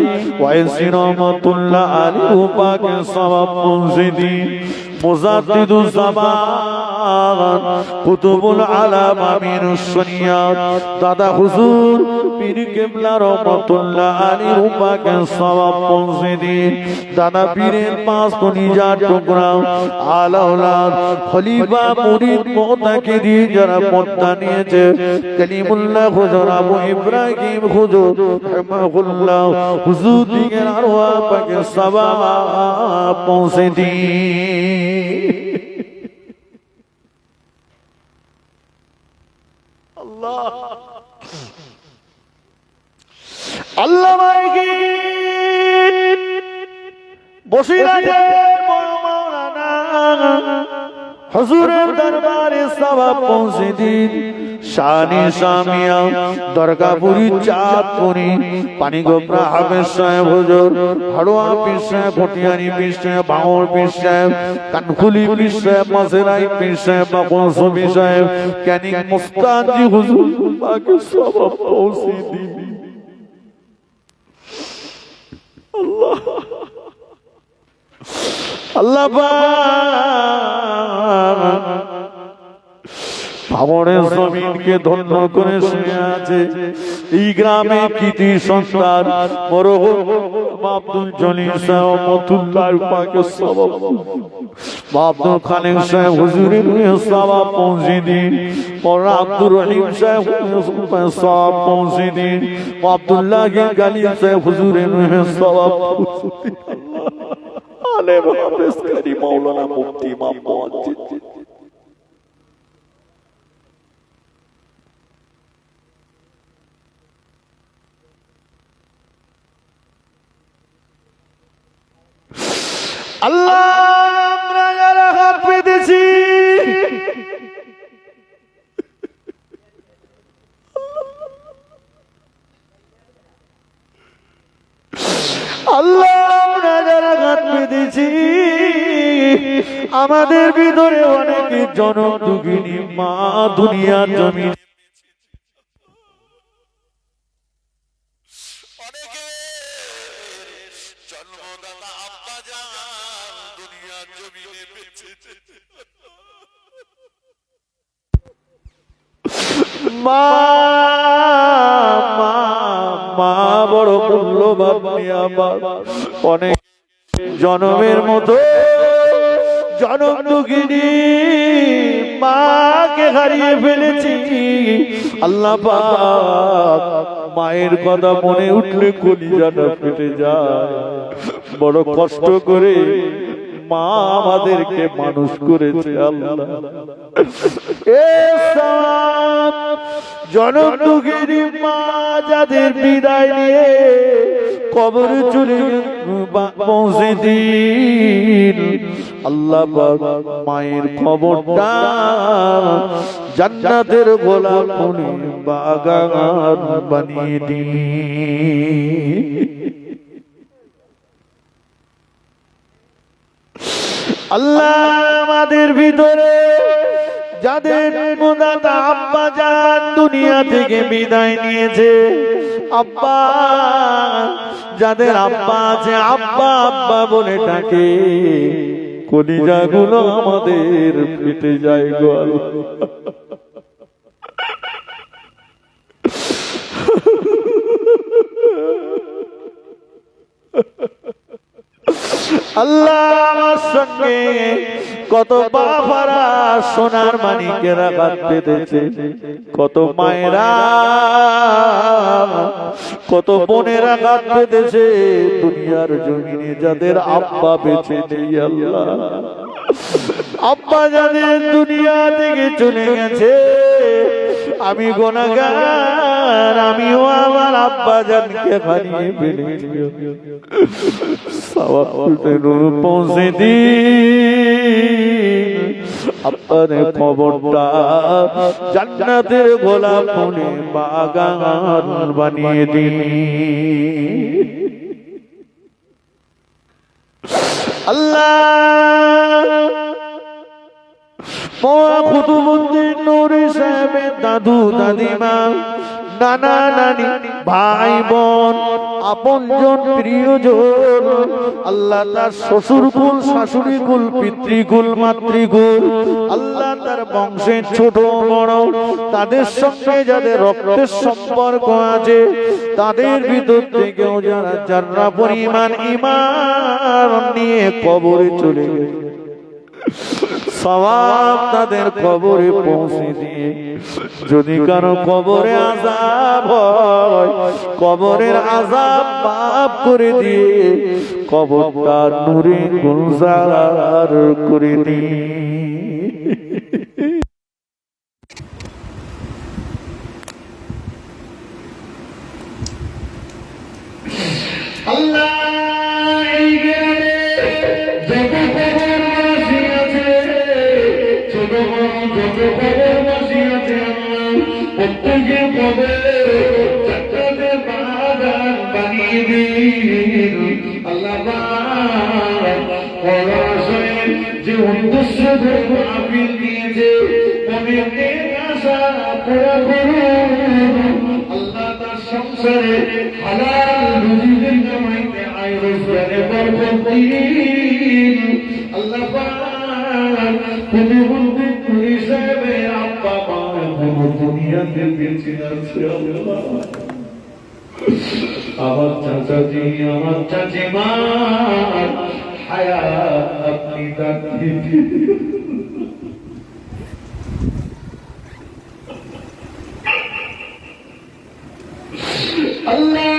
ওয়াইসি রহমাতুল্লাহ আলী ও পাক সওয়াব মুনজিদি মুজাদ্দিদুজ জামান কুতুবুল আলাম আমিরুশ শরিয়াত দাদা হুজুর পীর কিবলা রহমাতুল্লাহ আলী ও পাক সওয়াব মুনজিদি দাদা পীরের পাঁচ কলিজার টুকরা আলা ওলাদ খলিফা মুরিদ মুতাকিদি যারা পর্দা নিয়েছে কালিমুল্লাহ হুজুর আবু ইব্রাহিম হুজুর রহমাহুল্লাহ হুজুর দিকে আরওয়া পাক সওয়াব পৌঁছে দিন। আল্লাহ আল্লাহ মাইকি বসিরাজের বড় মাওলানা হুজুরের দরবারে সওয়াব পৌঁছে দিন। শানি শামিয়া দরগাপুরি চাঁদপুরি পানিগোপরা হাফেজ সাহেব হুজুর হাড়োয়া পীর সাহেব ভটিয়ারি পীর সাহেব বাউর পীর সাহেব কানখুলি পীর সাহেব মাসেরাই পীর সাহেব বাকনসবি সাহেব ক্যানিং মুস্তানজি হুজুর পাকে সওয়াব পৌঁছে দিন। আল্লাহ আল্লাহ ভাবনের জমিনকে ধন্য করে শুয়ে আছে এই গ্রামে কৃতি সন্তান মরহুম আব্দুল জলিল সাহেব রহমাতুল্লাহ পাকে সওয়াব আব্দুল খালিক সাহেব হুজুরের সওয়াব পৌঁছে দিন। পর আব্দুর রহিম সাহেব সওয়াব পৌঁছে দিন। আব্দুল্লাহ গালিব সাহেব হুজুরের সওয়াব পৌঁছে দিন। আলেম হাফেজ কারি মাওলানা মুফতি ইমাম মুয়াজ্জিদ আল্লাহ আমরা যারা হাত পেতেছি আল্লাহ আমরা যারা হাত পেতেছি আমাদের ভিতরে অনেকে জনম দুঃখিনী মা দুনিয়া জমিন মা মা মা বড় মূল্যবান নিয়ামত। অনেক জনমের মতো জনম দুঃখিনী মাকে হারিয়ে ফেলেছি। আল্লাহ পাক মায়ের কথা মনে উঠলে কলিজাটা ফেটে যায়। বড় কষ্ট করে মা আমাদেরকে মানুষ করেছে। আল্লাহ জনম দুঃখিনী মা যাদের বিদায় নিয়ে কবরে চলে পৌঁছে দিন। আল্লাহ পাক মায়ের কবরটা জান্নাতের গোলাপ ফুলে বাগান বানিয়ে দিন। আল্লাহ আমাদের ভিতরে যাদের মুদাতা আব্বা জান দুনিয়া থেকে বিদায় নিয়েছে, আব্বা যাদের আব্বা আছে আব্বা আব্বা বলে ডাকে, কলিজাগুলো আমাদের ফেটে যায় গো আল্লাহ। আল্লাহ আমার সঙ্গে কত বাবারা সোনার মানিকেরা বাদ পেতেছে, কত মায়েরা কত বোনেরা গাত পেতেছে দুনিয়ার জমিনে, যাদের আব্বা বেঁচে নেই আল্লাহ। আব্বা যাদের দুনিয়া থেকে চলে গেছে, আমি গুনাহগার, আমিও আমার আব্বা জানকে হারিয়ে ফেলেছি। সওয়াবতে নূর পৌঁছে দিন, আপনার কবরটা জান্নাতের গোলাপ ফুলে বাগান বানিয়ে দিন। আল্লাহ মৌলা কুতুবউদ্দিন নূরী সাহেবের দাদু দাদিমা নানা নানি ভাই বোন আপনজন প্রিয়জন, আল্লাহ তার শ্বশুর কুল শাশুড়ি কুল পিতৃকুল মাতৃকুল, আল্লাহ তার বংশের ছোট বড় তাদের সঙ্গে যাদের রক্তের সম্পর্ক আছে, তাদের ভিতর থেকেও যারা যারা পরিমাণ ঈমান নিয়ে কবরে চলে গেছে, সওয়াব তাদের কবরে পৌঁছে দিয়ে, যদি কারো কবরে আযাব হয় কবরের আযাব মাফ করে দিয়ে কবরটা নূরে গুলজার করে দিয়ে। আল্লাহ এই গ্রামে যত কবরবাসী আছে, ছোট বড় যত কবরবাসী আছে, আল্লাহ প্রত্যেকের কবরে জান্নাতের বাগান বানিয়ে দিন। আল্লাহ পরাশয়ের যে উদ্দেশ্য ধর্ম আপিল দিয়েছে, মনের আশা পুরা করুন। আল্লাহ তার সংসারে হালাল রুজি কামাইতে আয় রোজগারে বরকত দিন। আল্লাহ প্রতিবন্ধী হিসেবে আব্বা মা এখনো দুনিয়াতে বেঁচে আছে, আল্লাহ আমার চাচাজি আমার চাচিমা হায়াত আপনি দাঁড়িয়ে আল্লাহ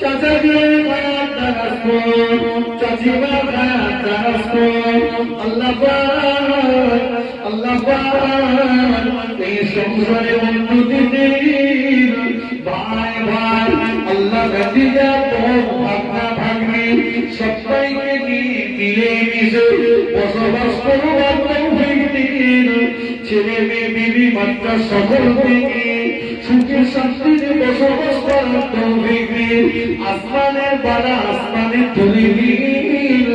চাচাজি হায়াত দারাজ চাচিমা হায়াত দারাজ আল্লাহ আল্লাহ এই সংসারে উন্নতি দিন। ভাই ভাই আল্লাহ ভাতিজা ভাগনা ভাগ্নি সবাইকে মিলে মিশে বসবাস করবার তৌফিক দিন। ছেলে মেয়ে বিবি বাচ্চা সকলকে সুখে শান্তিতে বসবাস করার তৌফিক দিন। আসমানের বালা আসমানে তুলে দিন,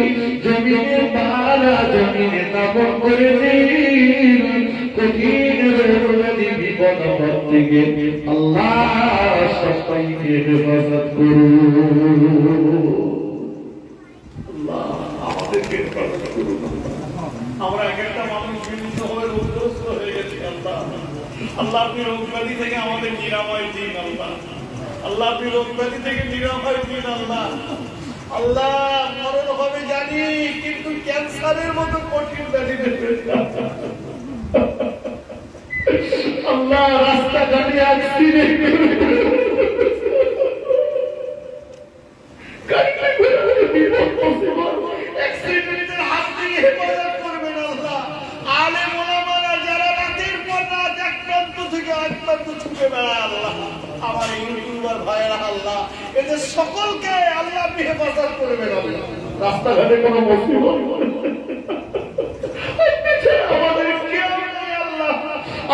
জমিনের বালা জমিনে দাপন করে দিন। কঠিন বিপদ থেকে আল্লাহ সবাইকে হেফাজত করুন। আমাদেরকে হেফাজত করুন। আমরা এক একটা মানুষ বিভিন্ন হয়ে রোগগ্রস্ত হয়ে গেছি। আল্লাহ আল্লাহ আপনি রোগ ব্যাধি থেকে আমাদের নিরাময় দিন। আল্লাহ আল্লাহ আপনি রোগ ব্যাধি থেকে নিরাময় দিন। আল্লাহ আল্লাহ মরণ হবে জানি, কিন্তু ক্যান্সারের মতো কঠিন ব্যাধি দেবে আল্লাহ। রাস্তাঘাটে অ্যাক্সিডেন্ট অ্যাক্সিডেন্টের হাত থেকে হেফাজত করবেন আল্লাহ। আলেম ওলামারা যারা রাতের পর রাত এক প্রান্ত থেকে আরেক প্রান্ত ছুটে বেড়ায় আল্লাহ, আমার ইউটিউবার ভাইয়েরা আল্লাহ, এদের সকলকে আল্লাহ আপনি হেফাজত করবেন আল্লাহ। রাস্তাঘাটে কোনো মুসিবত আমাদের কেউ নেই আল্লাহ।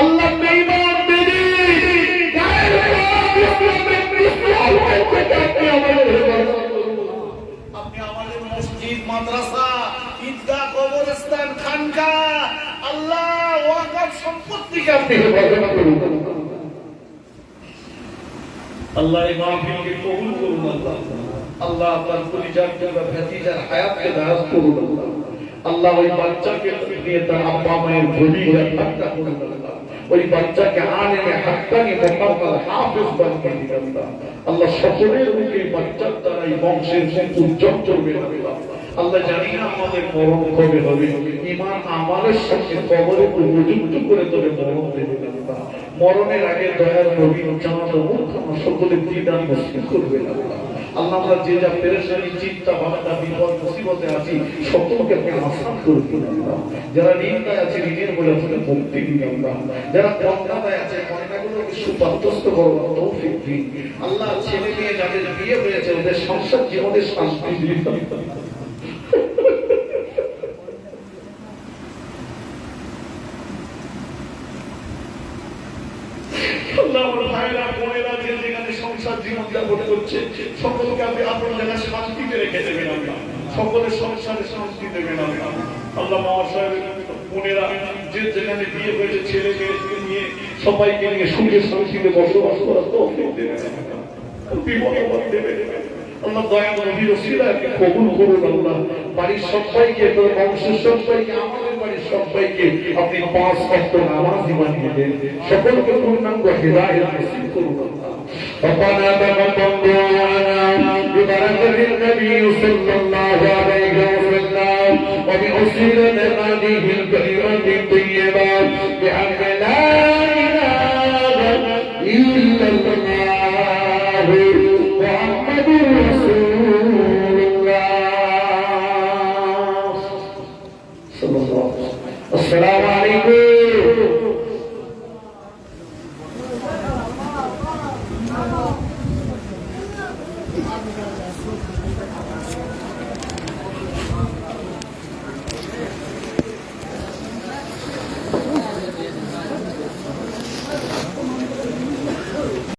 আল্লাহ বেঈমান বেদী গায়ের ইসলামের বিশ্বআল্লাহ থেকে আপনি আমাদের হেফাজত করুন। আপনি আমাদের মসজিদ, মাদ্রাসা, ঈদগাহ, কবরস্থান, খানকাহ, আল্লাহ ওয়াকফ সম্পত্তিকে আপনি হেফাজত করুন। আল্লাহ এই মাহফিলকে কবুল করুন আল্লাহ। আল্লাহ আপনার পরিবার কিংবা ভাতিজার হায়াতকে দারাজ করুন আল্লাহ। আল্লাহ ওই বাচ্চাকে দিয়ে তার আব্বা মায়ের ভূমিকা ঠাট্টা করুন আল্লাহ। ওই বাচ্চাকে আলেমে হাক্কানি মুহাম্মদ হাফেজ বানিয়ে দিন আল্লাহ। আল্লাহ সকলের মুখে বাচ্চার দ্বারা এই বংশের মুখ উজ্জ্বল করবে আল্লাহ। আল্লাহ জানি না আমাদের মরণ কবে হবে, ঈমান আমালের সঙ্গে কবরে উপযুক্ত করে তোরে মরণ দেবে আল্লাহ। মরণের আগে দয়ার নবী জানাতো মুখখানা সকলে দিদান নসিব করবে আল্লাহ। আল্লাহ আমরা যে যা পেরেশানি, চিন্তা ভাবনা, বিপদ মুসিবতে আছি সকলকে আপনি আসান করে দিন আল্লাহ। যারা নিন্দায় আছে ঋণের বলে আপনি মুক্তি দিন আল্লাহ। যারা কন্যাদায় আছে কন্যাগুলোকে সুপাত্রস্ত করো, তৌফিক দিন আল্লাহ। ছেলে মেয়ে যাদের বিয়ে হয়েছে ওদের সংসার জীবনে শান্তি দিন আল্লাহ। আমার ভাইরা বোনেরা যে যেখানে সংসার জীবন যাপন করছে সকলকে আপনি আপনার জায়গায় শান্তিতে রেখে দেবেন আল্লাহ। সকলের সংসারে শান্তি দেবেন আল্লাহ। আল্লাহ মাওয়া সাহেবের বোনেরা যে যেখানে বিয়ে হয়েছে ছেলে মেয়েকে নিয়ে সবাইকে নিয়ে সুখে শান্তিতে বসবাস করার তৌফিক দেবেন আল্লাহ। বিপদ আপদ দেবেন আল্লাহ। দয়া নবীর ওসিলায় আপনি কবুল করুন আল্লাহ। বাড়ির সবাইকে, তোর বংশের সবাইকে, আমাদের বাড়ির সবাইকে আপনি 5 ওয়াক্ত নামাজি বানিয়ে দেন। সকলকে পূর্ণাঙ্গ হিদায়াত নসিব করুন আল্লাহ। ربنا تقبل دعاءنا ببركة النبي صلى الله عليه وسلم وبأصيلة هذه الكلمة الطيبة بحق لا إله إلا الله محمد رسول الله صلى الله عليه وسلم. السلام عليكم. Thank you.